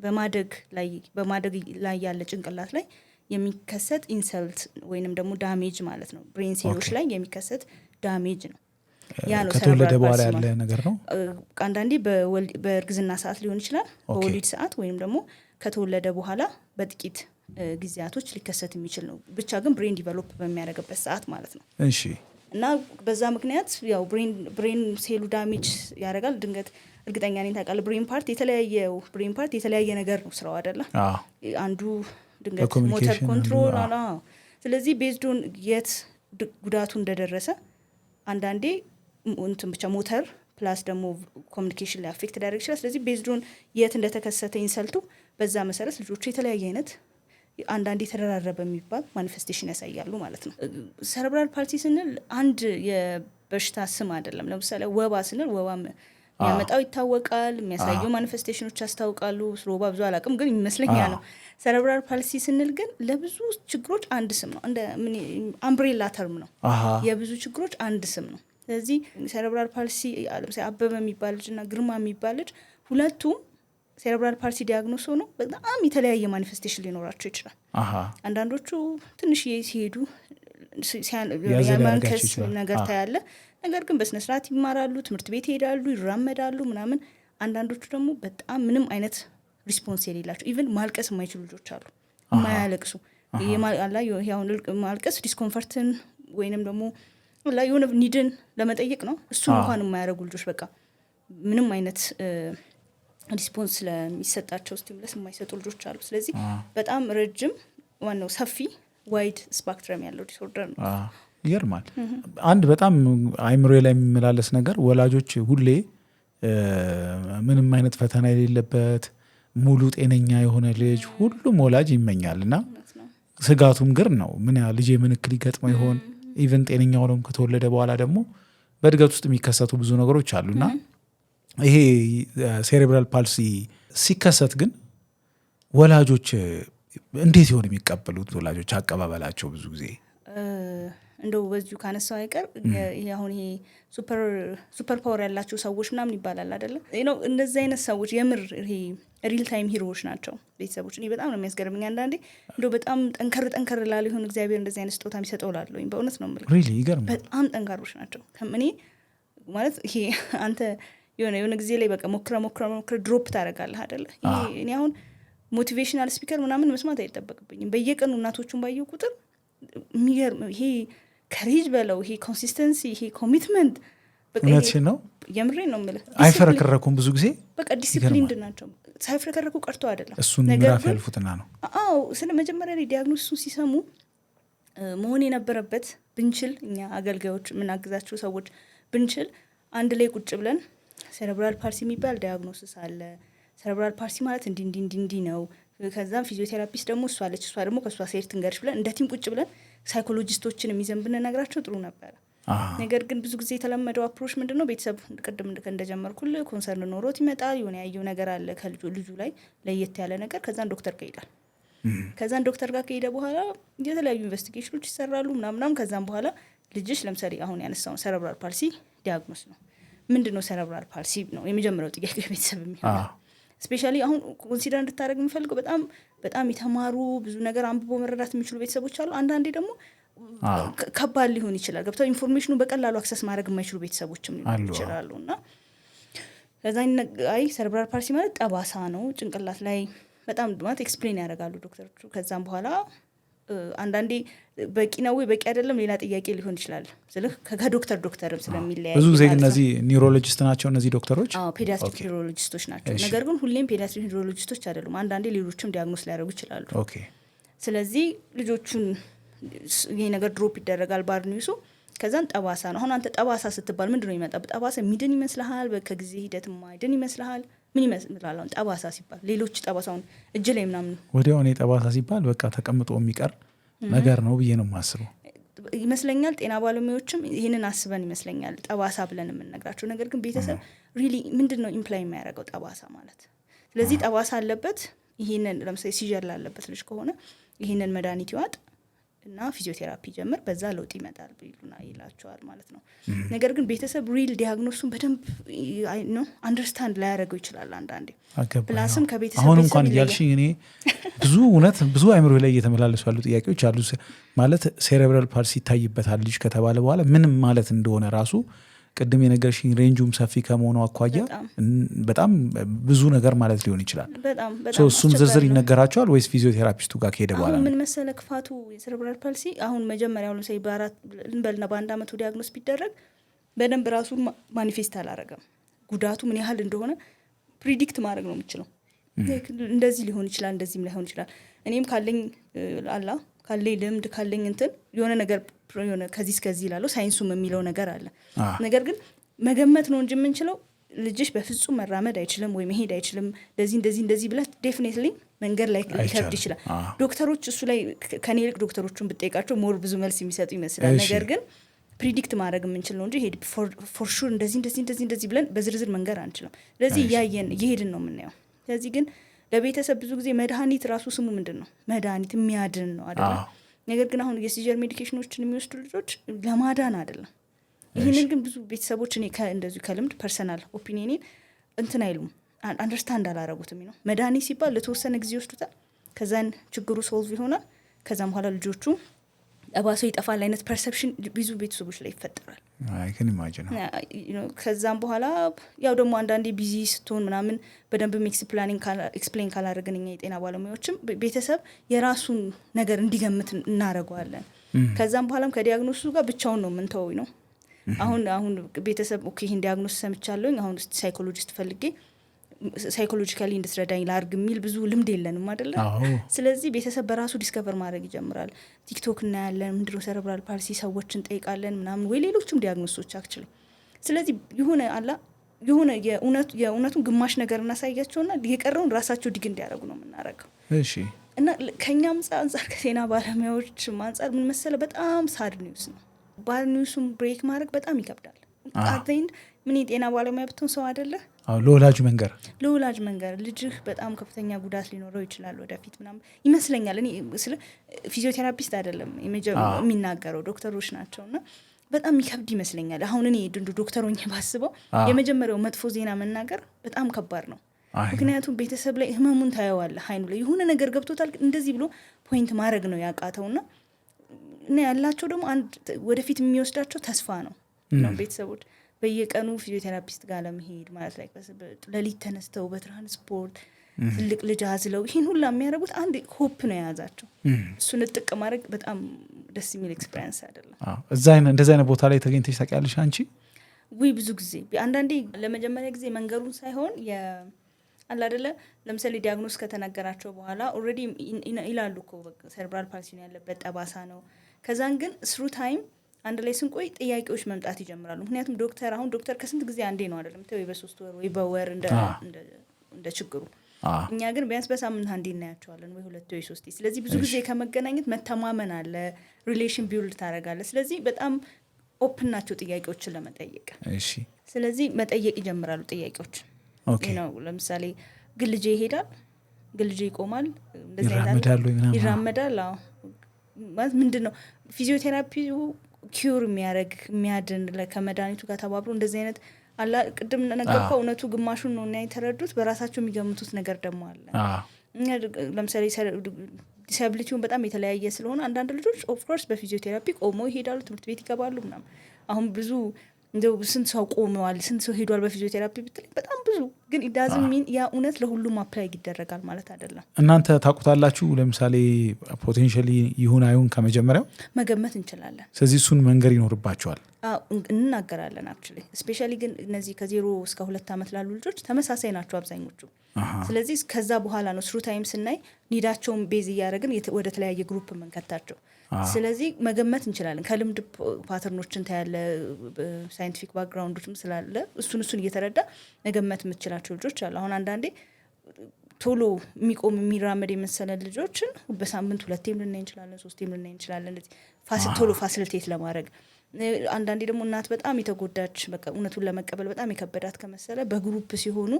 በማደግ ላይ ያለ ጭንቅላት ላይ የሚከሰት ኢንሰልት ወይንም ደግሞ ዳሜጅ ማለት ነው። ብሬን ሴሎች ላይ የሚከሰት ዳሜጅ ነው። ያ ነው ከተወለደ በኋላ ያለ ነገር ነው። አንዳንዴ በእርግዝና ሰዓት ሊሆን ይችላል፣ በወሊድ ሰዓት ወይንም ደግሞ ከተወለደ በኋላ በጥቂት ጊዜያቶች ሊከሰት የሚችል ነው። ብቻ ግን ብሬን ዲቨሎፕ በሚያደርግበት ሰዓት ማለት ነው። እሺ። እና በዛ ምክንያት ያው ብሬን ሴሉ ዳሜጅ ያደርጋል። ድንገት እርግጠኛ ነኝ ታውቃለህ፣ ብሬን ፓርት የተለያየ ነገር ነው ስራው አይደለ? አንዱ ድንገት ሞተር ኮንትሮል አላ። ስለዚህ ቤዝዶን የት ጉዳቱ እንደደረሰ አንዳንዴ እንትን ብቻ ሞተር ፕላስ ደግሞ ኮሚኒኬሽን ላይ አፌክት ሊያደርግ ይችላል። ስለዚህ ቤዝዶን የት እንደተከሰተ ኢንሰልቱ በዛ መሰረት ልጆቹ የተለያየ አይነት አንዳንዴ ተደራረበ የሚባል ማኒፌስቴሽን ያሳያሉ ማለት ነው። ሴሬብራል ፓልሲ ስንል አንድ የበሽታ ስም አይደለም። ለምሳሌ ወባ ስንል ወባ የሚያመጣው ይታወቃል፣ የሚያሳየው ማኒፌስቴሽኖች ያስታውቃሉ። ስለ ወባ ብዙ አላውቅም ግን ይመስለኛ ነው። ሴሬብራል ፓልሲ ስንል ግን ለብዙ ችግሮች አንድ ስም ነው። እንደ አምብሬላ ተርም ነው። የብዙ ችግሮች አንድ ስም ነው። ስለዚህ ሴሬብራል ፓልሲ ለምሳሌ አበበ የሚባል ልጅ እና ግርማ የሚባል ልጅ ሁለቱም ሴሬብራል ፓልሲ ዲያግኖስ ሆኖ በጣም የተለያየ ማኒፌስቴሽን ሊኖራቸው ይችላል። አንዳንዶቹ ትንሽ ሲሄዱ የመንከስ ነገር ታያለ። ነገር ግን በስነ ስርዓት ይማራሉ፣ ትምህርት ቤት ይሄዳሉ፣ ይራመዳሉ ምናምን። አንዳንዶቹ ደግሞ በጣም ምንም አይነት ሪስፖንስ የሌላቸው ኢቨን ማልቀስ የማይችሉ ልጆች አሉ፣ የማያለቅሱ። ማልቀስ ዲስኮምፈርትን ወይንም ደግሞ የሆነ ኒድን ለመጠየቅ ነው፣ እሱን እንኳን የማያደርጉ ልጆች በቃ ምንም አይነት ሪስፖንስ ስለሚሰጣቸው ስቲሙለስ የማይሰጡ ልጆች አሉ። ስለዚህ በጣም ረጅም ዋናው ሰፊ ዋይድ ስፔክትረም ያለው ዲስኦርደር ነው። ይገርማል። አንድ በጣም አይምሮ ላይ የሚመላለስ ነገር ወላጆች ሁሌ ምንም አይነት ፈተና የሌለበት ሙሉ ጤነኛ የሆነ ልጅ ሁሉም ወላጅ ይመኛል እና ስጋቱም ግር ነው። ምን ያ ልጄ ምን እክል ይገጥመው ይሆን? ኢቨን ጤነኛ ሆኖም ከተወለደ በኋላ ደግሞ በእድገት ውስጥ የሚከሰቱ ብዙ ነገሮች አሉና ይሄ ሴሬብራል ፓልሲ ሲከሰት ግን ወላጆች እንዴት ይሆን የሚቀበሉት? ወላጆች አቀባበላቸው ብዙ ጊዜ እንደው በዚሁ ካነሳው አይቀር አሁን ይሄ ሱፐር ፓወር ያላቸው ሰዎች ምናምን ይባላል አይደለ? እነዚህ አይነት ሰዎች የምር ይሄ ሪል ታይም ሂሮዎች ናቸው ቤተሰቦች። እኔ በጣም ነው የሚያስገርመኝ አንዳንዴ እንደው በጣም ጠንከር ላለ ይሁን እግዚአብሔር እንደዚህ አይነት ስጦታ የሚሰጠው ላለኝ በእውነት ነው የምልህ። ሪሊ ይገርም። በጣም ጠንካሮች ናቸው። እኔ ማለት ይሄ አንተ የሆነ ጊዜ ላይ በቃ ሞክረ ድሮፕ ታደርጋለህ አይደለ? እኔ አሁን ሞቲቬሽናል ስፒከር ምናምን መስማት አይጠበቅብኝም። በየቀኑ እናቶቹን ባየው ቁጥር የሚገርም ይሄ ከሬጅ በለው ይሄ ኮንሲስተንሲ ይሄ ኮሚትመንት እውነትሽን ነው። የምሬን ነው የምልህ። አይፈረከረኩም ብዙ ጊዜ በቃ ዲሲፕሊንድ ናቸው። ሳይፈረከረኩ ቀርቶ አይደለም፣ እሱን ምዕራፍ ያልፉትና ነው። ስለ መጀመሪያ ላይ ዲያግኖሲሱን ሲሰሙ መሆን የነበረበት ብንችል እኛ አገልጋዮች የምናግዛቸው ሰዎች ብንችል አንድ ላይ ቁጭ ብለን ሴሬብራል ፓልሲ የሚባል ዲያግኖሲስ አለ፣ ሴሬብራል ፓልሲ ማለት እንዲህ ነው፣ ከዛም ፊዚዮቴራፒስት ደግሞ እሷ ደግሞ ከእሷ ሴር ትንገርሽ ብለን እንደ ቲም ቁጭ ብለን ሳይኮሎጂስቶችን የሚዘን ብንነግራቸው ጥሩ ነበረ። ነገር ግን ብዙ ጊዜ የተለመደው አፕሮች ምንድነው ቤተሰብ ቅድም እንደጀመርኩል ኮንሰርን ኖሮት ይመጣል የሆነ ያየው ነገር አለ ከልጁ ላይ ለየት ያለ ነገር ከዛን ዶክተር ጋር ይሄዳል ከዛን ዶክተር ጋር ከሄደ በኋላ የተለያዩ ኢንቨስቲጌሽኖች ይሰራሉ ምናምን ከዛን በኋላ ልጅሽ ለምሳሌ አሁን ያነሳው ሰረብራል ፓልሲ ዲያግኖስ ነው ምንድነው ሰረብራል ፓልሲ ነው የመጀመሪያው ጥያቄ ቤተሰብ የሚሆነው ስፔሻሊ አሁን ኮንሲደር እንድታደርግ የምፈልገው በጣም የተማሩ ብዙ ነገር አንብቦ መረዳት የሚችሉ ቤተሰቦች አሉ አንዳንዴ ደግሞ ከባድ ሊሆን ይችላል ገብተው ኢንፎርሜሽኑ በቀላሉ አክሰስ ማድረግ የማይችሉ ቤተሰቦችም ሊሆኑ ይችላሉ እና ከዛን አይ ሰረብራል ፓልሲ ማለት ጠባሳ ነው ጭንቅላት ላይ በጣም ማለት ኤክስፕሌን ያደርጋሉ ዶክተሮቹ ከዛም በኋላ አንዳንዴ በቂ ነው ወይ በቂ አይደለም ሌላ ጥያቄ ሊሆን ይችላል ስለዚህ ከዶክተርም ስለሚለያይ ብዙ ጊዜ እነዚህ ኒውሮሎጂስት ናቸው እነዚህ ዶክተሮች ፔዲያትሪክ ኒውሮሎጂስቶች ናቸው ነገር ግን ሁሌም ፔዲያትሪክ ኒውሮሎጂስቶች አይደሉም አንዳንዴ ሌሎችም ዲያግኖስ ሊያደርጉ ይችላሉ ስለዚህ ልጆቹን ይሄ ነገር ድሮፕ ይደረጋል ባርኒሱ ከዛን ጠባሳ ነው አሁን አንተ ጠባሳ ስትባል ምንድነው ይመጣው ጠባሳ ሚድን ይመስልሃል ከጊዜ ሂደት ማይድን ይመስልሃል ምን ይመስላል አሁን ጠባሳ ሲባል ሌሎች ጠባሳውን እጅ ላይ ምናምን ወዲያው እኔ ጠባሳ ሲባል በቃ ተቀምጦ የሚቀር ነገር ነው ብዬ ነው የማስበው ይመስለኛል ጤና ባለሙያዎችም ይሄንን አስበን ይመስለኛል ጠባሳ ብለን የምንነግራቸው ነገር ግን ቤተሰብ ሪሊ ምንድነው ኢምፕላይ የሚያደርገው ጠባሳ ማለት ስለዚህ ጠባሳ አለበት ይሄንን ለምሳሌ ሲጀር ላለበት ልጅ ከሆነ ይሄንን መድኃኒት ይዋጥ እና ፊዚዮቴራፒ ጀምር በዛ ለውጥ ይመጣል ብሉና ይላቸዋል ማለት ነው ነገር ግን ቤተሰብ ሪል ዲያግኖሱን በደንብ ነው አንደርስታንድ ላይ ያደርገው ይችላል አንዳንዴ ፕላስም ከቤተሰብ አሁን እንኳን ያልሽኝ እኔ ብዙ አይምሮ ላይ እየተመላለሱ ያሉ ጥያቄዎች አሉ ማለት ሴሬብራል ፓልሲ ይታይበታል ልጅ ከተባለ በኋላ ምንም ማለት እንደሆነ ራሱ ቅድም የነገርሽኝ ሬንጁም ሰፊ ከመሆኑ አኳያ በጣም ብዙ ነገር ማለት ሊሆን ይችላል እሱም ዝርዝር ይነገራቸዋል ወይስ ፊዚዮቴራፒስቱ ጋር ከሄደ በኋላ ምን መሰለ ክፋቱ የሴሬብራል ፓልሲ አሁን መጀመሪያው ለምሳሌ በአራት በአንድ አመቱ ዲያግኖስ ቢደረግ በደንብ ራሱን ማኒፌስት አላረገም ጉዳቱ ምን ያህል እንደሆነ ፕሪዲክት ማድረግ ነው የምችለው እንደዚህ ሊሆን ይችላል እንደዚህም ሊሆን ይችላል እኔም ካለኝ ልምድ ካለኝ እንትን የሆነ ነገር የሆነ ከዚህ ይላሉ ሳይንሱም የሚለው ነገር አለ ነገር ግን መገመት ነው እንጂ የምንችለው ልጅሽ በፍጹም መራመድ አይችልም ወይ መሄድ አይችልም እንደዚህ ብለ ዴፊኒትሊ መንገድ ላይ ሊከብድ ይችላል ዶክተሮች እሱ ላይ ከኔ ይልቅ ዶክተሮቹን ብጠይቃቸው ሞር ብዙ መልስ የሚሰጡ ይመስላል ነገር ግን ፕሪዲክት ማድረግ የምንችል ነው እንጂ ሄድ ፎር ሹር እንደዚህ ብለን በዝርዝር መንገር አንችልም ስለዚህ እየሄድን ነው የምናየው ስለዚህ ግን ለቤተሰብ ብዙ ጊዜ መድኃኒት ራሱ ስሙ ምንድን ነው መድኃኒት የሚያድን ነው አይደለም ነገር ግን አሁን የሲጀር ሜዲኬሽኖችን የሚወስዱ ልጆች ለማዳን አይደለም ይህንን ግን ብዙ ቤተሰቦች እኔ እንደዚሁ ከልምድ ፐርሰናል ኦፒኒየኔን እንትን አይሉም አንደርስታንድ አላረጉትም ነው መድኃኒት ሲባል ለተወሰነ ጊዜ ይወስዱታል ከዛን ችግሩ ሶልቭ ይሆናል ከዛም በኋላ ልጆቹ ጠባሳው ይጠፋል አይነት ፐርሰፕሽን ብዙ ቤተሰቦች ላይ ይፈጠራል ከዛም በኋላ ያው ደግሞ አንዳንዴ ቢዚ ስትሆን ምናምን በደንብ ኤክስፕሌን ካላደረግን እኛ የጤና ባለሙያዎችም ቤተሰብ የራሱን ነገር እንዲገምት እናደርገዋለን ከዛም በኋላም ከዲያግኖሱ ጋር ብቻውን ነው የምንተወው ነው አሁን ቤተሰብ ኦኬ ይሄን ዲያግኖስ ሰምቻለሁ አሁን ሳይኮሎጂስት ፈልጌ ሳይኮሎጂካሊ እንድትረዳኝ ላርግ የሚል ብዙ ልምድ የለንም አይደለ ስለዚህ ቤተሰብ በራሱ ዲስከቨር ማድረግ ይጀምራል ቲክቶክ እናያለን ምንድነው ሰረብራል ፓልሲ ሰዎችን ጠይቃለን ምናምን ወይ ሌሎችም ዲያግኖሶች አክቹሊ ስለዚህ የሆነ የእውነቱን ግማሽ ነገር እናሳያቸውና የቀረውን ራሳቸው ዲግ እንዲያደርጉ ነው የምናደርገው እና ከኛም አንጻር ከጤና ባለሙያዎች አንጻር ምን መሰለ በጣም ሳድ ኒውስ ነው ባድ ኒውሱን ብሬክ ማድረግ በጣም ይከብዳል አዘይን ምን የጤና ባለሙያ ብትሆን ሰው አይደለ ለወላጅ መንገር ልጅህ በጣም ከፍተኛ ጉዳት ሊኖረው ይችላል ወደፊት ምናምን ይመስለኛል እኔ ስለ ፊዚዮቴራፒስት አይደለም የሚናገረው ዶክተሮች ናቸውና በጣም ይከብድ ይመስለኛል አሁን እኔ ዶክተር ሆኜ ባስበው የመጀመሪያው መጥፎ ዜና መናገር በጣም ከባድ ነው ምክንያቱም ቤተሰብ ላይ ህመሙን ታየዋለህ አይኑ ላይ የሆነ ነገር ገብቶታል እንደዚህ ብሎ ፖይንት ማድረግ ነው ያቃተውና እና ያላቸው ደግሞ አንድ ወደፊት የሚወስዳቸው ተስፋ ነው ቤተሰቦች በየቀኑ ፊዚዮቴራፒስት ጋር ለመሄድ ማለት ላይ ለሊት ተነስተው በትራንስፖርት ትልቅ ልጅ አዝለው ይሄን ሁላ የሚያደርጉት አንድ ሆፕ ነው የያዛቸው እሱን ጥቅ ማድረግ በጣም ደስ የሚል ኤክስፒሪየንስ አይደለም እንደዚህ አይነት ቦታ ላይ ተገኝተሽ ታውቂያለሽ አንቺ ብዙ ጊዜ አንዳንዴ ለመጀመሪያ ጊዜ መንገሩን ሳይሆን አለ አይደለ ለምሳሌ ዲያግኖስ ከተነገራቸው በኋላ ኦልሬዲ ይላሉ እኮ ሴሬብራል ፓልሲ ነው ያለበት ጠባሳ ነው ከዛን ግን ስሩ ታይም አንድ ላይ ስንቆይ ጥያቄዎች መምጣት ይጀምራሉ ምክንያቱም ዶክተር ከስንት ጊዜ አንዴ ነው አይደለም ወይ በ3 ወር ወይ በወር እንደ ችግሩ እኛ ግን ቢያንስ በሳምንት አንዴ እናያቸዋለን ወይ 2 ወይ 3 ስለዚህ ብዙ ጊዜ ከመገናኘት መተማመን አለ ሪሌሽን ቢልድ ታደርጋለህ ስለዚህ በጣም ኦፕን ናቸው ጥያቄዎችን ለመጠየቅ። እሺ ስለዚህ መጠየቅ ይጀምራሉ ጥያቄዎች። ነው ለምሳሌ ግን ልጄ ይሄዳል፣ ግን ልጄ ይቆማል፣ እንደዚህ አይነት ይራመዳል። አዎ ማለት ምንድነው ፊዚዮቴራፒው ኪዩር የሚያደርግ የሚያድን ከመድኃኒቱ ጋር ተባብሮ እንደዚህ አይነት አላ ቅድም ነገርኩህ። እውነቱ ግማሹን ነው እና የተረዱት በራሳቸው የሚገምቱት ነገር ደግሞ አለ። ለምሳሌ ዲስአቢሊቲውን በጣም የተለያየ ስለሆነ አንዳንድ ልጆች ኦፍኮርስ በፊዚዮቴራፒ ቆመው ይሄዳሉ፣ ትምህርት ቤት ይገባሉ ምናምን። አሁን ብዙ እንደው ስንት ሰው ቆመዋል፣ ስንት ሰው ሄዷል በፊዚዮቴራፒ ብትል በጣም ብዙ። ግን ኢዳዝን ሚን ያ እውነት ለሁሉም አፕላይ ይደረጋል ማለት አይደለም። እናንተ ታውቁታላችሁ ለምሳሌ ፖቴንሻሊ ይሁን አይሁን ከመጀመሪያው መገመት እንችላለን። ስለዚህ እሱን መንገር ይኖርባቸዋል። እንናገራለን አክቹሊ ስፔሻሊ። ግን እነዚህ ከ0 እስከ 2 ዓመት ላሉ ልጆች ተመሳሳይ ናቸው አብዛኞቹ። ስለዚህ ከዛ በኋላ ነው ስሩ ታይም ስናይ ኒዳቸውን ቤዝ እያደረግን ወደ ተለያየ ግሩፕ መንከታቸው። ስለዚህ መገመት እንችላለን። ከልምድ ፓተርኖችን ታያለ፣ ሳይንቲፊክ ባክግራውንዶችም ስላለ እሱን እየተረዳ መገመት የምትችላቸው ልጆች አሉ። አሁን አንዳንዴ ቶሎ የሚቆም የሚራመድ የመሰለ ልጆችን በሳምንት 2 ልናይ እንችላለን፣ 3 ልናይ እንችላለን። ቶሎ ፋሲሊቴት ለማድረግ አንዳንዴ ደግሞ እናት በጣም የተጎዳች በቃ እውነቱን ለመቀበል በጣም የከበዳት ከመሰለ በግሩፕ ሲሆኑ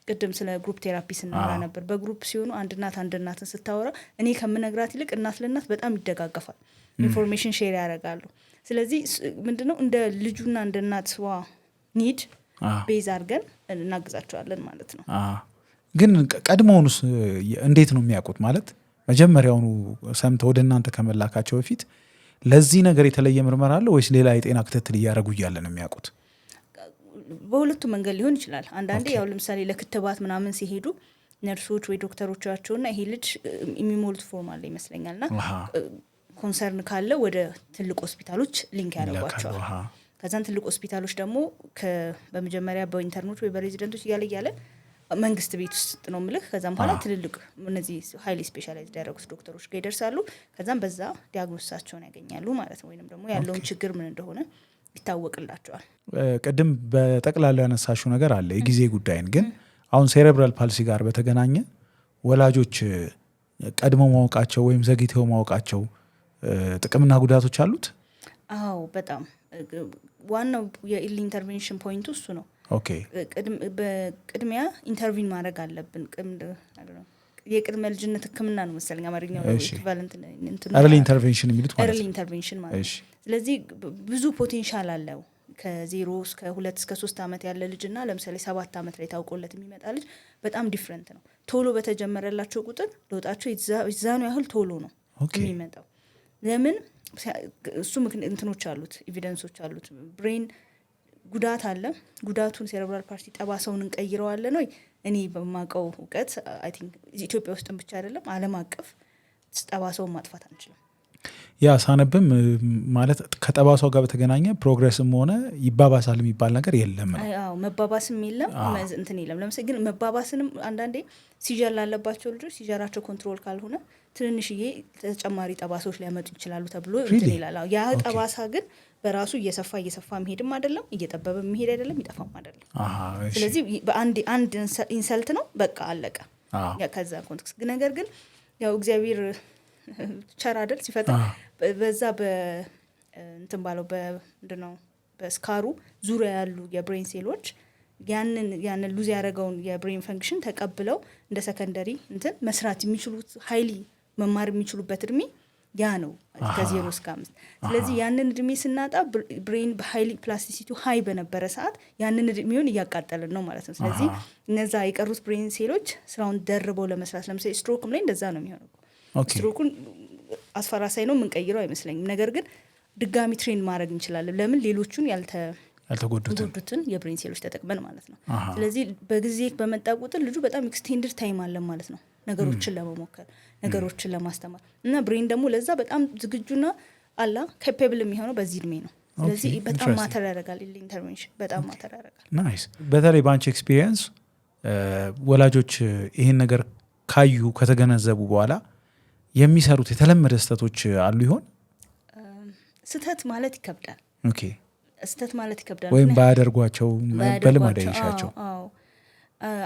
ቅድም ስለ ግሩፕ ቴራፒ ስናወራ ነበር። በግሩፕ ሲሆኑ አንድ እናትን ስታወራ እኔ ከምነግራት ይልቅ እናት ለእናት በጣም ይደጋገፋል፣ ኢንፎርሜሽን ሼር ያደርጋሉ። ስለዚህ ምንድነው እንደ ልጁና እንደ እናትዋ ኒድ ቤዝ አድርገን እናግዛቸዋለን ማለት ነው። ግን ቀድሞውንስ እንዴት ነው የሚያውቁት? ማለት መጀመሪያውኑ ሰምተው ወደ እናንተ ከመላካቸው በፊት ለዚህ ነገር የተለየ ምርመራ አለ ወይስ ሌላ የጤና ክትትል እያደረጉ እያለ ነው የሚያውቁት? በሁለቱ መንገድ ሊሆን ይችላል። አንዳንዴ ያው ለምሳሌ ለክትባት ምናምን ሲሄዱ ነርሶች ወይ ዶክተሮቻቸውና ይሄ ልጅ የሚሞሉት ፎርም አለ ይመስለኛልና ኮንሰርን ካለ ወደ ትልቅ ሆስፒታሎች ሊንክ ያደርጓቸዋል። ከዛን ትልቅ ሆስፒታሎች ደግሞ በመጀመሪያ በኢንተርኖች ወይ በሬዚደንቶች እያለ መንግስት ቤት ውስጥ ነው ምልህ። ከዛም በኋላ ትልልቅ እነዚህ ሃይሊ ስፔሻላይዝድ ያደረጉት ዶክተሮች ጋር ይደርሳሉ። ከዛም በዛ ዲያግኖሲሳቸውን ያገኛሉ ማለት ነው። ወይንም ደግሞ ያለውን ችግር ምን እንደሆነ ይታወቅላቸዋል። ቅድም በጠቅላላው ያነሳሽው ነገር አለ የጊዜ ጉዳይን። ግን አሁን ሴሬብራል ፓልሲ ጋር በተገናኘ ወላጆች ቀድሞ ማወቃቸው ወይም ዘግይተው ማወቃቸው ጥቅምና ጉዳቶች አሉት? አዎ በጣም ዋናው የኢርሊ ኢንተርቬንሽን ፖይንቱ እሱ ነው። በቅድሚያ ኢንተርቪን ማድረግ አለብን። የቅድመ ልጅነት ሕክምና ነው መሰለኝ አማርኛው ኢኩቫለንት ኤርሊ ኢንተርቬንሽን የሚሉት ማለት ነው። ኤርሊ ኢንተርቬንሽን ማለት ስለዚህ ብዙ ፖቴንሻል አለው። ከ0 እስከ 2 እስከ 3 ዓመት ያለ ልጅና ለምሳሌ 7 ዓመት ላይ ታውቆለት የሚመጣ ልጅ በጣም ዲፍረንት ነው። ቶሎ በተጀመረላቸው ቁጥር ለውጣቸው ይዛኑ ያህል ቶሎ ነው የሚመጣው። ለምን እሱ እንትኖች አሉት፣ ኤቪደንሶች አሉት። ብሬን ጉዳት አለ። ጉዳቱን ሴሬብራል ፓልሲ ጠባሳውን እንቀይረዋለን ወይ? እኔ በማውቀው እውቀት አይ ቲንክ ኢትዮጵያ ውስጥም ብቻ አይደለም ዓለም አቀፍ ጠባሳውን ማጥፋት አንችልም። ያ ሳነብም ማለት ከጠባሳው ጋር በተገናኘ ፕሮግሬስም ሆነ ይባባሳል የሚባል ነገር የለም ነው። አዎ መባባስም የለም እንትን የለም። ለምሳሌ ግን መባባስንም አንዳንዴ ሲጀር ላለባቸው ልጆች ሲጀራቸው ኮንትሮል ካልሆነ ትንንሽዬ ተጨማሪ ጠባሳዎች ሊያመጡ ይችላሉ ተብሎ እንትን ይላል። ያ ጠባሳ ግን በራሱ እየሰፋ መሄድም አይደለም፣ እየጠበበ መሄድ አይደለም፣ ይጠፋም አይደለም። ስለዚህ በአንድ ኢንሰልት ነው በቃ አለቀ። ከዛ ኮንቴክስት ነገር ግን ያው እግዚአብሔር ቸር አይደል ሲፈጥር በዛ እንትን ባለው ምንድነው በስካሩ ዙሪያ ያሉ የብሬን ሴሎች ያንን ሉዝ ያደረገውን የብሬን ፈንክሽን ተቀብለው እንደ ሰከንደሪ እንትን መስራት የሚችሉት ሀይሊ መማር የሚችሉበት እድሜ ያ ነው ከ0 እስከ 5። ስለዚህ ያንን እድሜ ስናጣ ብሬን በሀይሊ ፕላስቲሲቲ ሀይ በነበረ ሰዓት ያንን እድሜውን እያቃጠልን ነው ማለት ነው። ስለዚህ እነዛ የቀሩት ብሬን ሴሎች ስራውን ደርበው ለመስራት ለምሳሌ ስትሮክም ላይ እንደዛ ነው የሚሆነው። ስትሮኩን አስፈራሳይ ነው የምንቀይረው አይመስለኝም። ነገር ግን ድጋሚ ትሬን ማድረግ እንችላለን። ለምን ሌሎቹን ያልተጎዱትን የብሬን ሴሎች ተጠቅመን ማለት ነው። ስለዚህ በጊዜ በመጣ ቁጥር ልጁ በጣም ኤክስቴንድድ ታይም አለን ማለት ነው ነገሮችን ለመሞከር ነገሮችን ለማስተማር እና ብሬን ደግሞ ለዛ በጣም ዝግጁና አላ ካፓብል የሚሆነው በዚህ እድሜ ነው። ስለዚህ በጣም ማተር ያደርጋል ኢንተርቬንሽን በጣም ማተር ያደርጋል። ናይስ። በተለይ ባንቺ ኤክስፒሪየንስ ወላጆች ይሄን ነገር ካዩ ከተገነዘቡ በኋላ የሚሰሩት የተለመደ ስህተቶች አሉ ይሆን? ስህተት ማለት ይከብዳል። ስህተት ማለት ይከብዳል ወይም ባያደርጓቸው በልማድ አይሻቸው።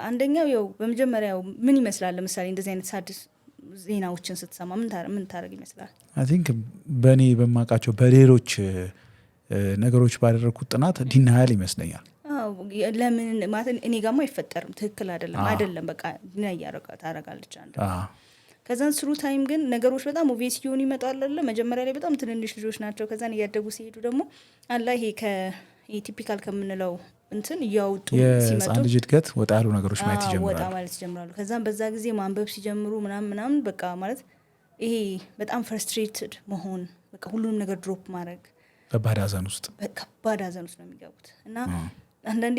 አንደኛው ያው በመጀመሪያው ምን ይመስላል? ለምሳሌ እንደዚህ አይነት ሳድስ ዜናዎችን ስትሰማ ምን ታደርግ ይመስላል? አይ ቲንክ በእኔ በማውቃቸው በሌሎች ነገሮች ባደረግኩት ጥናት ዲናያል ይመስለኛል። ለምን ማለት እኔ ጋማ አይፈጠርም፣ ትክክል አይደለም በቃ ዲና ታረጋለች አንድ ከዛን ስሩ ታይም ግን ነገሮች በጣም ኦቪየስ እየሆኑ ይመጣሉ አይደለ? መጀመሪያ ላይ በጣም ትንንሽ ልጆች ናቸው። ከዛን እያደጉ ሲሄዱ ደግሞ አላ ይሄ ከቲፒካል ከምንለው እንትን እያወጡ ሲመጡ የህፃን ልጅ እድገት ወጣ ያሉ ነገሮች ማየት ይጀምራሉ፣ ወጣ ማለት ይጀምራሉ። ከዛን በዛ ጊዜ ማንበብ ሲጀምሩ ምናምን በቃ ማለት ይሄ በጣም ፍረስትሬትድ መሆን፣ በቃ ሁሉንም ነገር ድሮፕ ማድረግ፣ ከባድ ሐዘን ውስጥ ነው የሚገቡት። እና አንዳንዴ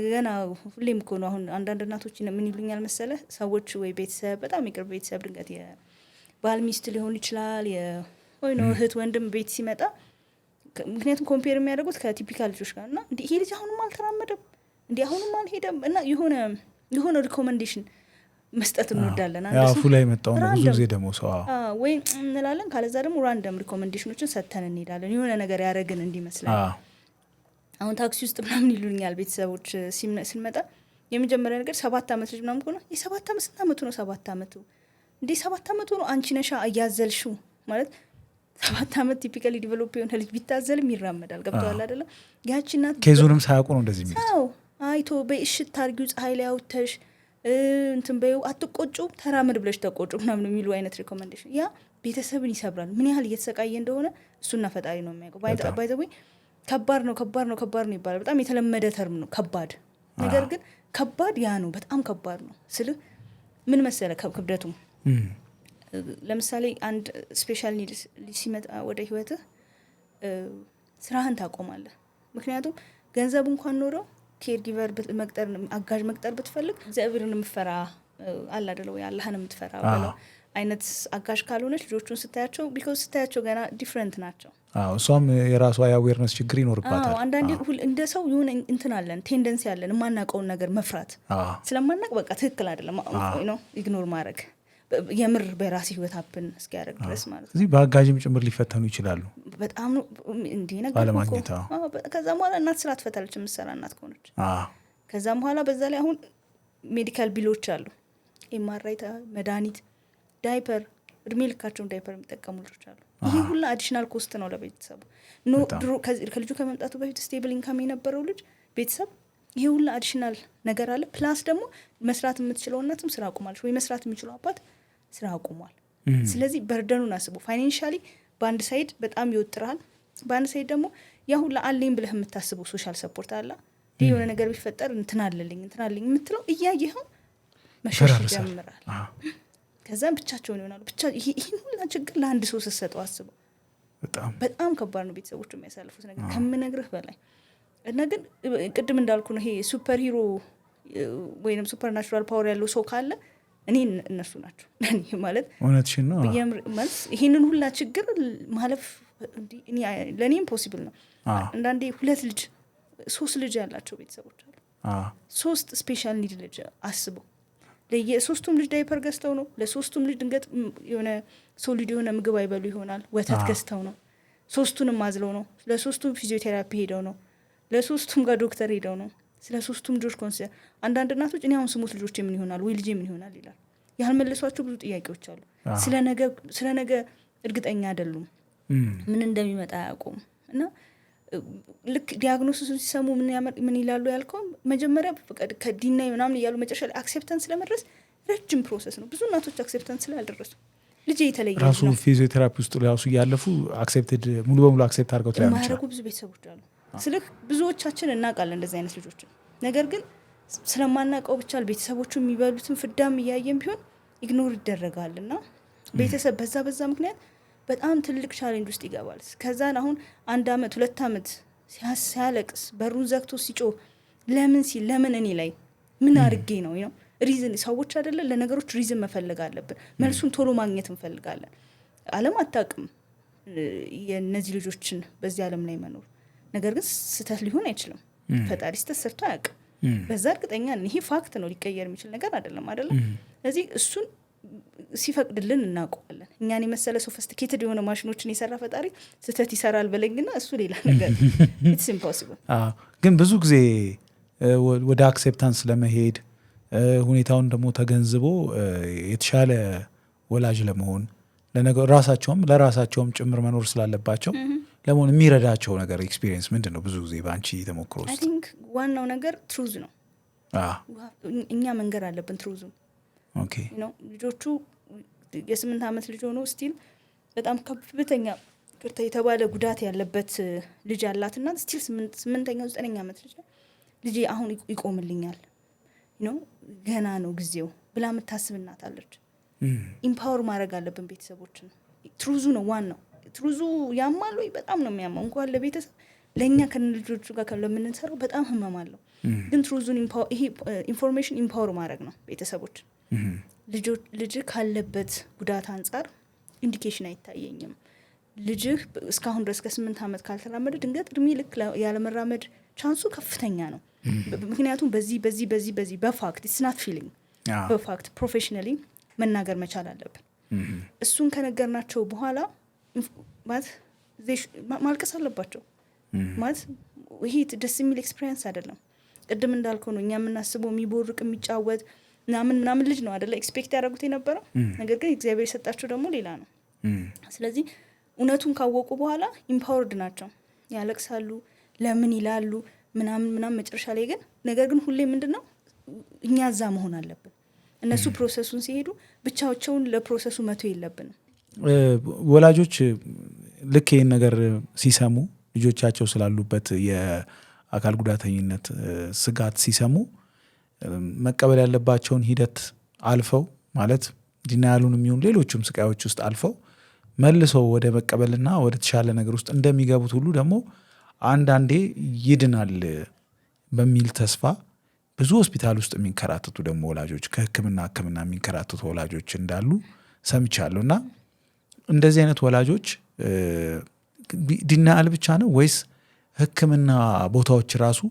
ገና ሁሌም እኮ ነው አሁን አንዳንድ እናቶች ምን ይሉኛል መሰለ፣ ሰዎች ወይ ቤተሰብ በጣም የቅርብ ቤተሰብ ድንገት የባል ሚስት ሊሆን ይችላል ወይ ነው እህት ወንድም ቤት ሲመጣ፣ ምክንያቱም ኮምፔር የሚያደርጉት ከቲፒካል ልጆች ጋር እና እንዲህ ይሄ ልጅ አሁንም አልተራመደም እንዲህ አሁንም አልሄደም እና የሆነ ሪኮመንዴሽን መስጠት እንወዳለን። አፉ ላይ መጣው ነው ብዙ ጊዜ ደግሞ ሰው ወይ እንላለን፣ ካለዛ ደግሞ ራንደም ሪኮመንዴሽኖችን ሰጥተን እንሄዳለን የሆነ ነገር ያደረግን እንዲመስላል። አሁን ታክሲ ውስጥ ምናምን ይሉኛል ቤተሰቦች ስንመጣ የመጀመሪያ ነገር 7 ዓመት ልጅ ምናምን ከሆነ የ7 ዓመት ስንት ዓመቱ ነው? 7 ዓመቱ እንዴ 7 ዓመቱ ነው አንቺ ነሻ እያዘልሽው ማለት 7 ዓመት ቲፒካሊ ዲቨሎፕ የሆነ ልጅ ቢታዘልም ይራመዳል። ገብተዋል አይደለም? ያቺ እናት ኬዙንም ሳያውቁ ነው እንደዚህ የሚሉት። አይቶ በእሽት ታርጊው ፀሐይ ላይ አውጥተሽ እንትን በይው አትቆጩ ተራመድ ብለሽ ተቆጩ ምናምን የሚሉ አይነት ሪኮመንዴሽን ያ ቤተሰብን ይሰብራል። ምን ያህል እየተሰቃየ እንደሆነ እሱና ፈጣሪ ነው የሚያውቀው። ባይ ዘ ወይ ከባድ ነው ይባላል። በጣም የተለመደ ተርም ነው ከባድ። ነገር ግን ከባድ ያ ነው፣ በጣም ከባድ ነው ስልህ ምን መሰለ ክብደቱ። ለምሳሌ አንድ ስፔሻል ኒድ ሲመጣ ወደ ህይወትህ ስራህን ታቆማለህ። ምክንያቱም ገንዘብ እንኳን ኖረው ኬር ጊቨር መቅጠር አጋዥ መቅጠር ብትፈልግ እግዚአብሔርን የምትፈራ አለ አይደለ ወይ አላህን የምትፈራ ብለው አይነት አጋዥ ካልሆነች ልጆቹን ስታያቸው ቢኮዝ ስታያቸው ገና ዲፍረንት ናቸው። እሷም የራሷ የአዌርነስ ችግር ይኖርባታል። አንዳንዴ እንደ ሰው የሆነ እንትን አለን ቴንደንሲ አለን የማናውቀውን ነገር መፍራት ስለማናውቅ በቃ ትክክል አይደለም ነው ኢግኖር ማድረግ የምር በራሴ ህይወት ሀብን እስኪያደርግ ድረስ ማለት ነው። እዚህ በአጋዥም ጭምር ሊፈተኑ ይችላሉ። በጣም ነው እንዲህ ነገር ከዛም በኋላ እናት ስራ ትፈታለች የምትሰራ እናት ከሆነች። ከዛም በኋላ በዛ ላይ አሁን ሜዲካል ቢሎች አሉ፣ ኤምአርአይ፣ መድኃኒት፣ ዳይፐር፣ እድሜ ልካቸውን ዳይፐር የሚጠቀሙ ልጆች አሉ። ይሄ ሁላ አዲሽናል ኮስት ነው ለቤተሰቡ። ድሮ ከልጁ ከመምጣቱ በፊት ስቴብል ኢንካም የነበረው ልጅ ቤተሰብ ይሄ ሁላ አዲሽናል ነገር አለ። ፕላስ ደግሞ መስራት የምትችለው እናትም ስራ አቁማለች ወይ መስራት የሚችለው አባት ስራ አቁሟል። ስለዚህ በርደኑን አስቡ። ፋይናንሻሊ በአንድ ሳይድ በጣም ይወጥራል፣ በአንድ ሳይድ ደግሞ ያ ሁላ አለኝ ብለህ የምታስበው ሶሻል ሰፖርት አለ። የሆነ ነገር ቢፈጠር እንትናለልኝ የምትለው እያየኸው መሸሽ ይጀምራል። ከዛም ብቻቸውን ይሆናሉ። ብቻ ይህን ሁላ ችግር ለአንድ ሰው ስትሰጠው አስበው። በጣም ከባድ ነው ቤተሰቦቹ የሚያሳልፉት ነገር ከምነግርህ በላይ። እና ግን ቅድም እንዳልኩ ነው ይሄ ሱፐር ሂሮ ወይም ሱፐር ናቹራል ፓወር ያለው ሰው ካለ እኔ እነሱ ናቸው ማለት እውነትሽን ነው ማለት ይሄንን ሁላ ችግር ማለፍ ለእኔ ኢምፖሲብል ነው። አንዳንዴ 2 ልጅ 3 ልጅ ያላቸው ቤተሰቦች አሉ። 3 ስፔሻል ኒድ ልጅ አስበው። ለየሶስቱም ልጅ ዳይፐር ገዝተው ነው፣ ለሶስቱም ልጅ ድንገት የሆነ ሶሊድ የሆነ ምግብ አይበሉ ይሆናል፣ ወተት ገዝተው ነው፣ ሶስቱንም አዝለው ነው፣ ለሶስቱም ፊዚዮቴራፒ ሄደው ነው፣ ለሶስቱም ጋር ዶክተር ሄደው ነው፣ ስለ ሶስቱም ልጆች ኮንሲደር። አንዳንድ እናቶች እኔ አሁን ስሞት ልጆች ምን ይሆናል ወይ ልጄ ምን ይሆናል ይላል። ያልመለሷቸው ብዙ ጥያቄዎች አሉ። ስለ ነገ እርግጠኛ አይደሉም፣ ምን እንደሚመጣ አያውቁም። እና ልክ ዲያግኖሲስ ሲሰሙ ምን ይላሉ ያልከው መጀመሪያ ከዲና ምናምን እያሉ መጨረሻ ላይ አክሴፕታንስ ለመድረስ ረጅም ፕሮሰስ ነው። ብዙ እናቶች አክሴፕታንስ ላይ አልደረሱ። ልጄ የተለየ ነው ራሱ ፊዚዮቴራፒ ውስጥ ራሱ እያለፉ አክሴፕትድ ሙሉ በሙሉ አክሴፕት አድርገው ተያዩ ማረጉ ብዙ ቤተሰቦች አሉ። ስልክ ብዙዎቻችን እናውቃለን እንደዚህ አይነት ልጆችን። ነገር ግን ስለማናውቀው ብቻ ቤተሰቦቹ የሚበሉትን ፍዳም እያየን ቢሆን ኢግኖር ይደረጋል እና ቤተሰብ በዛ ምክንያት በጣም ትልቅ ቻሌንጅ ውስጥ ይገባል። ከዛን አሁን 1 ዓመት 2 ዓመት ሲያለቅስ በሩን ዘግቶ ሲጮህ ለምን እኔ ላይ ምን አድርጌ ነው ሪዝን ሰዎች አይደለን ለነገሮች ሪዝን መፈለግ አለብን። መልሱን ቶሎ ማግኘት እንፈልጋለን። ዓለም አታውቅም የእነዚህ ልጆችን በዚህ ዓለም ላይ መኖር። ነገር ግን ስህተት ሊሆን አይችልም። ፈጣሪ ስህተት ሰርቶ አያውቅም። በዛ እርግጠኛ ይሄ ፋክት ነው፣ ሊቀየር የሚችል ነገር አይደለም። ስለዚህ እሱን ሲፈቅድልን እናውቀዋለን። እኛን የመሰለ ሶፊስቲኬትድ የሆነ ማሽኖችን የሰራ ፈጣሪ ስህተት ይሰራል በለኝና እሱ ሌላ ነገር ኢትስ ኢምፖሲብል። ግን ብዙ ጊዜ ወደ አክሴፕታንስ ለመሄድ ሁኔታውን ደግሞ ተገንዝቦ የተሻለ ወላጅ ለመሆን ለራሳቸውም ጭምር መኖር ስላለባቸው ለመሆን የሚረዳቸው ነገር ኤክስፒሪየንስ ምንድን ነው? ብዙ ጊዜ በአንቺ ተሞክሮ ውስጥ? አይ ቲንክ ዋናው ነገር ትሩዝ ነው። እኛ መንገር አለብን ትሩዙ። ኦኬ ነው ልጆቹ የ8 ዓመት ልጅ ሆኖ ስቲል በጣም ከፍተኛ ቅርታ የተባለ ጉዳት ያለበት ልጅ አላትና ስቲል 8ኛው 9ኛ ዓመት ልጅ አሁን ይቆምልኛል ነው ገና ነው ጊዜው ብላ የምታስብ እናት አለች። ኢምፓወር ማድረግ አለብን ቤተሰቦችን። ትሩዙ ነው ዋናው። ትሩዙ ያማል ወይ? በጣም ነው የሚያማው። እንኳን ለቤተሰብ ለእኛ ከልጆቹ ጋር ለምንሰራው በጣም ህመም አለው። ግን ትሩዙን ይሄ ኢንፎርሜሽን ኢምፓወር ማድረግ ነው ቤተሰቦችን። ልጅ ካለበት ጉዳት አንጻር ኢንዲኬሽን አይታየኝም። ልጅህ እስካሁን ድረስ ከ8 ዓመት ካልተራመደ ድንገት እድሜ ልክ ያለመራመድ ቻንሱ ከፍተኛ ነው። ምክንያቱም በዚህ በፋክት ኢትስ ናት ፊሊንግ በፋክት ፕሮፌሽናሊ መናገር መቻል አለብን። እሱን ከነገርናቸው በኋላ ማለት ማልቀስ አለባቸው። ማለት ይሄ ደስ የሚል ኤክስፒሪየንስ አይደለም። ቅድም እንዳልከው ነው እኛ የምናስበው የሚቦርቅ የሚጫወት ምናምን ልጅ ነው አይደለ ኤክስፔክት ያደረጉት የነበረው። ነገር ግን እግዚአብሔር የሰጣቸው ደግሞ ሌላ ነው። ስለዚህ እውነቱን ካወቁ በኋላ ኢምፓወርድ ናቸው። ያለቅሳሉ፣ ለምን ይላሉ ምናምን መጨረሻ ላይ ግን ነገር ግን ሁሌ ምንድነው እኛ እዛ መሆን አለብን። እነሱ ፕሮሰሱን ሲሄዱ ብቻቸውን ለፕሮሰሱ መቶ የለብንም። ወላጆች ልክ ይህን ነገር ሲሰሙ ልጆቻቸው ስላሉበት የአካል ጉዳተኝነት ስጋት ሲሰሙ መቀበል ያለባቸውን ሂደት አልፈው ማለት ዲናያሉን የሚሆን ሌሎችም ስቃዮች ውስጥ አልፈው መልሰው ወደ መቀበልና ወደ ተሻለ ነገር ውስጥ እንደሚገቡት ሁሉ ደግሞ አንዳንዴ ይድናል በሚል ተስፋ ብዙ ሆስፒታል ውስጥ የሚንከራተቱ ደግሞ ወላጆች ከሕክምና የሚንከራተቱ ወላጆች እንዳሉ ሰምቻለሁ። እና እንደዚህ አይነት ወላጆች ዲናያል ብቻ ነው ወይስ ሕክምና ቦታዎች ራሱ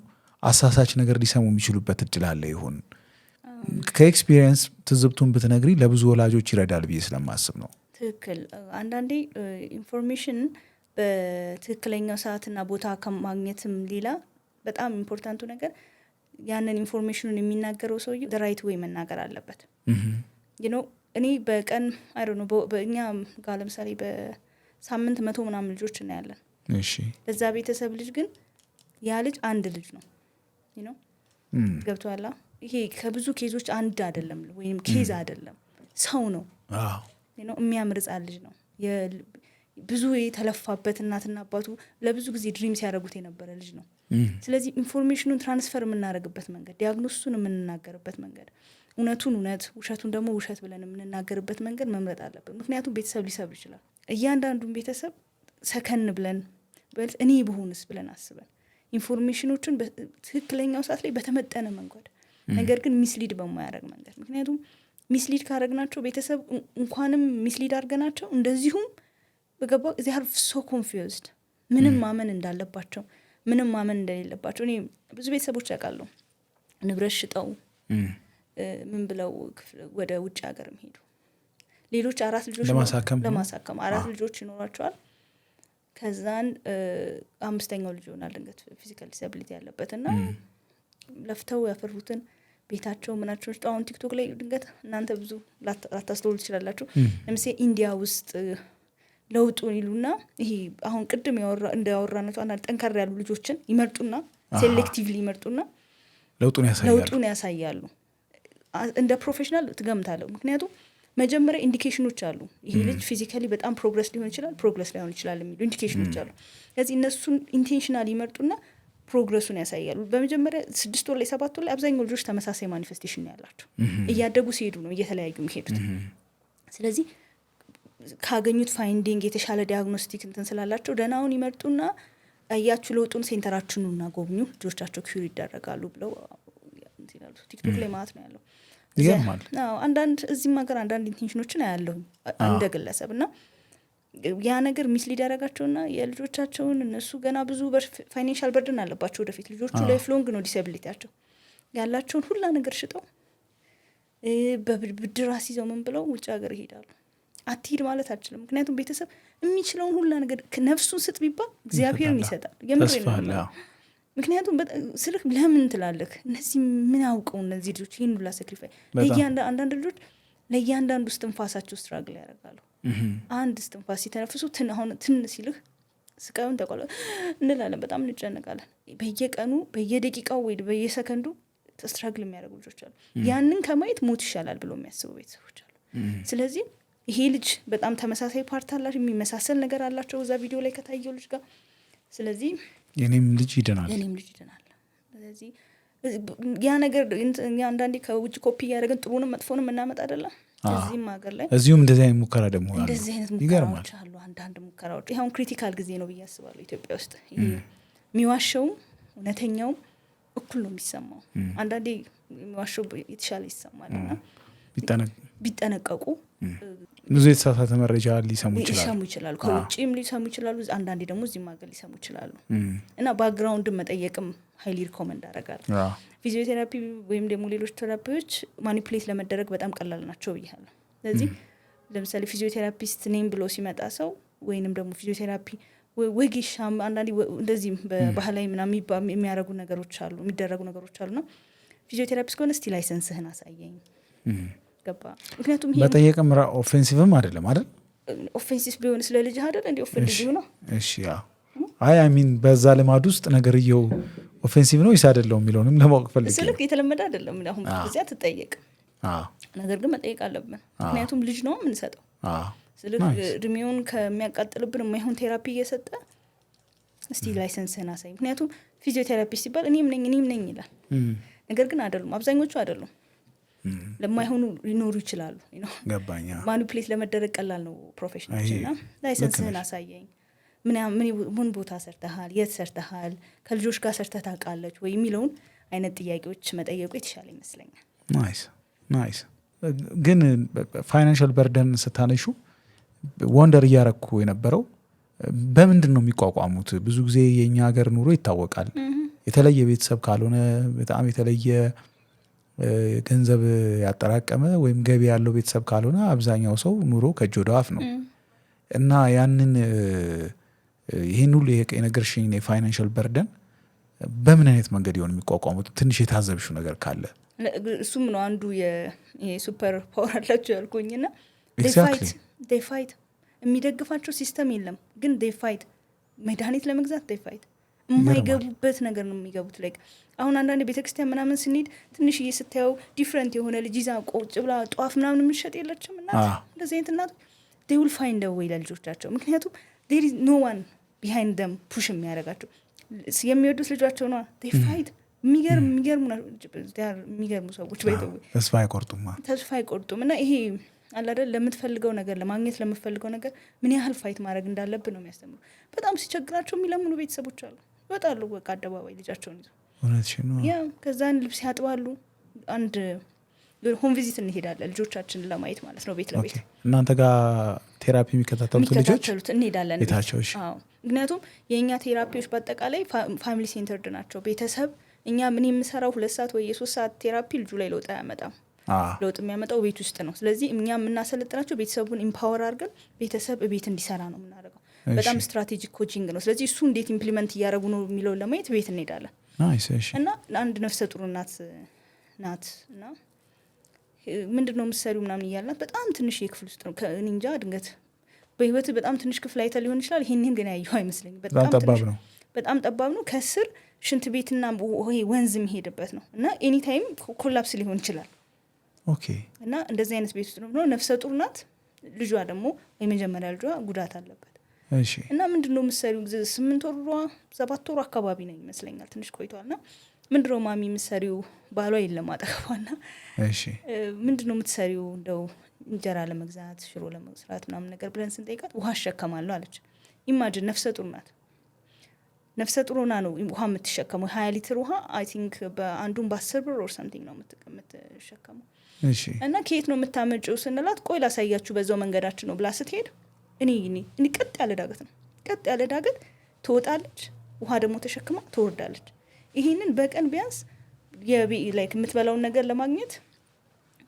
አሳሳች ነገር ሊሰሙ የሚችሉበት እድል አለ ይሆን? ከኤክስፒሪየንስ ትዝብቱን ብትነግሪ ለብዙ ወላጆች ይረዳል ብዬ ስለማስብ ነው። ትክክል። አንዳንዴ ኢንፎርሜሽን በትክክለኛው ሰዓትና ቦታ ከማግኘትም ሌላ በጣም ኢምፖርታንቱ ነገር ያንን ኢንፎርሜሽኑን የሚናገረው ሰውዬ ራይት ወይ መናገር አለበት። እኔ በቀን በእኛ ጋር ለምሳሌ በሳምንት 100 ምናምን ልጆች እናያለን። ለዛ ቤተሰብ ልጅ ግን ያ ልጅ አንድ ልጅ ነው ገብቶሃል? ይሄ ከብዙ ኬዞች አንድ አይደለም ወይም ኬዝ አይደለም፣ ሰው ነው የሚያምር ሕፃን ልጅ ነው። ብዙ የተለፋበት እናትና አባቱ ለብዙ ጊዜ ድሪም ሲያደርጉት የነበረ ልጅ ነው። ስለዚህ ኢንፎርሜሽኑን ትራንስፈር የምናደርግበት መንገድ፣ ዲያግኖሱን የምንናገርበት መንገድ፣ እውነቱን እውነት ውሸቱን ደግሞ ውሸት ብለን የምንናገርበት መንገድ መምረጥ አለብን። ምክንያቱም ቤተሰብ ሊሰብር ይችላል። እያንዳንዱን ቤተሰብ ሰከን ብለን እኔ ብሆንስ ብለን አስበን ኢንፎርሜሽኖችን በትክክለኛው ሰዓት ላይ በተመጠነ መንገድ ነገር ግን ሚስሊድ በማያደርግ መንገድ። ምክንያቱም ሚስሊድ ካደረግናቸው ቤተሰብ እንኳንም ሚስሊድ አድርገናቸው እንደዚሁም በገባው እዚህ አር ሶ ኮንፊውዝድ ምንም ማመን እንዳለባቸው ምንም ማመን እንደሌለባቸው። እኔ ብዙ ቤተሰቦች ያውቃለሁ ንብረት ሽጠው ምን ብለው ወደ ውጭ ሀገር ሄዱ። ሌሎች 4 ልጆች ለማሳከም 4 ልጆች ይኖራቸዋል። ከዛን 5ኛው ልጅ ይሆናል ድንገት ፊዚካል ዲስአቢሊቲ ያለበትና ለፍተው ያፈሩትን ቤታቸው ምናቸው አሁን ቲክቶክ ላይ ድንገት እናንተ ብዙ ላታስተውሉ ትችላላችሁ። ለምሳሌ ኢንዲያ ውስጥ ለውጡን ይሉና ይሄ አሁን ቅድም እንዳወራነው አንዳንድ ጠንከር ያሉ ልጆችን ይመርጡና ሴሌክቲቭሊ ይመርጡና ለውጡን ያሳያሉ። እንደ ፕሮፌሽናል ትገምታለሁ። ምክንያቱም መጀመሪያ ኢንዲኬሽኖች አሉ። ይሄ ልጅ ፊዚካሊ በጣም ፕሮግረስ ሊሆን ይችላል፣ ፕሮግረስ ላይሆን ይችላል የሚሉ ኢንዲኬሽኖች አሉ። ስለዚህ እነሱን ኢንቴንሽናል ይመርጡና ፕሮግረሱን ያሳያሉ። በመጀመሪያ 6 ወር ላይ 7 ወር ላይ አብዛኛው ልጆች ተመሳሳይ ማኒፌስቴሽን ያላቸው እያደጉ ሲሄዱ ነው እየተለያዩ የሚሄዱት። ስለዚህ ካገኙት ፋይንዲንግ የተሻለ ዲያግኖስቲክ እንትን ስላላቸው ደህናውን ይመርጡና አያችሁ ለውጡን ሴንተራችሁንና ጎብኙ ልጆቻቸው ኪዩር ይደረጋሉ ብለው ይላሉ። ቲክቶክ ላይ ማለት ነው ያለው። አንዳንድ እዚህም ሀገር አንዳንድ ኢንቴንሽኖችን አያለሁ እንደ ግለሰብ እና ያ ነገር ሚስሊድ ያደረጋቸውና የልጆቻቸውን እነሱ ገና ብዙ ፋይናንሻል በርደን አለባቸው ወደፊት ልጆቹ ላይፍ ሎንግ ነው ዲስአቢሊቲያቸው ያላቸውን ሁላ ነገር ሽጠው በብድር አስይዘው ምን ብለው ውጭ ሀገር ይሄዳሉ። አትሂድ ማለት አልችልም። ምክንያቱም ቤተሰብ የሚችለውን ሁላ ነገር ነፍሱን ስጥ ቢባል እግዚአብሔርን ይሰጣል። ምክንያቱም ስልክ ለምን ትላለህ? እነዚህ ምን አውቀው እነዚህ ልጆች ይህን ሁላ ሳክሪፋይ አንዳንድ ልጆች ለእያንዳንዱ እስትንፋሳቸው ስትራግል ያደርጋሉ። አንድ እስትንፋስ ሲተነፍሱ አሁን ትን ሲልህ ስቃዩን ተቋለ እንላለን፣ በጣም እንጨነቃለን። በየቀኑ በየደቂቃው ወይ በየሰከንዱ ስትራግል የሚያደርጉ ልጆች አሉ። ያንን ከማየት ሞት ይሻላል ብሎ የሚያስቡ ቤተሰቦች አሉ። ስለዚህ ይሄ ልጅ በጣም ተመሳሳይ ፓርት አላቸው፣ የሚመሳሰል ነገር አላቸው እዛ ቪዲዮ ላይ ከታየው ልጅ ጋር። ስለዚህ የኔም ልጅ ይድናል። ስለዚህ ያ ነገር አንዳንዴ ከውጭ ኮፒ እያደረግን ጥሩንም መጥፎንም እናመጣ አይደለም። እዚህም ሀገር ላይ እዚሁም እንደዚህ አይነት ሙከራ ደግሞ እንደዚህ አይነት ሙከራዎች አሉ። አንዳንድ ሙከራዎች ይኸውን ክሪቲካል ጊዜ ነው ብዬ አስባለሁ ኢትዮጵያ ውስጥ። የሚዋሸውም እውነተኛውም እኩል ነው የሚሰማው። አንዳንዴ የሚዋሸው የተሻለ ይሰማልና ቢጠነቀቁ ብዙ የተሳሳተ መረጃ ሊሰሙ ይችላሉ። ከውጭም ሊሰሙ ይችላሉ፣ አንዳንዴ ደግሞ እዚህም ሀገር ሊሰሙ ይችላሉ። እና ባክግራውንድን መጠየቅም ሀይሊ ሪኮመንድ አደርጋለሁ። ፊዚዮቴራፒ ወይም ደግሞ ሌሎች ቴራፒዎች ማኒፕሌት ለመደረግ በጣም ቀላል ናቸው ብያለሁ። ስለዚህ ለምሳሌ ፊዚዮቴራፒስት ኔም ብሎ ሲመጣ ሰው ወይንም ደግሞ ፊዚዮቴራፒ ወጌሻም አንዳንዴ እንደዚህም በባህላዊ ምናምን የሚያደርጉ ነገሮች አሉ፣ የሚደረጉ ነገሮች አሉና ፊዚዮቴራፒስት ከሆነ እስቲ ላይሰንስህን አሳየኝ ገባ። ምክንያቱም ይሄ በጠየቅም ኦፌንሲቭም አይደለም አይደል? ኦፌንሲቭ ቢሆን ስለ ልጅ አይደል እንዴ ኦፌንሲቭ ነው። እሺ አይ ሚን በዛ ልማድ ውስጥ ነገርየው ኦፌንሲቭ ነው ይስ አይደለም የሚለውንም ለማወቅ ፈልጌ ስልክ የተለመደ አይደለም። አሁን ብዙ ጊዜ አትጠየቅም፣ ነገር ግን መጠየቅ አለብን። ምክንያቱም ልጅ ነው የምንሰጠው። ስልክ እድሜውን ከሚያቃጥልብን የማይሆን ቴራፒ እየሰጠ እስቲ ላይሰንስህን አሳይ። ምክንያቱም ፊዚዮቴራፒስት ሲባል እኔም ነኝ ይላል፣ ነገር ግን አይደሉም፣ አብዛኞቹ አይደሉም። ለማይሆኑ ሊኖሩ ይችላሉ። ገባኛ። ማኒፕሌት ለመደረግ ቀላል ነው ፕሮፌሽናሎች። እና ላይሰንስህን አሳየኝ፣ ምን ቦታ ሰርተሃል፣ የት ሰርተሃል፣ ከልጆች ጋር ሰርተህ ታውቃለች ወይ የሚለውን አይነት ጥያቄዎች መጠየቁ የተሻለ ይመስለኛል። ናይስ። ግን ፋይናንሻል በርደን ስታነሹ ወንደር እያረኩ የነበረው በምንድን ነው የሚቋቋሙት? ብዙ ጊዜ የእኛ ሀገር ኑሮ ይታወቃል። የተለየ ቤተሰብ ካልሆነ በጣም የተለየ ገንዘብ ያጠራቀመ ወይም ገቢ ያለው ቤተሰብ ካልሆነ አብዛኛው ሰው ኑሮ ከእጅ ወደ አፍ ነው እና ያንን ይህን ሁሉ የነገርሽኝ የፋይናንሻል በርደን በምን አይነት መንገድ ይሆን የሚቋቋሙት? ትንሽ የታዘብሽው ነገር ካለ። እሱም ነው አንዱ የሱፐር ፓወር አላቸው ያልኩኝና ፋይት የሚደግፋቸው ሲስተም የለም፣ ግን ፋይት መድኃኒት ለመግዛት ፋይት የማይገቡበት ነገር ነው የሚገቡት። ላይ አሁን አንዳንድ ቤተክርስቲያን ምናምን ስንሄድ ትንሽዬ ስታየው ዲፍረንት የሆነ ልጅ ይዛ ቆጭ ብላ ጧፍ ምናምን የምንሸጥ የለችም እናት። እንደዚህ አይነት እናት they will find a way ለልጆቻቸው። ምክንያቱም there is no one behind them push የሚያደርጋቸው የሚወዱት ልጇቸው ነው። they fight የሚገርሙ ሰዎች ተስፋ አይቆርጡም። እና ይሄ አለ አይደል ለምትፈልገው ነገር ለማግኘት ለምትፈልገው ነገር ምን ያህል ፋይት ማድረግ እንዳለብን ነው የሚያስተምሩ። በጣም ሲቸግራቸው የሚለምኑ ቤተሰቦች አሉ። ይወጣሉ በቃ አደባባይ ልጃቸውን ይዘው ከዛን ልብስ ያጥባሉ። አንድ ሆም ቪዚት እንሄዳለን ልጆቻችንን ለማየት ማለት ነው፣ ቤት ለቤት እናንተ ጋር ቴራፒ የሚከታተሉት ልጆች እንሄዳለን ቤታቸው። ምክንያቱም የእኛ ቴራፒዎች በአጠቃላይ ፋሚሊ ሴንተርድ ናቸው። ቤተሰብ እኛ ምን የምሰራው 2 ሰዓት ወይ 3 ሰዓት ቴራፒ ልጁ ላይ ለውጥ አያመጣም። ለውጥ የሚያመጣው ቤት ውስጥ ነው። ስለዚህ እኛ የምናሰለጥናቸው ቤተሰቡን ኢምፓወር አድርገን ቤተሰብ ቤት እንዲሰራ ነው የምናደርገው። በጣም ስትራቴጂክ ኮቺንግ ነው። ስለዚህ እሱ እንዴት ኢምፕሊመንት እያደረጉ ነው የሚለውን ለማየት ቤት እንሄዳለን። እና አንድ ነፍሰ ጡር ናት እና ምንድነው የምትሰሪው ምናምን እያልናት በጣም ትንሽ የክፍል ውስጥ ነው እንጃ ድንገት በህይወት በጣም ትንሽ ክፍል አይተ ሊሆን ይችላል። ይሄንን ግን ያየው አይመስለኝም። በጣም ጠባብ ነው። ከስር ሽንት ቤትና ወንዝ የሚሄድበት ነው እና ኤኒ ታይም ኮላፕስ ሊሆን ይችላል። እና እንደዚህ አይነት ቤት ውስጥ ነው። ነፍሰ ጡር ናት። ልጇ ደግሞ የመጀመሪያ ልጇ ጉዳት አለበት። እና ምንድነው የምትሰሪው? 8 ወሯ 7 ወሯ አካባቢ ነው ይመስለኛል፣ ትንሽ ቆይቷልና ምንድነው ማሚ የምትሰሪው? ባሏ የለም አጠገቧና ምንድነው የምትሰሪው? እንደው እንጀራ ለመግዛት ሽሮ ለመስራት ምናምን ነገር ብለን ስንጠይቃት ውሃ እሸከማለሁ አለች። ኢማጂን ነፍሰ ጡር ናት። ነፍሰ ጡር ሆና ነው ውሃ የምትሸከመው። 20 ሊትር ውሃ አይ ቲንክ በአንዱን በ10 ብር ኦር ሰምቲንግ ነው የምትሸከመው። እና ከየት ነው የምታመጪው ስንላት ቆይ ላሳያችሁ በዛው መንገዳችን ነው ብላ ስትሄድ እኔ ቀጥ ያለ ዳገት ነው። ቀጥ ያለ ዳገት ትወጣለች፣ ውሃ ደግሞ ተሸክማ ትወርዳለች። ይሄንን በቀን ቢያንስ ላይክ የምትበላውን ነገር ለማግኘት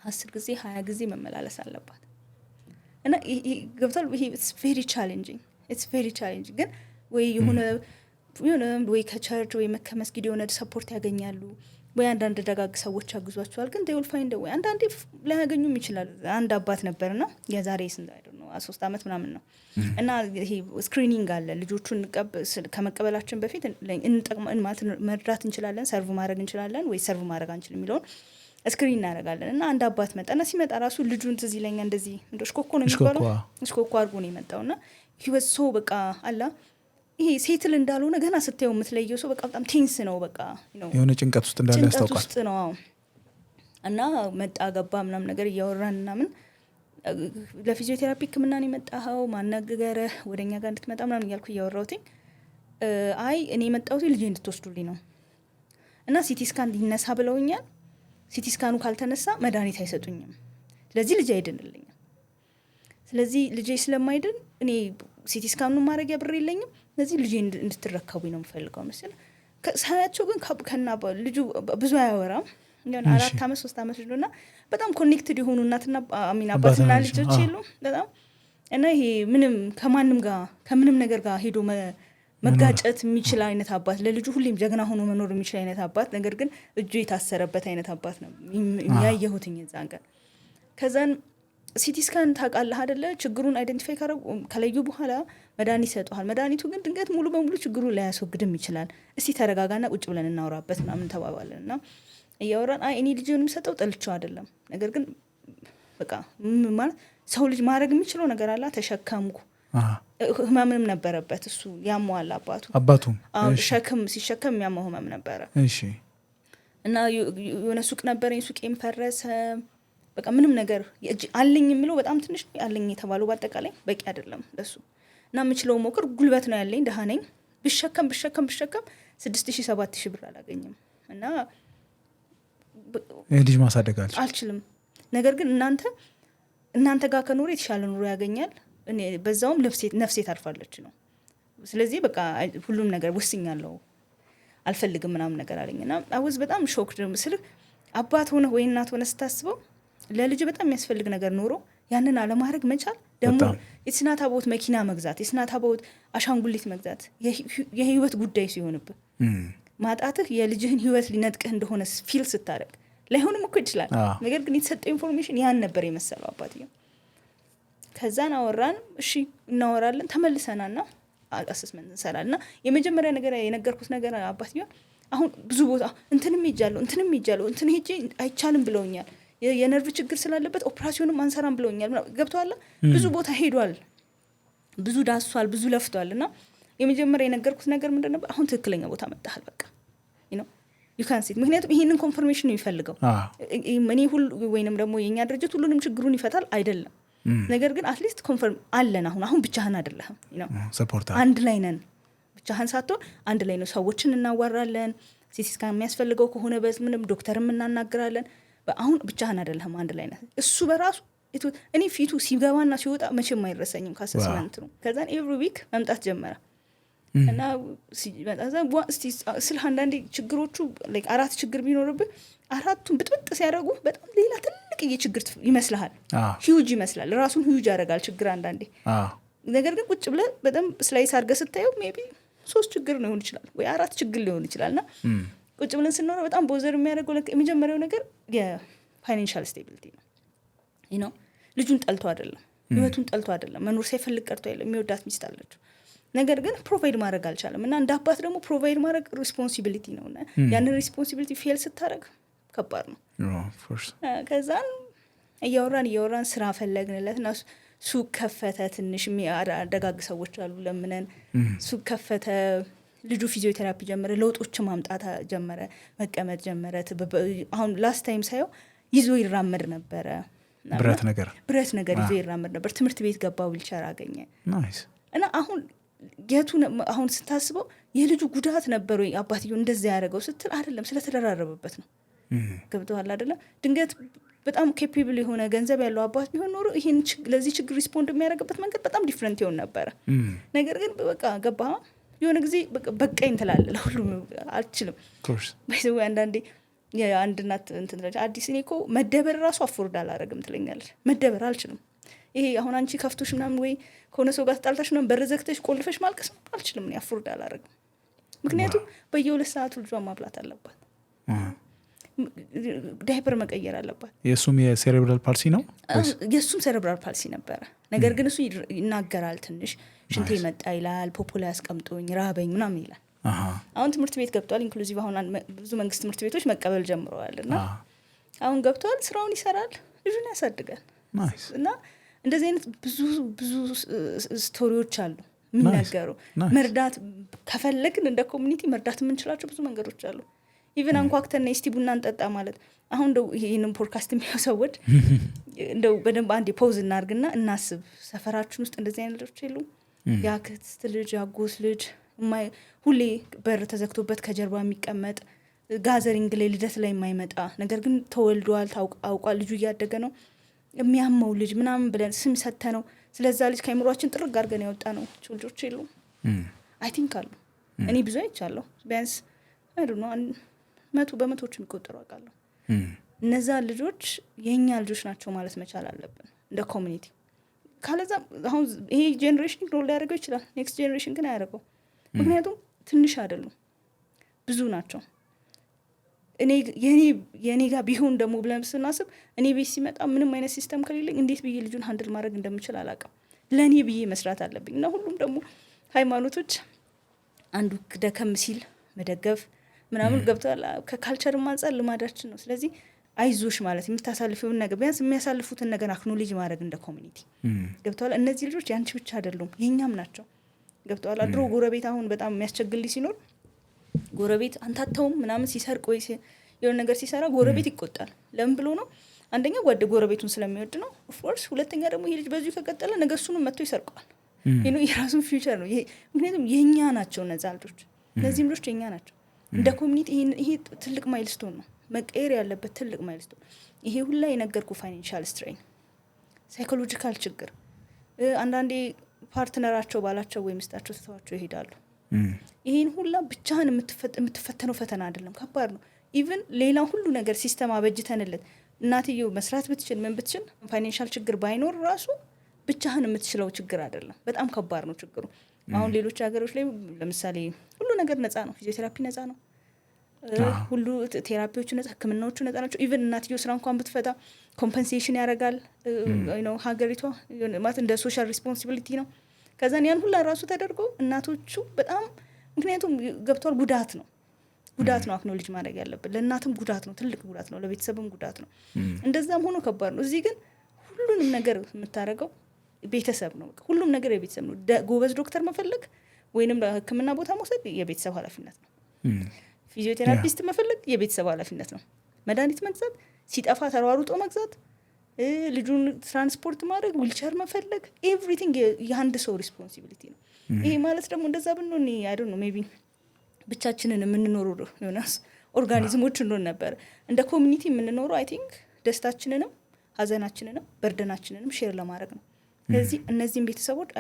10 ጊዜ 20 ጊዜ መመላለስ አለባት። እና ገብቷል። ይሄ it's very challenging ግን ወይ የሆነ ወይ ከቸርች ወይ ከመስጊድ የሆነ ሰፖርት ያገኛሉ። ወይ አንዳንድ ደጋግ ሰዎች አግዟቸዋል። ግን they will find a way አንዳንዴ ላያገኙም ይችላል። አንድ አባት ነበርና የዛሬ ስንት አይደል ነው 3 አመት ምናምን ነው እና ይሄ ስክሪኒንግ አለ ልጆቹን ከመቀበላችን በፊት መርዳት እንችላለን፣ ሰርቭ ማድረግ እንችላለን ወይ ሰርቭ ማድረግ አንችልም የሚለውን ስክሪን እናደርጋለን። እና አንድ አባት መጣና ሲመጣ ራሱ ልጁን ትዝ ይለኛል እንደዚህ እንደ ሽኮኮ ነው የሚባለው ሽኮኮ አድርጎ ነው የመጣውና he was so በቃ አላ ይሄ ሴትል እንዳልሆነ ገና ስታየው የምትለየው ሰው በቃ በጣም ቴንስ ነው በቃ የሆነ ጭንቀት ውስጥ እንዳለ ያስታውቃል። ውስጥ ነው እና መጣ ገባ ምናምን ነገር እያወራን ምናምን ለፊዚዮቴራፒ ሕክምና ነው የመጣኸው ማናገረህ ወደኛ ጋር እንድትመጣ ምናምን እያልኩ እያወራሁት አይ እኔ የመጣሁት ልጄ እንድትወስዱልኝ ነው እና ሲቲ ስካን እንዲነሳ ብለውኛል። ሲቲ ስካኑ ካልተነሳ መድኃኒት አይሰጡኝም። ስለዚህ ልጄ አይድንልኝም። ስለዚህ ልጄ ስለማይድን እኔ ሲቲ ስካኑን ማድረግ ያብር የለኝም። ስለዚህ ልጄ እንድትረከቡኝ ነው የምፈልገው መሰለኝ። ሳያቸው ግን ከና ልጁ ብዙ አያወራም። እንደና 4 አመት 3 አመት ልጅና በጣም ኮኔክትድ የሆኑ እናትና አባትና ልጆች ይሉ በጣም እና ይሄ ምንም ከማንም ጋር ከምንም ነገር ጋር ሄዶ መጋጨት የሚችል አይነት አባት ለልጁ ሁሌም ጀግና ሆኖ መኖር የሚችል አይነት አባት ነገር ግን እጁ የታሰረበት አይነት አባት ነው ያየሁትኝ እዛን ቀን። ከዛን ሲቲ ስካን ታውቃለህ አይደለ ችግሩን አይደንቲፋይ ከለዩ በኋላ መድኃኒት ይሰጡሃል። መድኃኒቱ ግን ድንገት ሙሉ በሙሉ ችግሩን ላያስወግድም ይችላል። እስቲ ተረጋጋና ቁጭ ብለን እናወራበት ምናምን ተባባለንና እያወራን እኔ ልጄን የምሰጠው ጠልቼው አይደለም ነገር ግን በቃ ማለት ሰው ልጅ ማድረግ የሚችለው ነገር አላ ተሸከምኩ ህመምም ነበረበት እሱ ያሟል አባቱ ሸክም ሲሸከም የሚያመው ህመም ነበረ። እሺ እና የሆነ ሱቅ ነበረኝ ሱቄም ፈረሰ በቃ ምንም ነገር አለኝ የሚለው በጣም ትንሽ አለኝ የተባለው በአጠቃላይ በቂ አይደለም ለሱ እና የምችለው ሞክር ጉልበት ነው ያለኝ ደሃ ነኝ ብሸከም 6000 7000 ብር አላገኝም እና ልጅ ማሳደግ አልችልም። ነገር ግን እናንተ ጋር ከኖር የተሻለ ኑሮ ያገኛል እኔ በዛውም ነፍሴ ታርፋለች ነው። ስለዚህ በቃ ሁሉም ነገር ወስኛለሁ አልፈልግም ምናምን ነገር አለኝና አውዝ በጣም ሾክ ምስል አባት ሆነ ወይ እናት ሆነ ስታስበው ለልጅ በጣም የሚያስፈልግ ነገር ኖሮ ያንን አለማድረግ መቻል ደግሞ የስናታ ቦት መኪና መግዛት የስናታ ቦት አሻንጉሊት መግዛት የህይወት ጉዳይ ሲሆንብህ ማጣትህ የልጅህን ህይወት ሊነጥቅህ እንደሆነ ፊል ስታደርግ ላይሆንም እኮ ይችላል። ነገር ግን የተሰጠው ኢንፎርሜሽን ያን ነበር የመሰለው አባትየው። ከዛን አወራን እሺ እናወራለን ተመልሰናና አሰስመንት እንሰራልና የመጀመሪያ ነገር የነገርኩት ነገር አባትየው አሁን ብዙ ቦታ እንትንም ይጃለው እንትን ሄጄ አይቻልም ብለውኛል የነርቭ ችግር ስላለበት ኦፕራሲዮንም አንሰራም ብለውኛል ገብቷል። ብዙ ቦታ ሄዷል ብዙ ዳሷል ብዙ ለፍቷልና የመጀመሪያ የነገርኩት ነገር ምንድነው አሁን ትክክለኛ ቦታ መጣሃል በቃ you can see ምክንያቱም ይሄንን ኮንፈርሜሽን ነው የሚፈልገው። እኔ ሁሉ ወይንም ደግሞ የኛ ድርጅት ሁሉንም ችግሩን ይፈታል አይደለም ነገር ግን አትሊስት ኮንፈርም አለን አሁን ብቻህን አይደለም ሰፖርት አንድ ላይ ነን ብቻህን ሳትሆን አንድ ላይ ነው ሰዎችን እናዋራለን ሲቲ ስካን የሚያስፈልገው ከሆነ ምንም ዶክተርም እናናግራለን አሁን ብቻህን አይደለም አንድ ላይ ነን። እሱ በራሱ እኔ ፊቱ ሲገባና ሲወጣ መቼም አይረሳኝም ከአሰስመንት ነው። ከዛን ኤቭሪ ዊክ መምጣት ጀመረ እና ስለ አንዳንዴ ችግሮቹ ላይክ 4 ችግር ቢኖርብህ 4ቱን ብጥብጥ ሲያደርጉ በጣም ሌላ ትልቅ ችግር ይመስልሃል ሂውጅ ይመስላል ራሱን ሂውጅ ያደርጋል ችግር አንዳንዴ ነገር ግን ቁጭ ብለህ በጣም ስላይስ አድርገህ ስታየው ሜቢ 3 ችግር ሊሆን ይችላል ወይ 4 ችግር ሊሆን ይችላልና ቁጭ ብለን ስንኖር በጣም ቦዘር የሚያደርገው የመጀመሪያው ነገር የፋይናንሻል ስቴቢሊቲ ነው ልጁን ጠልቶ አይደለም ህይወቱን ጠልቶ አይደለም መኖር ሳይፈልግ ቀርቶ አይደለም የሚወዳት ሚስት አለችው ነገር ግን ፕሮቫይድ ማድረግ አልቻለም እና እንደ አባት ደግሞ ፕሮቫይድ ማድረግ ሪስፖንሲቢሊቲ ነውና ያንን ሪስፖንሲቢሊቲ ፌል ስታደርግ ከባድ ነው። ከዛን እያወራን ስራ ፈለግንለት እና ሱቅ ከፈተ ትንሽ አደጋግ ሰዎች አሉ ለምነን ሱቅ ከፈተ ልጁ ፊዚዮቴራፒ ጀመረ ለውጦች ማምጣት ጀመረ መቀመጥ ጀመረ አሁን ላስት ታይም ሳየው ይዞ ይራመድ ነበረ ብረት ነገር ይዞ ይራመድ ነበር ትምህርት ቤት ገባ ዊልቸር አገኘ እና አሁን ስታስበው የልጁ ጉዳት ነበር ወይ አባትየው እንደዛ ያደረገው ስትል አይደለም ስለተደራረበበት ነው ገብቶሃል አይደለም ድንገት በጣም ኬፔብል የሆነ ገንዘብ ያለው አባት ቢሆን ኖሮ ይሄን ለዚህ ችግር ሪስፖንድ የሚያደርግበት መንገድ በጣም ዲፍረንት ይሆን ነበረ። ነገር ግን በቃ ገባ የሆነ ጊዜ በቃኝ ትላለህ ለሁሉም አልችልም ባይዘው አንዳንዴ የአንድ እናት እንትን ትላለች አዲስ እኔ እኮ መደበር ራሱ አፎርድ አላደርግም ትለኛለች መደበር አልችልም ይሄ አሁን አንቺ ከፍቶሽ ምናምን ወይ ከሆነ ሰው ጋር ተጣልታሽ ምናምን በረዘግተሽ ቆልፈሽ ማልቀስ አልችልም እኔ አፎርድ አላደርግም ምክንያቱም በየ2 ሰዓቱ ልጇን ማብላት አለባት ዳይፐር መቀየር አለባት። የእሱም የሴሬብራል ፓልሲ ነው። የእሱም ሴሬብራል ፓልሲ ነበረ። ነገር ግን እሱ ይናገራል። ትንሽ ሽንቴ መጣ ይላል፣ ፖፖላ ያስቀምጦኝ ራበኝ ምናምን ይላል። አሁን ትምህርት ቤት ገብቷል። ኢንክሉዚቭ አሁን ብዙ መንግስት ትምህርት ቤቶች መቀበል ጀምረዋል እና አሁን ገብቷል። ስራውን ይሰራል፣ ልጁን ያሳድጋል። እና እንደዚህ አይነት ብዙ ስቶሪዎች አሉ የሚነገሩ። መርዳት ከፈለግን እንደ ኮሚኒቲ መርዳት የምንችላቸው ብዙ መንገዶች አሉ። ኢቨን አንኳክተና እስቲ ቡና እንጠጣ ማለት አሁን እንደው ይሄንን ፖድካስት የሚያዩ ሰዎች እንደው በደንብ አንዴ ፖዝ እናርግና እናስብ። ሰፈራችን ውስጥ እንደዚህ አይነት ልጆች የሉም? የአክስት ልጅ፣ የአጎት ልጅ ሁሌ በር ተዘግቶበት ከጀርባ የሚቀመጥ ጋዘሪንግ ላይ ልደት ላይ የማይመጣ ነገር ግን ተወልዷል፣ ታውቋል፣ ልጁ እያደገ ነው፣ የሚያመው ልጅ ምናምን ብለን ስም ሰተ ነው ስለዛ ልጅ ከአይምሯችን ጥርግ አድርገን ያወጣ ነው ልጆች የሉም? አይ ቲንክ አሉ። እኔ ብዙ አይቻለሁ። ቢያንስ በመቶዎች የሚቆጠሩ አውቃለሁ። እነዛ ልጆች የእኛ ልጆች ናቸው ማለት መቻል አለብን እንደ ኮሚኒቲ። ካለዛ አሁን ይሄ ጄኔሬሽን ግሮል ሊያደርገው ይችላል፣ ኔክስት ጄኔሬሽን ግን አያደርገው። ምክንያቱም ትንሽ አይደሉም፣ ብዙ ናቸው። የኔ ጋር ቢሆን ደግሞ ብለን ስናስብ እኔ ቤት ሲመጣ ምንም አይነት ሲስተም ከሌለኝ እንዴት ብዬ ልጁን ሃንድል ማድረግ እንደምችል አላውቅም። ለእኔ ብዬ መስራት አለብኝ። እና ሁሉም ደግሞ ሃይማኖቶች አንዱ ደከም ሲል መደገፍ ምናምን ገብተዋል። ከካልቸር አንጻር ልማዳችን ነው። ስለዚህ አይዞሽ ማለት የምታሳልፊውን ነገር ቢያንስ የሚያሳልፉትን ነገር አክኖሌጅ ማድረግ እንደ ኮሚኒቲ ገብተዋል። እነዚህ ልጆች ያንቺ ብቻ አይደሉም የኛም ናቸው። ገብተዋል። ድሮ ጎረቤት አሁን በጣም የሚያስቸግል ሲኖር ጎረቤት አንታተውም ምናምን ሲሰርቅ ወይ የሆነ ነገር ሲሰራ ጎረቤት ይቆጣል። ለምን ብሎ ነው? አንደኛ ጎረቤቱን ስለሚወድ ነው ኦፍኮርስ። ሁለተኛ ደግሞ ይሄ ልጅ በዚሁ ከቀጠለ ነገ እሱንም መጥቶ ይሰርቀዋል። የራሱን ፊውቸር ነው። ምክንያቱም የኛ ናቸው እነዛ ልጆች፣ እነዚህም ልጆች የኛ ናቸው። እንደ ኮሚኒቲ ይሄ ትልቅ ማይልስቶን ነው፣ መቀየር ያለበት ትልቅ ማይልስቶን። ይሄ ሁላ የነገርኩ ፋይናንሻል ስትሬን፣ ሳይኮሎጂካል ችግር፣ አንዳንዴ ፓርትነራቸው ባላቸው ወይ ሚስታቸው ትተዋቸው ይሄዳሉ። ይሄን ሁላ ብቻህን የምትፈተነው ፈተና አይደለም፣ ከባድ ነው። ኢቭን ሌላ ሁሉ ነገር ሲስተም አበጅተንለት እናትየው መስራት ብትችል ምን ብትችል ፋይናንሻል ችግር ባይኖር ራሱ ብቻህን የምትችለው ችግር አይደለም፣ በጣም ከባድ ነው ችግሩ። አሁን ሌሎች ሀገሮች ላይ ለምሳሌ ሁሉ ነገር ነፃ ነው፣ ፊዚዮቴራፒ ነፃ ነው፣ ሁሉ ቴራፒዎቹ ነፃ፣ ህክምናዎቹ ነፃ ናቸው። ኢቭን እናትየው ስራ እንኳን ብትፈታ ኮምፐንሴሽን ያደርጋል ሀገሪቷ ማለት እንደ ሶሻል ሪስፖንሲቢሊቲ ነው። ከዛን ያን ሁላ ራሱ ተደርጎ እናቶቹ በጣም ምክንያቱም ገብቷል። ጉዳት ነው አክኖሌጅ ማድረግ ያለብን። ለእናትም ጉዳት ነው፣ ትልቅ ጉዳት ነው፣ ለቤተሰብም ጉዳት ነው። እንደዛም ሆኖ ከባድ ነው። እዚህ ግን ሁሉንም ነገር የምታደርገው ቤተሰብ ነው። ሁሉም ነገር የቤተሰብ ነው። ጎበዝ ዶክተር መፈለግ ወይንም ህክምና ቦታ መውሰድ የቤተሰብ ኃላፊነት ነው። ፊዚዮቴራፒስት መፈለግ የቤተሰብ ኃላፊነት ነው። መድኃኒት መግዛት፣ ሲጠፋ ተሯሩጦ መግዛት፣ ልጁን ትራንስፖርት ማድረግ፣ ዊልቸር መፈለግ፣ ኤቭሪቲንግ የአንድ ሰው ሪስፖንሲቢሊቲ ነው። ይሄ ማለት ደግሞ እንደዛ ብንሆን አይ ዶንት ኖ ሜቢ ብቻችንን የምንኖሩ ዮናስ ኦርጋኒዝሞች እንደሆን ነበር። እንደ ኮሚኒቲ የምንኖረው አይ ቲንክ ደስታችንንም ሀዘናችንንም በርደናችንንም ሼር ለማድረግ ነው። ስለዚህ እነዚህም ቤተሰቦች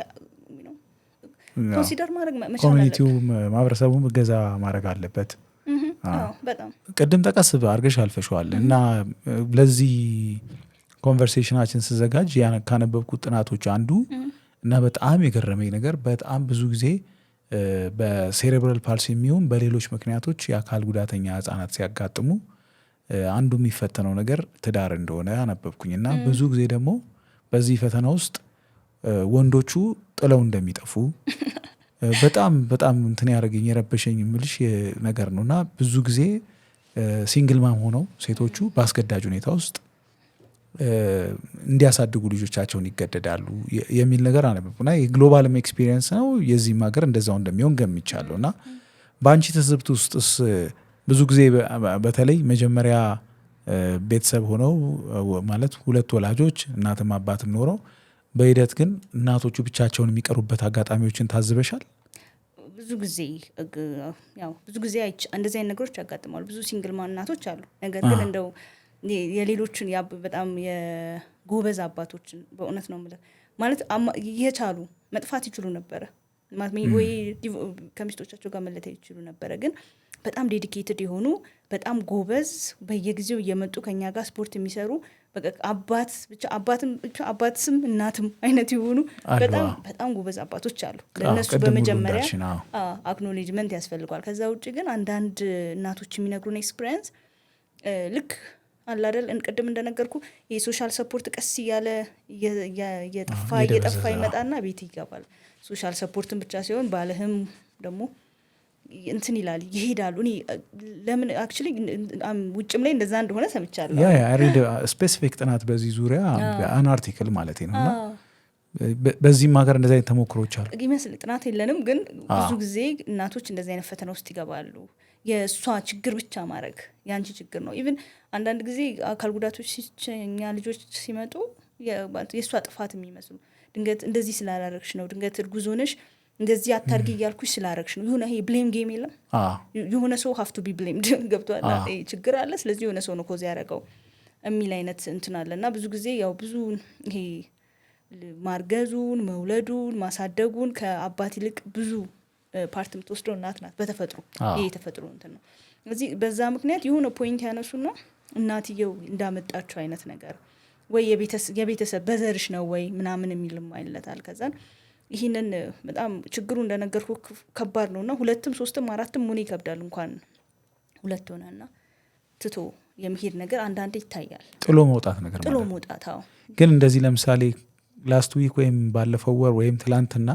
ኮንሲደር ማድረግ መቻል አለበት። ኮሚኒቲው ማህበረሰቡም እገዛ ማድረግ አለበት። በጣም ቅድም ጠቀስ አድርገሽ አልፈሽዋል እና ለዚህ ኮንቨርሴሽናችን ስዘጋጅ ካነበብኩት ጥናቶች አንዱ እና በጣም የገረመኝ ነገር በጣም ብዙ ጊዜ በሴሬብራል ፓልሲ የሚሆን በሌሎች ምክንያቶች የአካል ጉዳተኛ ህጻናት ሲያጋጥሙ አንዱ የሚፈተነው ነገር ትዳር እንደሆነ አነበብኩኝ እና ብዙ ጊዜ ደግሞ በዚህ ፈተና ውስጥ ወንዶቹ ጥለው እንደሚጠፉ በጣም በጣም እንትን ያደረገኝ የረበሸኝ የምልሽ ነገር ነው እና ብዙ ጊዜ ሲንግል ማም ሆነው ሴቶቹ በአስገዳጅ ሁኔታ ውስጥ እንዲያሳድጉ ልጆቻቸውን ይገደዳሉ የሚል ነገር አነበብኩና የግሎባልም ኤክስፒሪየንስ ነው፣ የዚህም ሀገር እንደዛው እንደሚሆን ገምቻለሁ። እና በአንቺ ትዝብት ውስጥስ ብዙ ጊዜ በተለይ መጀመሪያ ቤተሰብ ሆነው ማለት ሁለት ወላጆች እናትም አባትም ኖረው በሂደት ግን እናቶቹ ብቻቸውን የሚቀሩበት አጋጣሚዎችን ታዝበሻል? ብዙ ጊዜ እንደዚህ አይነት ነገሮች ያጋጥማሉ። ብዙ ሲንግል ማም እናቶች አሉ። ነገር ግን እንደው የሌሎችን በጣም የጎበዝ አባቶችን በእውነት ነው የምልህ ማለት የቻሉ መጥፋት ይችሉ ነበረ ወይ ከሚስቶቻቸው ጋር መለያየት ይችሉ ነበረ። ግን በጣም ዴዲኬትድ የሆኑ በጣም ጎበዝ በየጊዜው እየመጡ ከኛ ጋር ስፖርት የሚሰሩ አባትም እናትም አይነት የሆኑ በጣም ጎበዝ አባቶች አሉ። ለእነሱ በመጀመሪያ አክኖሌጅመንት ያስፈልገዋል። ከዛ ውጭ ግን አንዳንድ እናቶች የሚነግሩን ኤክስፒሪየንስ ልክ አለ አይደል እንቅድም እንደነገርኩ የሶሻል ሰፖርት ቀስ እያለ እየጠፋ ይመጣና ቤት ይገባል። ሶሻል ሰፖርትን ብቻ ሲሆን ባልህም ደግሞ እንትን ይላል ይሄዳሉ። እኔ ለምን አክቹሊ ውጭም ላይ እንደዛ እንደሆነ ሰምቻለሁ። ሪድ ስፔሲፊክ ጥናት በዚህ ዙሪያ አን አርቲክል ማለት ነው እና በዚህም ሀገር እንደዚህ አይነት ተሞክሮች አሉ ይመስል ጥናት የለንም፣ ግን ብዙ ጊዜ እናቶች እንደዚህ አይነት ፈተና ውስጥ ይገባሉ። የእሷ ችግር ብቻ ማድረግ የአንቺ ችግር ነው። ኢቭን አንዳንድ ጊዜ አካል ጉዳቶች እኛ ልጆች ሲመጡ የእሷ ጥፋት የሚመስሉ ድንገት እንደዚህ ስላላረግሽ ነው፣ ድንገት እርጉዝ ሆነሽ እንደዚህ አታርጊ እያልኩሽ ስላረግሽ ነው። የሆነ ይሄ ብሌም ጌም የለም የሆነ ሰው ሀፍቱ ቢ ብሌምድ ገብቷል። ችግር አለ ስለዚህ የሆነ ሰው ነው ኮዝ ያደረገው የሚል አይነት እንትን አለ እና ብዙ ጊዜ ያው ብዙ ይሄ ማርገዙን መውለዱን ማሳደጉን ከአባት ይልቅ ብዙ ፓርት የምትወስደው እናት ናት በተፈጥሮ። ይሄ የተፈጥሮ እንትን ነው። ስለዚህ በዛ ምክንያት የሆነ ፖይንት ያነሱና እናትየው እንዳመጣቸው አይነት ነገር ወይ የቤተሰብ በዘርሽ ነው ወይ ምናምን የሚልም አይለታል። ከዛን ይህንን በጣም ችግሩ እንደነገርኩ ከባድ ነው እና 2ም 3ም 4ም ሆነ ይከብዳል። እንኳን 2 ሆነና ትቶ የመሄድ ነገር አንዳንዴ ይታያል። ጥሎ መውጣት ነገር ጥሎ መውጣት። አዎ ግን እንደዚህ ለምሳሌ ላስት ዊክ ወይም ባለፈው ወር ወይም ትላንትና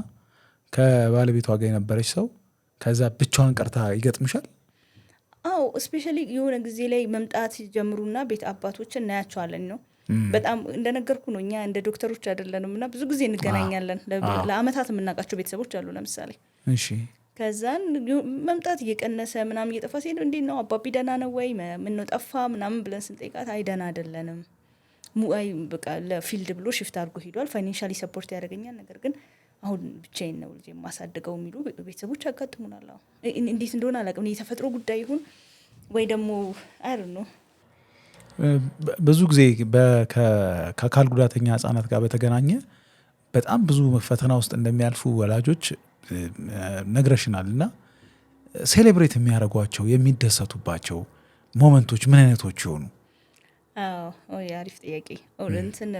ከባለቤቷ ጋር የነበረች ሰው ከዛ ብቻዋን ቀርታ ይገጥምሻል? አዎ ስፔሻሊ የሆነ ጊዜ ላይ መምጣት ጀምሩና ቤት አባቶችን እናያቸዋለን ነው። በጣም እንደነገርኩ ነው እኛ እንደ ዶክተሮች አይደለንም እና ብዙ ጊዜ እንገናኛለን። ለአመታት የምናውቃቸው ቤተሰቦች አሉ ለምሳሌ። እሺ ከዛን መምጣት እየቀነሰ ምናምን እየጠፋ ሲሄድ እንዴት ነው አባቢ ደህና ነው ወይ ምን ነው ጠፋ ምናምን ብለን ስንጠይቃት አይ ደህና አይደለንም ሙአይ በቃ ለፊልድ ብሎ ሽፍት አድርጎ ሄዷል። ፋይናንሻሊ ሰፖርት ያደርገኛል፣ ነገር ግን አሁን ብቻዬን ነው ልጅ የማሳድገው የሚሉ ቤተሰቦች ያጋጥሙናል። እንዴት እንደሆነ አላውቅም። የተፈጥሮ ጉዳይ ይሁን ወይ ደግሞ አይ ነው ብዙ ጊዜ ከአካል ጉዳተኛ ህጻናት ጋር በተገናኘ በጣም ብዙ ፈተና ውስጥ እንደሚያልፉ ወላጆች ነግረሽናል እና ሴሌብሬት የሚያደርጓቸው የሚደሰቱባቸው ሞመንቶች ምን አይነቶች ይሆኑ? አሪፍ ጥያቄ። እንትን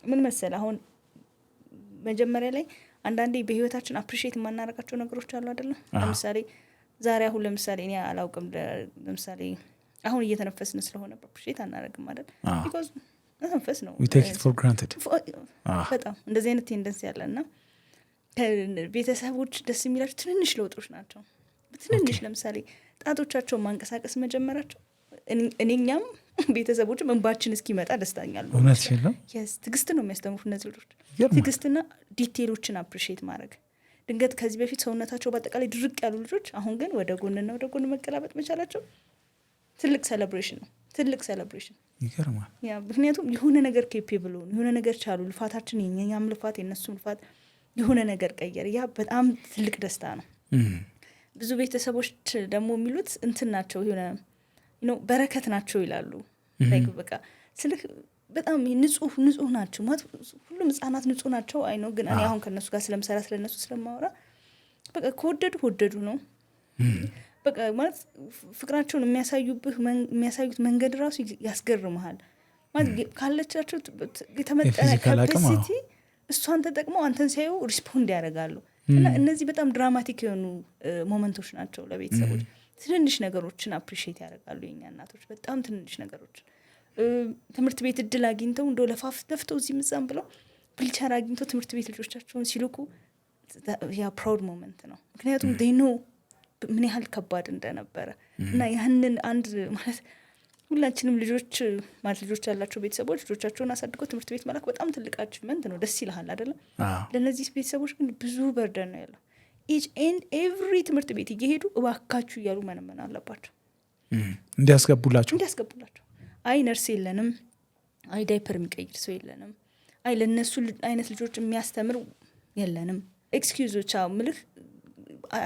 ምን መሰል አሁን መጀመሪያ ላይ አንዳንዴ በህይወታችን አፕሪሺየት የማናረጋቸው ነገሮች አሉ አይደለም። ለምሳሌ ዛሬ አሁን ለምሳሌ እኔ አላውቅም፣ ለምሳሌ አሁን እየተነፈስን ስለሆነ አፕሪሺየት አናረግም አይደል? ቢኮዝ ተነፈስ ነው we take it for granted። በጣም እንደዚህ አይነት ቴንደንስ ያለና ቤተሰቦች ደስ የሚላቸው ትንንሽ ለውጦች ናቸው። ትንንሽ ለምሳሌ ጣቶቻቸውን ማንቀሳቀስ መጀመራቸው እኛም ቤተሰቦችም እንባችን እስኪመጣ ደስታኛል። እውነት ነው። ትግስት ነው የሚያስተምሩት እነዚህ ልጆች። ትግስትና ዲቴሎችን አፕሪሺየት ማድረግ። ድንገት ከዚህ በፊት ሰውነታቸው በአጠቃላይ ድርቅ ያሉ ልጆች አሁን ግን ወደ ጎንና ወደ ጎን መቀላበጥ መቻላቸው ትልቅ ሴሌብሬሽን ነው። ትልቅ ሴሌብሬሽን ይገርማል። ምክንያቱም የሆነ ነገር ኬፔብል ሆኑ፣ የሆነ ነገር ቻሉ። ልፋታችን የኛም ልፋት የነሱም ልፋት የሆነ ነገር ቀየር። ያ በጣም ትልቅ ደስታ ነው። ብዙ ቤተሰቦች ደግሞ የሚሉት እንትን ናቸው የሆነ በረከት ናቸው ይላሉ። በቃ ስልክ በጣም ንጹህ ናቸው ማለት ሁሉም ህጻናት ንጹህ ናቸው። አይ ነው ግን እኔ አሁን ከነሱ ጋር ስለምሰራ ስለነሱ ስለማወራ በቃ ከወደዱ ነው። በቃ ማለት ፍቅራቸውን የሚያሳዩት መንገድ ራሱ ያስገርምሃል። ማለት ካለቻቸው የተመጠነ ካፓሲቲ እሷን ተጠቅመው አንተን ሲያዩ ሪስፖንድ ያደርጋሉ። እና እነዚህ በጣም ድራማቲክ የሆኑ ሞመንቶች ናቸው ለቤተሰቦች። ትንንሽ ነገሮችን አፕሪሺየት ያደርጋሉ የኛ እናቶች። በጣም ትንንሽ ነገሮች ትምህርት ቤት እድል አግኝተው እንደው ለፍተው እዚህ ምዛም ብለው ዊልቸር አግኝተው ትምህርት ቤት ልጆቻቸውን ሲልኩ ያ ፕራውድ ሞመንት ነው። ምክንያቱም they know ምን ያህል ከባድ እንደነበረ እና ያንን አንድ ማለት ሁላችንም ልጆች ያላቸው ቤተሰቦች ልጆቻቸውን አሳድገው ትምህርት ቤት መላክ በጣም ትልቅ አቺቭመንት ነው። ደስ ይልሃል አይደለም? ለእነዚህ ቤተሰቦች ግን ብዙ በርደን ነው ያለው። ኢች ኤንድ ኤቭሪ ትምህርት ቤት እየሄዱ እባካችሁ እያሉ መነመን አለባቸው እንዲያስገቡላቸው። አይ ነርስ የለንም፣ አይ ዳይፐር የሚቀይር ሰው የለንም፣ አይ ለእነሱ አይነት ልጆች የሚያስተምር የለንም። ኤክስኪዩዞች ምልህ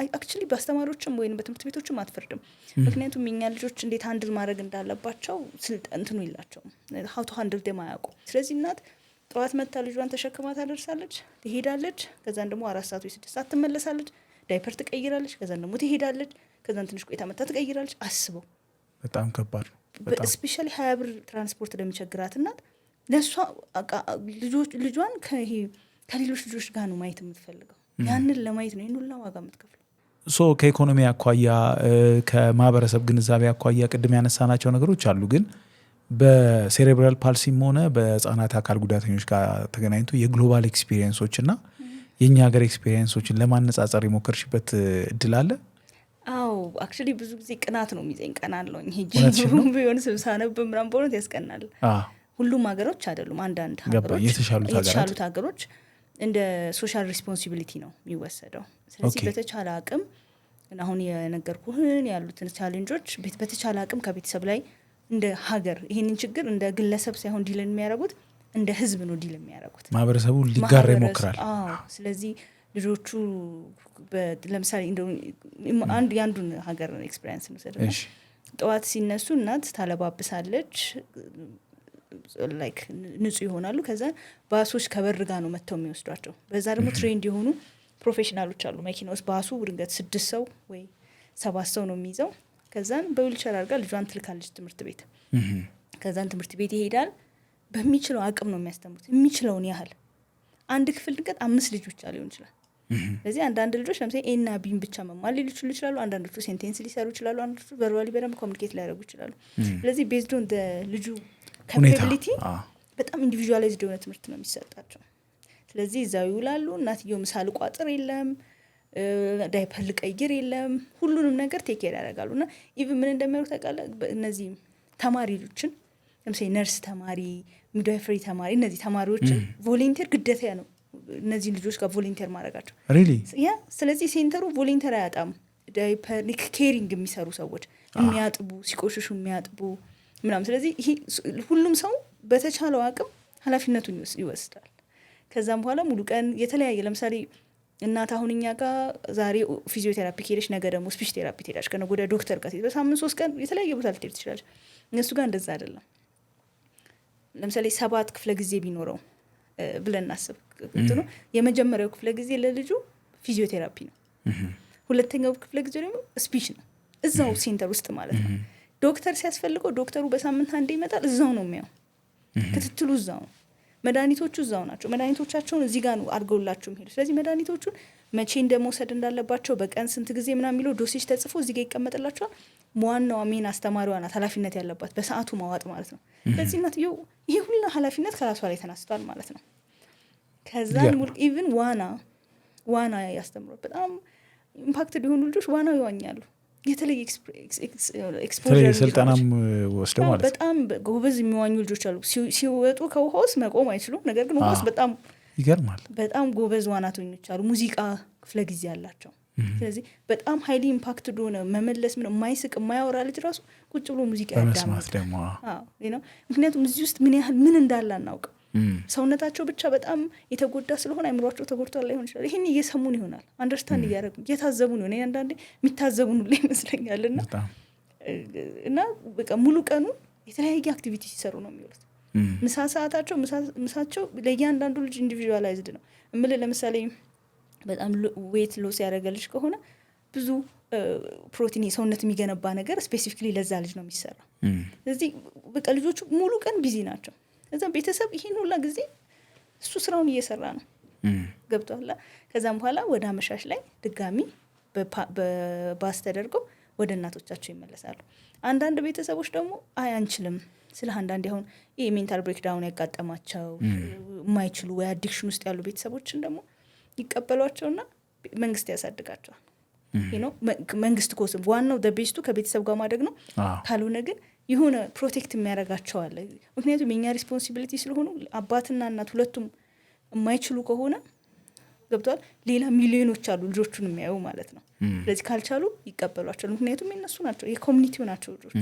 አክቹዋሊ በአስተማሪዎችም ወይም በትምህርት ቤቶችም አትፈርድም። ምክንያቱም የኛ ልጆች እንዴት ሃንድል ማድረግ እንዳለባቸው ስልጠንትኑ የላቸውም። ሀው ቱ ሃንድል ደም አያውቁም። ስለዚህ እናት ጠዋት መታ ልጇን ተሸክማ ታደርሳለች፣ ትሄዳለች። ከዛን ደግሞ 4 ሰዓት ወይ 6 ሰዓት ትመለሳለች፣ ዳይፐር ትቀይራለች። ከዛን ደግሞ ትሄዳለች። ከዛን ትንሽ ቆይታ መታ ትቀይራለች። አስበው፣ በጣም ከባድ ነው። ስፔሻሊ 20 ብር ትራንስፖርት ለሚቸግራት እናት ለእሷ ልጇን ከሌሎች ልጆች ጋር ነው ማየት የምትፈልገው። ያንን ለማየት ነው ይህን ሁላ ዋጋ የምትከፍለው። ከኢኮኖሚ አኳያ ከማህበረሰብ ግንዛቤ አኳያ ቅድም ያነሳናቸው ነገሮች አሉ። ግን በሴሬብራል ፓልሲም ሆነ በህፃናት አካል ጉዳተኞች ጋር ተገናኝቶ የግሎባል ኤክስፒሪየንሶች እና የእኛ ሀገር ኤክስፒሪየንሶችን ለማነጻጸር የሞከርሽበት እድል አለ? አዎ አክቹዋሊ ብዙ ጊዜ ቅናት ነው የሚዘኝ። ቀናለሁ ሄጄ ቢሆን ስብሳነብ ምናምን በእውነት ያስቀናል። ሁሉም ሀገሮች አይደሉም። አንዳንድ ሀገሮች የተሻሉት ሀገሮች እንደ ሶሻል ሪስፖንሲቢሊቲ ነው የሚወሰደው። ስለዚህ በተቻለ አቅም አሁን የነገርኩህን ያሉትን ቻሌንጆች በተቻለ አቅም ከቤተሰብ ላይ እንደ ሀገር ይሄንን ችግር እንደ ግለሰብ ሳይሆን ዲል የሚያደርጉት እንደ ህዝብ ነው ዲል የሚያደርጉት። ማህበረሰቡ ሊጋራ ይሞክራል። ስለዚህ ልጆቹ ለምሳሌ የአንዱን ሀገር ኤክስፔሪንስ እንውሰድና ጠዋት ሲነሱ እናት ታለባብሳለች፣ ላይክ ንጹህ ይሆናሉ። ከዛ ባሶች ከበርጋ ነው መጥተው የሚወስዷቸው። በዛ ደግሞ ትሬንድ የሆኑ ፕሮፌሽናሎች አሉ። መኪና ውስጥ ባሱ ድንገት 6 ሰው ወይ 7 ሰው ነው የሚይዘው። ከዛን በዊልቸር አድርጋ ልጇን ትልካለች ትምህርት ቤት። ከዛን ትምህርት ቤት ይሄዳል። በሚችለው አቅም ነው የሚያስተምሩት፣ የሚችለውን ያህል። አንድ ክፍል ድንገት 5 ልጅ ብቻ ሊሆን ይችላል። ስለዚህ አንዳንድ ልጆች ለምሳሌ ኤና ቢን ብቻ መማር ሊችሉ ይችላሉ። አንዳንዶቹ ሴንቴንስ ሊሰሩ ይችላሉ። አንዳንዶቹ ቨርባሊ በደንብ ኮሚኒኬት ሊያደርጉ ይችላሉ። ስለዚህ ቤዝድ ኦን ልጁ ካፓቢሊቲ በጣም ኢንዲቪጁዋላይዝድ የሆነ ትምህርት ነው የሚሰጣቸው። ስለዚህ እዛው ይውላሉ። እናትየው ምሳ ልቋጥር የለም፣ ዳይፐር ልቀይር የለም፣ ሁሉንም ነገር ቴክ ኬር ያደርጋሉ። እና ኢቭን ምን እንደሚያደርጉ ታውቃለህ? እነዚህ ተማሪዎችን ለምሳሌ ነርስ ተማሪ፣ ሚድዋይፈሪ ተማሪ፣ እነዚህ ተማሪዎችን ቮለንቲር ግዴታ ነው እነዚህ ልጆች ጋር ቮለንቲር ማድረጋቸው። ስለዚህ ሴንተሩ ቮለንቲር አያጣም። ዳይፐር ኬሪንግ የሚሰሩ ሰዎች የሚያጥቡ፣ ሲቆሽሹ የሚያጥቡ ምናምን። ስለዚህ ይሄ ሁሉም ሰው በተቻለው አቅም ኃላፊነቱን ይወስዳል። ከዛም በኋላ ሙሉ ቀን የተለያየ ለምሳሌ እናት አሁን እኛ ጋር ዛሬ ፊዚዮቴራፒ ሄደች፣ ነገ ደግሞ ስፒች ቴራፒ ትሄዳለች፣ ከነገ ወዲያ ዶክተር ጋር ትሄዳለች። በሳምንት 3 ቀን የተለያየ ቦታ ልትሄድ ትችላለች። እነሱ ጋር እንደዛ አይደለም። ለምሳሌ 7 ክፍለ ጊዜ ቢኖረው ብለን እናስብ። የመጀመሪያው ክፍለ ጊዜ ለልጁ ፊዚዮቴራፒ ነው። ሁለተኛው ክፍለ ጊዜ ደግሞ ስፒች ነው፣ እዛው ሴንተር ውስጥ ማለት ነው። ዶክተር ሲያስፈልገው ዶክተሩ በሳምንት አንዴ ይመጣል። እዛው ነው የሚያው፣ ክትትሉ እዛው ነው። መድኃኒቶቹ እዛው ናቸው። መድኃኒቶቻቸውን እዚህ ጋር ነው አድርገውላቸው የሚሄዱ። ስለዚህ መድኃኒቶቹን መቼ እንደመውሰድ እንዳለባቸው በቀን ስንት ጊዜ ምናምን የሚለው ዶሴጅ ተጽፎ እዚህ ጋር ይቀመጥላቸዋል። ዋናዋ ሜን አስተማሪዋ ናት ኃላፊነት ያለባት በሰዓቱ ማዋጥ ማለት ነው። ስለዚህ እናትየው ይሄ ሁሉ ኃላፊነት ከራሷ ላይ ተነስቷል ማለት ነው። ከዛ ኢቭን ዋና ያስተምሯል። በጣም ኢምፓክትድ የሆኑ ልጆች ዋና ይዋኛሉ። የተለየ ኤክስፖዠር ስልጠናም ወስደው ማለት በጣም ጎበዝ የሚዋኙ ልጆች አሉ። ሲወጡ ከውሃ ውስጥ መቆም አይችሉም። ነገር ግን ውሃ ውስጥ በጣም ይገርማል። በጣም ጎበዝ ዋናተኞች አሉ። ሙዚቃ ክፍለ ጊዜ አላቸው። ስለዚህ በጣም ሀይሊ ኢምፓክትድ ሆነ መመለስ ምን የማይስቅ የማያወራ ልጅ ራሱ ቁጭ ብሎ ሙዚቃ ያዳምጣል። ምክንያቱም እዚህ ውስጥ ምን ያህል ምን እንዳለ አናውቅም። ሰውነታቸው ብቻ በጣም የተጎዳ ስለሆነ አይምሯቸው ተጎድቷል ላይሆን ይችላል። ይሄን እየሰሙን ይሆናል፣ አንደርስታንድ እያደረጉ እየታዘቡን ይሆናል። አንዳንዴ የሚታዘቡን ሁሉ ይመስለኛል። እና በቃ ሙሉ ቀኑ የተለያየ አክቲቪቲ ሲሰሩ ነው የሚውሉት። ምሳ ሰዓታቸው ምሳቸው ለእያንዳንዱ ልጅ ኢንዲቪጁዋላይዝድ ነው እምልህ። ለምሳሌ በጣም ዌት ሎስ ያደረገ ልጅ ከሆነ ብዙ ፕሮቲን የሰውነት የሚገነባ ነገር ስፔሲፊክሊ ለዛ ልጅ ነው የሚሰራው። ስለዚህ በቃ ልጆቹ ሙሉ ቀን ቢዚ ናቸው። እዛ ቤተሰብ ይሄን ሁላ ጊዜ እሱ ስራውን እየሰራ ነው። ገብቷል። ከዛም በኋላ ወደ አመሻሽ ላይ ድጋሚ በባስ ተደርገው ወደ እናቶቻቸው ይመለሳሉ። አንዳንድ ቤተሰቦች ደግሞ አንችልም ስለ አንዳንድ አሁን ይሄ ሜንታል ብሬክዳውን ያጋጠማቸው የማይችሉ ወይ አዲክሽን ውስጥ ያሉ ቤተሰቦችን ደግሞ ይቀበሏቸውና መንግስት ያሳድጋቸዋል። መንግስት ኮስም ዋናው ቤስቱ ከቤተሰብ ጋር ማደግ ነው። ካልሆነ ግን የሆነ ፕሮቴክት የሚያደርጋቸው አለ። ምክንያቱም የኛ ሪስፖንሲቢሊቲ ስለሆኑ አባትና እናት ሁለቱም የማይችሉ ከሆነ ገብቷል። ሌላ ሚሊዮኖች አሉ ልጆቹን የሚያዩ ማለት ነው። ስለዚህ ካልቻሉ ይቀበሏቸዋል። ምክንያቱም የነሱ ናቸው፣ የኮሚኒቲው ናቸው ልጆች።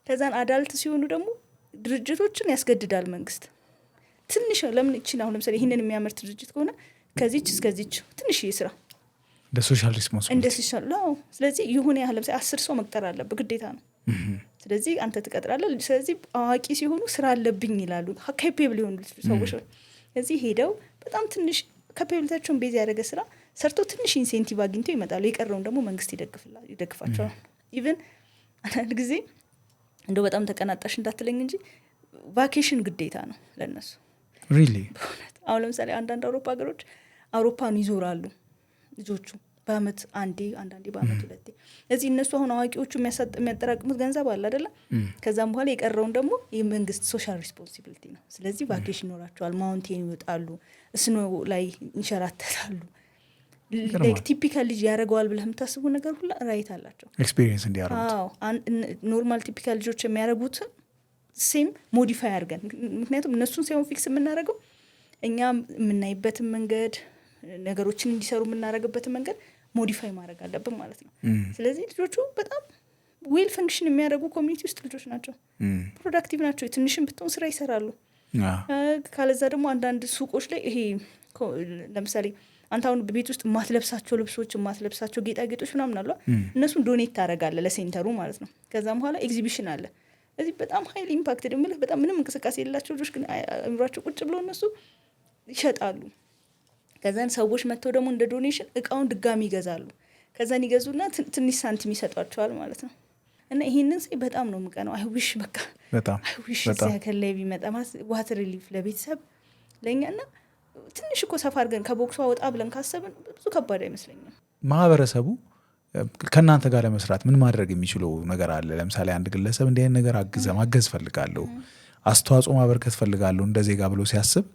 ከዛን አዳልት ሲሆኑ ደግሞ ድርጅቶችን ያስገድዳል መንግስት። ትንሽ ለምን ይችላል። አሁን ለምሳሌ ይህንን የሚያመርት ድርጅት ከሆነ ከዚች እስከዚች ትንሽ ስራ እንደ ሶሻል ሪስፖንሲቢሊቲ። ስለዚህ ይሁን ያህል ለምሳሌ 10 ሰው መቅጠር አለበት ግዴታ ነው። ስለዚህ አንተ ትቀጥራለህ። ስለዚህ አዋቂ ሲሆኑ ስራ አለብኝ ይላሉ። ካፔብል የሆኑ ሰዎች ስለዚህ ሄደው በጣም ትንሽ ካፔብሊቲያቸውን ቤዝ ያደረገ ስራ ሰርተው ትንሽ ኢንሴንቲቭ አግኝተው ይመጣሉ። የቀረውን ደግሞ መንግስት ይደግፋቸዋል። ኢቭን አንዳንድ ጊዜ እንደው በጣም ተቀናጣሽ እንዳትለኝ እንጂ ቫኬሽን ግዴታ ነው ለነሱ። ሪሊ አሁን ለምሳሌ አንዳንድ አውሮፓ ሀገሮች አውሮፓን ይዞራሉ ልጆቹ በአመት አንዳንዴ በአመት 2 እዚህ እነሱ አሁን አዋቂዎቹ የሚያጠራቅሙት ገንዘብ አለ አይደለ? ከዛም በኋላ የቀረውን ደግሞ የመንግስት ሶሻል ሪስፖንሲቢሊቲ ነው። ስለዚህ ቫኬሽን ይኖራቸዋል፣ ማውንቴን ይወጣሉ፣ ስኖ ላይ ይንሸራተታሉ። ላይክ ቲፒካል ልጅ ያደርገዋል ብለህ የምታስቡ ነገር ሁላ ራይት አላቸው ኤክስፒሪየንስ እንዲያደርጉት። ኖርማል ቲፒካል ልጆች የሚያደርጉትን ሴም ሞዲፋይ አድርገን፣ ምክንያቱም እነሱን ሳይሆን ፊክስ የምናደርገው እኛ የምናይበትን መንገድ ነገሮችን እንዲሰሩ የምናደርግበትን መንገድ ሞዲፋይ ማድረግ አለብን ማለት ነው። ስለዚህ ልጆቹ በጣም ዌል ፈንክሽን የሚያደርጉ ኮሚኒቲ ውስጥ ልጆች ናቸው፣ ፕሮዳክቲቭ ናቸው፣ ትንሽም ብትሆን ስራ ይሰራሉ። ካለዛ ደግሞ አንዳንድ ሱቆች ላይ ይሄ ለምሳሌ አንተ አሁን በቤት ውስጥ የማትለብሳቸው ልብሶች የማትለብሳቸው ጌጣጌጦች ምናምን አሉ፣ እነሱን ዶኔት ታደርጋለህ ለሴንተሩ ማለት ነው። ከዛም በኋላ ኤግዚቢሽን አለ እዚህ በጣም ሀይል ኢምፓክት ደምልህ በጣም ምንም እንቅስቃሴ የሌላቸው ልጆች ግን አእምሯቸው ቁጭ ብለው እነሱ ይሸጣሉ። ከዛን ሰዎች መጥተው ደግሞ እንደ ዶኔሽን እቃውን ድጋሚ ይገዛሉ። ከዛን ይገዙና ትንሽ ሳንቲም ይሰጧቸዋል ማለት ነው። እና ይሄንን ሳይ በጣም ነው የምቀነው። አይዊሽ በቃ በጣም አይዊሽ ሲያከላይ ቢመጣ ማለት ዋተር ሪሊፍ ለቤተሰብ ለኛና ትንሽ እኮ ሰፋ አድርገን ከቦክሷ ወጣ ብለን ካሰብን ብዙ ከባድ አይመስለኝም። ማህበረሰቡ ከእናንተ ጋር ለመስራት ምን ማድረግ የሚችለው ነገር አለ? ለምሳሌ አንድ ግለሰብ እንዲህ አይነት ነገር ማገዝ ፈልጋለሁ፣ አስተዋጽኦ ማበርከት ፈልጋለሁ እንደ ዜጋ ብሎ ሲያስብ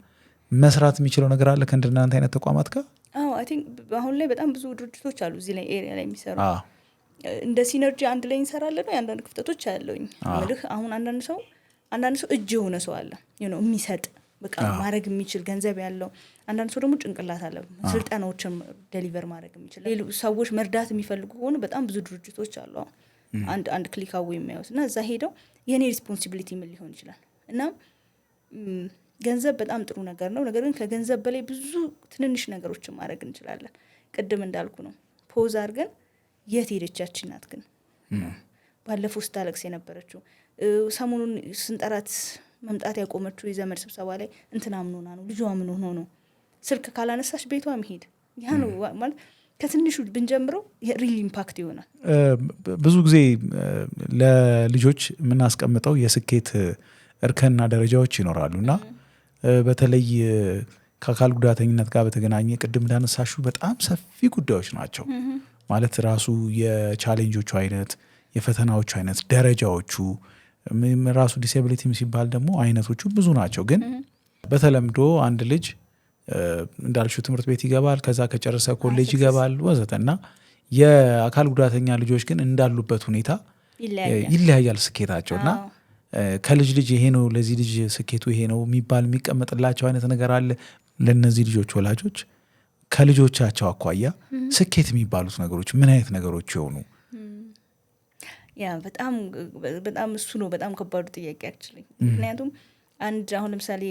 መስራት የሚችለው ነገር አለ ከእንደናንተ አይነት ተቋማት ጋር? አይ ቲንክ አሁን ላይ በጣም ብዙ ድርጅቶች አሉ እዚህ ላይ ኤሪያ ላይ የሚሰሩ እንደ ሲነርጂ አንድ ላይ እንሰራለን ነው። አንዳንድ ክፍተቶች አለውኝ ምልህ አሁን አንዳንድ ሰው እጅ የሆነ ሰው አለ የሚሰጥ በቃ ማድረግ የሚችል ገንዘብ ያለው፣ አንዳንድ ሰው ደግሞ ጭንቅላት አለ ስልጠናዎችን ዴሊቨር ማድረግ የሚችል። ሰዎች መርዳት የሚፈልጉ ሆነ በጣም ብዙ ድርጅቶች አሉ አንድ ክሊክ አዌ የሚያዩት እና እዛ ሄደው የኔ ሪስፖንሲቢሊቲ ምን ሊሆን ይችላል። እና ገንዘብ በጣም ጥሩ ነገር ነው። ነገር ግን ከገንዘብ በላይ ብዙ ትንንሽ ነገሮችን ማድረግ እንችላለን። ቅድም እንዳልኩ ነው ፖዝ አድርገን የት ሄደቻችን ናት ግን ባለፈው ስታለቅስ የነበረችው ሰሞኑን ስንጠራት መምጣት ያቆመችው የዘመድ ስብሰባ ላይ እንትና ምን ሆና ነው ልጇ ምን ሆኖ ነው ስልክ ካላነሳሽ ቤቷ መሄድ ያ ነው ማለት ከትንሹ ብንጀምረው ሪል ኢምፓክት ይሆናል። ብዙ ጊዜ ለልጆች የምናስቀምጠው የስኬት እርከንና ደረጃዎች ይኖራሉና በተለይ ከአካል ጉዳተኝነት ጋር በተገናኘ ቅድም እንዳነሳሹ በጣም ሰፊ ጉዳዮች ናቸው። ማለት ራሱ የቻሌንጆቹ አይነት፣ የፈተናዎቹ አይነት፣ ደረጃዎቹ ራሱ ዲስኤቢሊቲም ሲባል ደግሞ አይነቶቹ ብዙ ናቸው። ግን በተለምዶ አንድ ልጅ እንዳልሽው ትምህርት ቤት ይገባል፣ ከዛ ከጨረሰ ኮሌጅ ይገባል ወዘተ እና የአካል ጉዳተኛ ልጆች ግን እንዳሉበት ሁኔታ ይለያያል ስኬታቸው እና ከልጅ ልጅ ይሄ ነው ለዚህ ልጅ ስኬቱ ይሄ ነው የሚባል የሚቀመጥላቸው አይነት ነገር አለ። ለእነዚህ ልጆች ወላጆች ከልጆቻቸው አኳያ ስኬት የሚባሉት ነገሮች ምን አይነት ነገሮች የሆኑ? ያ በጣም እሱ ነው በጣም ከባዱ ጥያቄ አክቹሊ። ምክንያቱም አንድ አሁን ለምሳሌ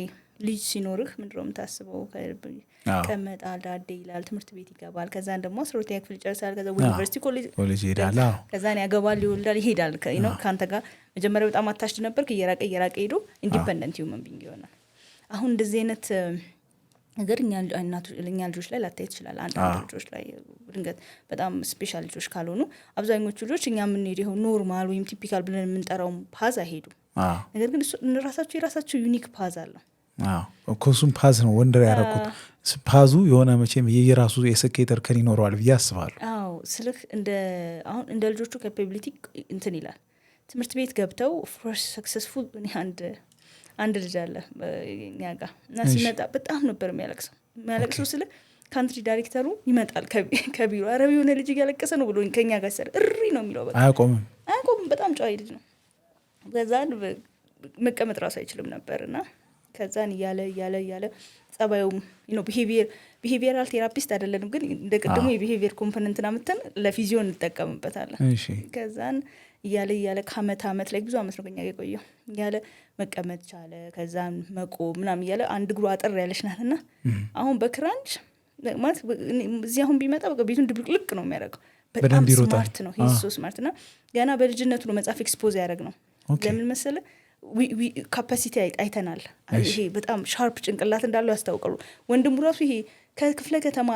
ልጅ ሲኖርህ ምንድነው የምታስበው? ቀመጣል፣ ዳዴ ይላል፣ ትምህርት ቤት ይገባል፣ ከዛን ደግሞ 12ኛ ክፍል ይጨርሳል፣ ከዛ ዩኒቨርሲቲ ኮሌጅ ይሄዳል፣ ከዛን ያገባል፣ ይወልዳል፣ ይሄዳል። ከአንተ ጋር መጀመሪያ በጣም አታችድ ነበርክ፣ እየራቀ ሄዶ ኢንዲፔንደንት ሂውመን ቢንግ ይሆናል። አሁን እንደዚህ አይነት ነገር እኛ ልጆች ላይ ላታይ ይችላል። አንዳንድ ልጆች ላይ ድንገት በጣም ስፔሻል ልጆች ካልሆኑ አብዛኞቹ ልጆች እኛ የምንሄደው ኖርማል ወይም ቲፒካል ብለን የምንጠራው ፓዝ አይሄዱም። ነገር ግን የራሳቸው ዩኒክ ፓዝ አለው። እሱም ፓዝ ነው ወንደር ያደረኩት። ፓዙ የሆነ መቼም የራሱ የስኬት እርከን ይኖረዋል ብዬ አስባለሁ። አዎ ስልክ አሁን እንደ ልጆቹ ካፓቢሊቲ እንትን ይላል። ትምህርት ቤት ገብተው ፈርስት ሰክሰስፉል አንድ ልጅ አለ እኛ ጋር እና ሲመጣ በጣም ነበር የሚያለቅሰው ስለ ካንትሪ ዳይሬክተሩ ይመጣል ከቢሮ አረብ የሆነ ልጅ እያለቀሰ ነው ብሎ ከኛ ጋር ሰር እሪ ነው የሚለው። በቃ አያቆምም። በጣም ጨዋ ልጅ ነው። ከዛን መቀመጥ ራሱ አይችልም ነበርና ከዛን እያለ ጸባዩ ቢሄቪየራል ቴራፒስት አይደለንም፣ ግን እንደ ቅድሙ የቢሄቪየር ኮምፖነንትና ምተን ለፊዚዮ እንጠቀምበታለን። ከዛን እያለ ከአመት ላይ ብዙ አመት ነው ከኛ ጋር የቆየው። እያለ መቀመጥ ቻለ፣ ከዛን መቆም ምናምን እያለ አንድ እግሩ አጠር ያለች ናትና አሁን በክራንች ማለት እዚህ አሁን ቢመጣ በቃ ቤቱን ድብልቅልቅ ነው የሚያደርገው። በጣም ስማርት ነው። ሂስ ሶ ስማርት እና ገና በልጅነቱ ነው መጽሐፍ ኤክስፖዝ ያደረግ ነው። ለምን መሰለ ካፓሲቲ አይተናል። ይሄ በጣም ሻርፕ ጭንቅላት እንዳለው ያስታውቃሉ። ወንድሙ ራሱ ይሄ ከክፍለ ከተማ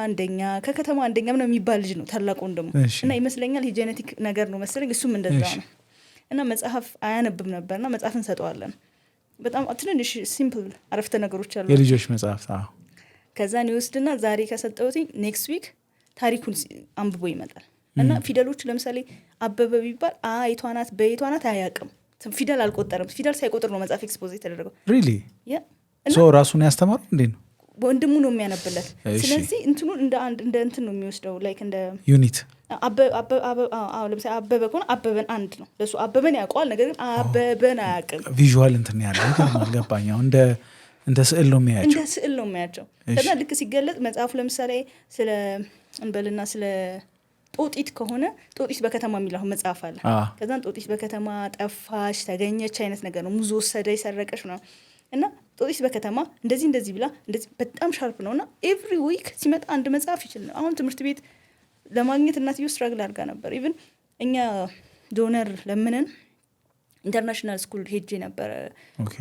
ከከተማ አንደኛ ምናምን የሚባል ልጅ ነው ታላቅ ወንድሙ እና ይመስለኛል ይሄ ጄኔቲክ ነገር ነው መሰለኝ። እሱም እንደዛ ነው እና መጽሐፍ አያነብም ነበርና መጽሐፍ እንሰጠዋለን። በጣም ትንንሽ ሲምፕል አረፍተ ነገሮች አሉ የልጆች መጽሐፍ። ከዛን ይወስድና ዛሬ ከሰጠሁት ኔክስት ዊክ ታሪኩን አንብቦ ይመጣል። እና ፊደሎቹ ለምሳሌ አበበ ቢባል አይቷናት በይቷናት አያውቅም። ፊደል አልቆጠረም። ፊደል ሳይቆጥር ነው መጽሐፍ ኤክስፖዝ የተደረገው። ሪሊ ራሱን ያስተማረው እንዴ ነው? ወንድሙ ነው የሚያነብለት። ስለዚህ እንትኑን እንደ እንትን ነው የሚወስደው ላይክ እንደ ዩኒት። ለምሳሌ አበበ ከሆነ አበበን አንድ ነው ለሱ። አበበን ያውቀዋል፣ ነገር ግን አበበን አያውቅም። ቪዥዋል እንትን ያለ አልገባኛው። እንደ ስዕል ነው የሚያቸው። ከዛ ልክ ሲገለጥ መጽሐፉ ለምሳሌ ስለ እንበልና ስለ ጦጢት ከሆነ ጦጢት በከተማ የሚለው መጽሐፍ አለ። ከዛን ጦጢት በከተማ ጠፋሽ፣ ተገኘች አይነት ነገር ነው። ሙዝ ወሰደ፣ ሰረቀሽ ነው። እና ጦጢት በከተማ እንደዚህ ብላ እንደዚህ በጣም ሻርፕ ነው። እና ኤቭሪ ዊክ ሲመጣ አንድ መጽሐፍ ይችል ነው። አሁን ትምህርት ቤት ለማግኘት እናትየው ስትራግል አድርጋ ነበር። ኢቭን እኛ ዶነር ለምንን ኢንተርናሽናል ስኩል ሄጄ ነበረ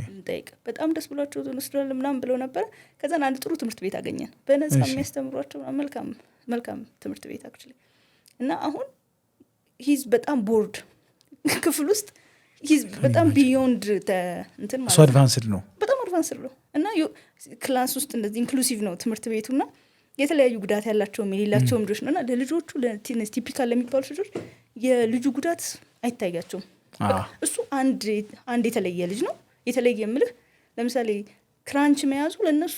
እንጠይቅ። በጣም ደስ ብሏቸው ወስደዋል ምናምን ብለው ነበረ። ከዛን አንድ ጥሩ ትምህርት ቤት አገኘን፣ በነጻ የሚያስተምሯቸው መልካም ትምህርት ቤት አክቹዋሊ። እና አሁን ሂዝ በጣም ቦርድ ክፍል ውስጥ ሂዝ በጣም ቢዮንድ እንትን ማለት አድቫንስድ ነው፣ በጣም አድቫንስድ ነው። እና ክላስ ውስጥ እንደዚህ ኢንክሉሲቭ ነው ትምህርት ቤቱና የተለያዩ ጉዳት ያላቸውም የሌላቸውም ልጆች ነው። እና ለልጆቹ ቲፒካል ለሚባሉ ልጆች የልጁ ጉዳት አይታያቸውም። እሱ አንድ የተለየ ልጅ ነው። የተለየ የምልህ ለምሳሌ ክራንች መያዙ ለእነሱ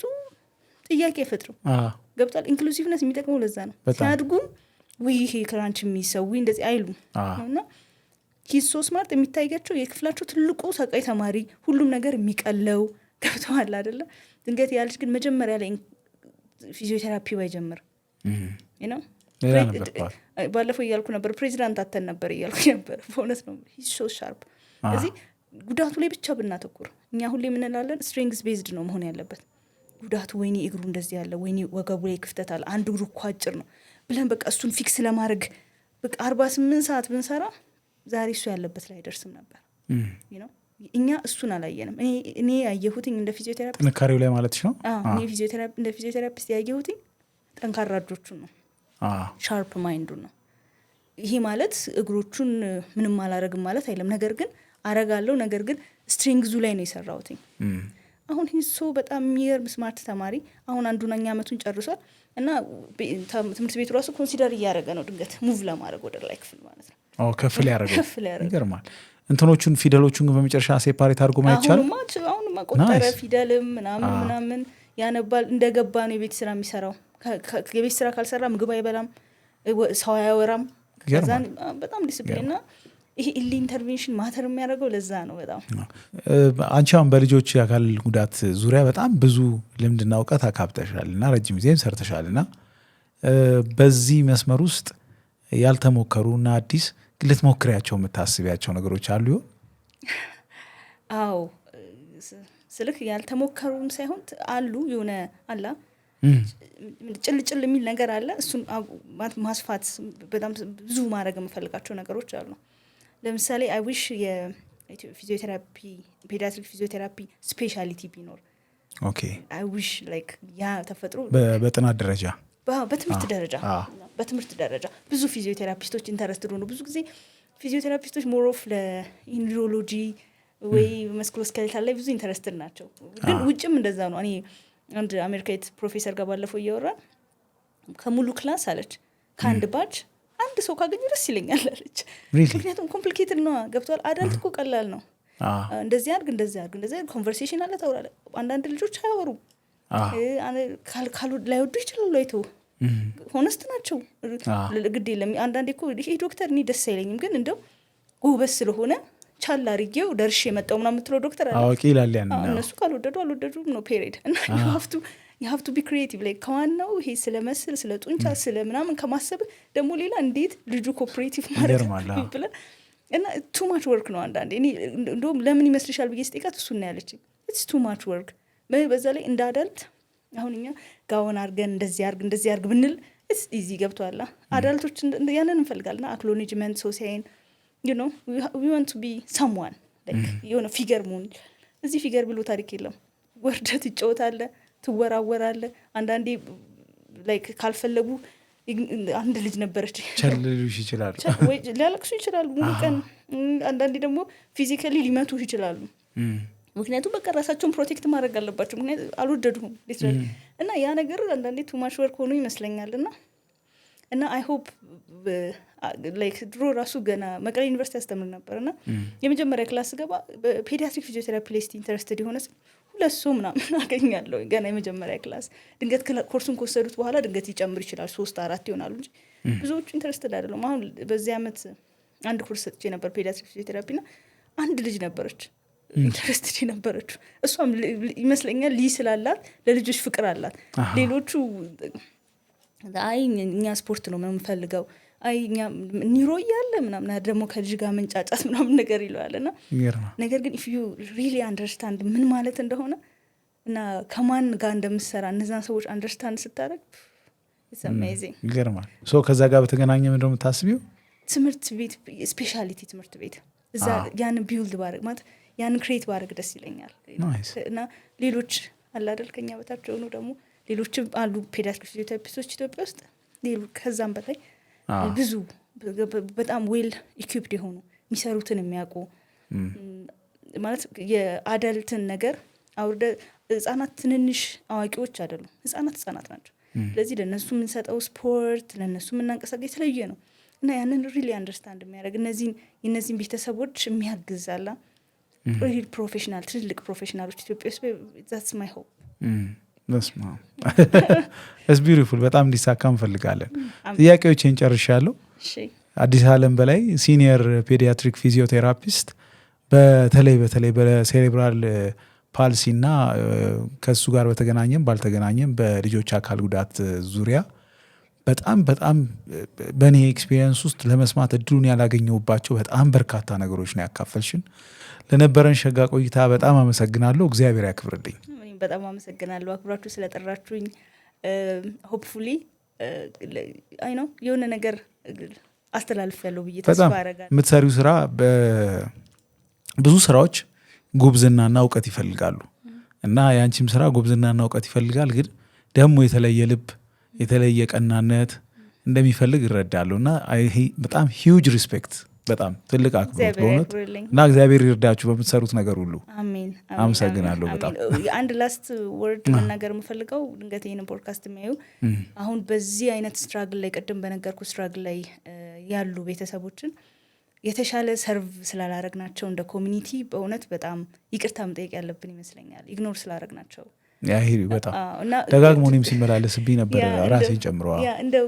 ጥያቄ አይፈጥርም። ገብቷል? ኢንክሉሲቭነስ የሚጠቅመው ለዛ ነው። ሲያድጉም ይሄ ክራንች የሚሰዊ እንደዚህ አይሉም። እና ሂዝ ሶ ስማርት የሚታያቸው የክፍላቸው ትልቁ ሰቃይ ተማሪ፣ ሁሉም ነገር የሚቀለው ገብተዋል አይደለ? ድንገት ያ ልጅ ግን መጀመሪያ ላይ ፊዚዮቴራፒ ባይጀምር ነው። ባለፈው እያልኩ ነበር ፕሬዚዳንት አተን ነበር እያልኩ ነበር። በእውነት ነው ሂዝ ሶ ሻርፕ። እዚህ ጉዳቱ ላይ ብቻ ብናተኩር፣ እኛ ሁሌ የምንላለን ስትሬንግስ ቤዝድ ነው መሆን ያለበት። ጉዳቱ ወይኔ እግሩ እንደዚህ ያለ፣ ወይኔ ወገቡ ላይ ክፍተት አለ፣ አንድ እግሩ እኮ አጭር ነው ብለን በቃ እሱን ፊክስ ለማድረግ በቃ 48 ሰዓት ብንሰራ ዛሬ እሱ ያለበት ላይ አይደርስም ነበር ነው። እኛ እሱን አላየንም። እኔ ያየሁትኝ እንደ ፊዚዮቴራፒስት ጥንካሬው ላይ ማለት ነው። እንደ ፊዚዮቴራፒስት ያየሁትኝ ጠንካራ እጆቹን ነው፣ ሻርፕ ማይንዱን ነው። ይሄ ማለት እግሮቹን ምንም አላረግም ማለት አይለም። ነገር ግን አረጋለሁ፣ ነገር ግን ስትሪንግዙ ላይ ነው የሰራሁትኝ። አሁን ሂሶ በጣም የሚገርም ስማርት ተማሪ አሁን አንዱኛ ዓመቱን ጨርሷል። እና ትምህርት ቤቱ ራሱ ኮንሲደር እያደረገ ነው ድንገት ሙቭ ለማድረግ ወደ ላይ ክፍል ማለት ነው። ከፍል ያደረገ ይገርማል። እንትኖቹን ፊደሎቹን በመጨረሻ ሴፓሬት አድርጎ ማየት ይቻላል። አሁን ቆጠረ ፊደልም ምናምን ያነባል። እንደገባ ነው የቤት ስራ የሚሰራው። የቤት ስራ ካልሰራ ምግብ አይበላም፣ ሰው አያወራም። ከዛን በጣም ዲስፕሊን ና ይሄ ኢሊ ኢንተርቬንሽን ማተር የሚያደርገው ለዛ ነው በጣም። አንቺ አሁን በልጆች የአካል ጉዳት ዙሪያ በጣም ብዙ ልምድና እውቀት አካብተሻል እና ረጅም ጊዜም ሰርተሻል እና በዚህ መስመር ውስጥ ያልተሞከሩ እና አዲስ ልትሞክሪያቸው የምታስቢያቸው ነገሮች አሉ ይሆን? አዎ ስልክ ያልተሞከሩም ሳይሆን አሉ። የሆነ አላ ጭልጭል የሚል ነገር አለ። እሱን ማስፋት በጣም ብዙ ማድረግ የምፈልጋቸው ነገሮች አሉ። ለምሳሌ አይ ዊሽ የፊዚዮቴራፒ ፔዲያትሪክ ፊዚዮቴራፒ ስፔሻሊቲ ቢኖር። ኦኬ አይ ዊሽ ላይክ ያ ተፈጥሮ በጥናት ደረጃ በትምህርት ደረጃ ብዙ ፊዚዮቴራፒስቶች ኢንተረስትድ ሆኑ። ብዙ ጊዜ ፊዚዮቴራፒስቶች ሞር ኦፍ ለኒውሮሎጂ ወይ መስክሎስኬሌታል ላይ ብዙ ኢንተረስትድ ናቸው። ግን ውጭም እንደዛ ነው። እኔ አንድ አሜሪካዊት ፕሮፌሰር ጋር ባለፈው እያወራን ከሙሉ ክላስ አለች ከአንድ ባች አንድ ሰው ካገኙ ደስ ይለኛል አለች። ምክንያቱም ኮምፕሊኬትድ ነው። ገብቷል? አዳልት እኮ ቀላል ነው። እንደዚህ አድርግ ኮንቨርሴሽን አለ፣ ታውራለ። አንዳንድ ልጆች አያወሩም፣ ላይወዱ ይችላሉ። አይተው ሆነስት ናቸው። ግድ የለም። አንዳንዴ እኮ ይሄ ዶክተር እኔ ደስ አይለኝም፣ ግን እንደው ጎበዝ ስለሆነ ቻል አድርጌው ደርሼ የመጣው ምናምን የምትለው ዶክተር አለ። አዋቂ ይላል ያን። እነሱ ካልወደዱ አልወደዱም ነው ፔሪድ። እና የሀፍቱ ቢ ክሪኤቲቭ ላይ ከዋናው ይሄ ስለ መስል ስለ ጡንቻ ስለ ምናምን ከማሰብ ደግሞ ሌላ እንዴት ልጁ ኮኦፕሬቲቭ ማለት ብለን እና ቱ ማች ወርክ ነው አንዳንዴ። እኔ እንደውም ለምን ይመስልሻል ብዬ ስጠይቃት እሱን ነው ያለችኝ። ኢትስ ቱ ማች ወርክ። በዛ ላይ እንደ አዳልት አሁን እኛ ጋውን አድርገን እንደዚህ አድርግ ብንል ኢዚ ገብቷላ። አዳልቶች ያንን እንፈልጋልና አክኖሌጅመንት ሶሳይን you know we want to be someone like የሆነ ፊገር መሆን። እዚህ ፊገር ብሎ ታሪክ የለም። ወርደት ይጫወታል፣ ትወራወራለ። አንዳንዴ ላይክ ካልፈለጉ አንድ ልጅ ነበረች ቸልሉሽ ይችላሉ ወይ ሊያለቅሱ ይችላሉ ሙሉ ቀን። አንዳንዴ ደግሞ ፊዚካሊ ሊመቱ ይችላሉ። ምክንያቱም በቃ ራሳቸውን ፕሮቴክት ማድረግ አለባቸው። ምክንያቱም አልወደዱም እና ያ ነገር አንዳንዴ ቱ ማች ወርክ ሆኖ ይመስለኛል። እና እና አይ ሆፕ ላይክ ድሮ ራሱ ገና መቀሌ ዩኒቨርሲቲ ያስተምር ነበር እና የመጀመሪያ ክላስ ገባ ፔዲያትሪክ ፊዚዮቴራፒ ሌስት ኢንተረስትድ የሆነ ሁለት ሰው ምናምን አገኛለሁ ገና የመጀመሪያ ክላስ። ድንገት ኮርሱን ከወሰዱት በኋላ ድንገት ይጨምር ይችላል 3-4 ይሆናሉ እንጂ ብዙዎቹ ኢንተረስትድ አይደለም። አሁን በዚህ ዓመት አንድ ኮርስ ሰጥቼ ነበር ፔዲያትሪክ ፊዚዮቴራፒ እና አንድ ልጅ ነበረች ኢንተረስትድ የነበረችው። እሷም ይመስለኛል ልጅ ስላላት ለልጆች ፍቅር አላት። ሌሎቹ አይ እኛ ስፖርት ነው የምንፈልገው፣ አይ እኛ ኒሮ እያለ ምናምን ደግሞ ከልጅ ጋር መንጫጫት ምናምን ነገር ይለዋል እና ነገር ግን if you really understand ምን ማለት እንደሆነ እና ከማን ጋር እንደምሰራ እነዛን ሰዎች አንደርስታንድ ስታደርግ it's amazing። ይገርማል። ከዛ ጋር በተገናኘ ምንድነው የምታስቢው? ትምህርት ቤት ስፔሻሊቲ ትምህርት ቤት እዛ ያን ቢውልድ ባረግ ማለት ያን ክሬት ባረግ ደስ ይለኛል። እና ሌሎች አለ አይደል ከኛ በታች ሆኖ ደግሞ ሌሎችም አሉ ፔዲያትሪክ ፊዚዮቴራፒስቶች ኢትዮጵያ ውስጥ ከዛም በላይ ብዙ በጣም ዌል ኢኩፕድ የሆኑ የሚሰሩትን የሚያውቁ ማለት የአዳልትን ነገር አውርደ ህጻናት ትንንሽ አዋቂዎች አይደሉም። ህጻናት ናቸው። ስለዚህ ለነሱ የምንሰጠው ስፖርት ለነሱ የምናንቀሳቀስ የተለየ ነው እና ያንን ሪሊ አንደርስታንድ የሚያደርግ እነዚህን ቤተሰቦች የሚያግዛላ ሪል ፕሮፌሽናል ትልልቅ ፕሮፌሽናሎች ኢትዮጵያ ውስጥ that's my hope። it's beautiful። በጣም እንዲሳካ እንፈልጋለን። ጥያቄዎችን ጨርሻለሁ። አዲስ አለም በላይ ሲኒየር ፔዲያትሪክ ፊዚዮቴራፒስት በተለይ በሴሬብራል ፓልሲ እና ከሱ ጋር በተገናኘም ባልተገናኘም በልጆች አካል ጉዳት ዙሪያ በጣም በእኔ ኤክስፒሪየንስ ውስጥ ለመስማት እድሉን ያላገኘሁባቸው በጣም በርካታ ነገሮች ነው ያካፈልሽን። ለነበረን ሸጋ ቆይታ በጣም አመሰግናለሁ። እግዚአብሔር ያክብርልኝ። በጣም አመሰግናለሁ አክብራችሁ ስለጠራችሁኝ። ሆፕፉሊ አይ ነው የሆነ ነገር አስተላልፋለሁ ብዬ ተስፋ አደርጋለሁ። የምትሰሪው ስራ ብዙ ስራዎች ጉብዝናና እውቀት ይፈልጋሉ እና ያንቺም ስራ ጉብዝናና እውቀት ይፈልጋል፣ ግን ደግሞ የተለየ ልብ የተለየ ቀናነት እንደሚፈልግ እረዳለሁ እና በጣም ሂውጅ ሪስፔክት በጣም ትልቅ አክብሮት በእውነት እና እግዚአብሔር ይርዳችሁ በምትሰሩት ነገር ሁሉ። አሜን። አመሰግናለሁ በጣም። አንድ ላስት ወርድ መናገር የምፈልገው ድንገት ይህንን ፖድካስት የሚያዩ አሁን በዚህ አይነት ስትራግል ላይ ቅድም በነገርኩ ስትራግል ላይ ያሉ ቤተሰቦችን የተሻለ ሰርቭ ስላላረግናቸው እንደ ኮሚኒቲ በእውነት በጣም ይቅርታ መጠየቅ ያለብን ይመስለኛል። ኢግኖር ስላረግናቸው በጣም ደጋግሞ እኔም ሲመላለስብኝ ነበር ራሴን ጨምሮ። እንደው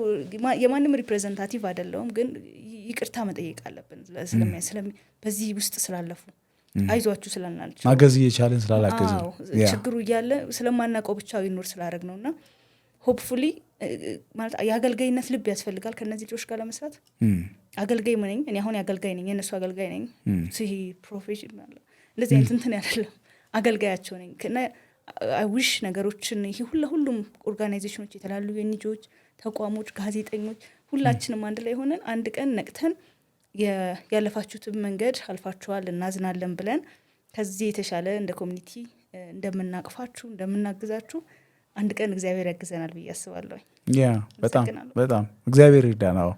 የማንም ሪፕሬዘንታቲቭ አይደለሁም፣ ግን ይቅርታ መጠየቅ አለብን በዚህ ውስጥ ስላለፉ አይዟችሁ ስላልናቸው ማገዝ እየቻለን ስላላገዝን ችግሩ እያለ ስለማናውቀው ብቻ ኢግኖር ስላረግ ነውና ሆፕፉሊ ማለት የአገልጋይነት ልብ ያስፈልጋል ከነዚህ ልጆች ጋር ለመስራት። አገልጋይ ነኝ እኔ አሁን አገልጋይ ነኝ፣ የነሱ አገልጋይ ነኝ። ሲሂ ፕሮፌሽናል እንደዚህ እንትን አይደለም አገልጋያቸው ነኝ እና አይ ዊሽ ነገሮችን ይሄ ሁሉም ኦርጋናይዜሽኖች የተላሉ የኒጆች ተቋሞች ጋዜጠኞች ሁላችንም አንድ ላይ ሆነን አንድ ቀን ነቅተን ያለፋችሁትን መንገድ አልፋችኋል እናዝናለን ብለን ከዚህ የተሻለ እንደ ኮሚኒቲ እንደምናቅፋችሁ እንደምናግዛችሁ አንድ ቀን እግዚአብሔር ያግዘናል ብዬ አስባለሁ። በጣም እግዚአብሔር ይርዳናው።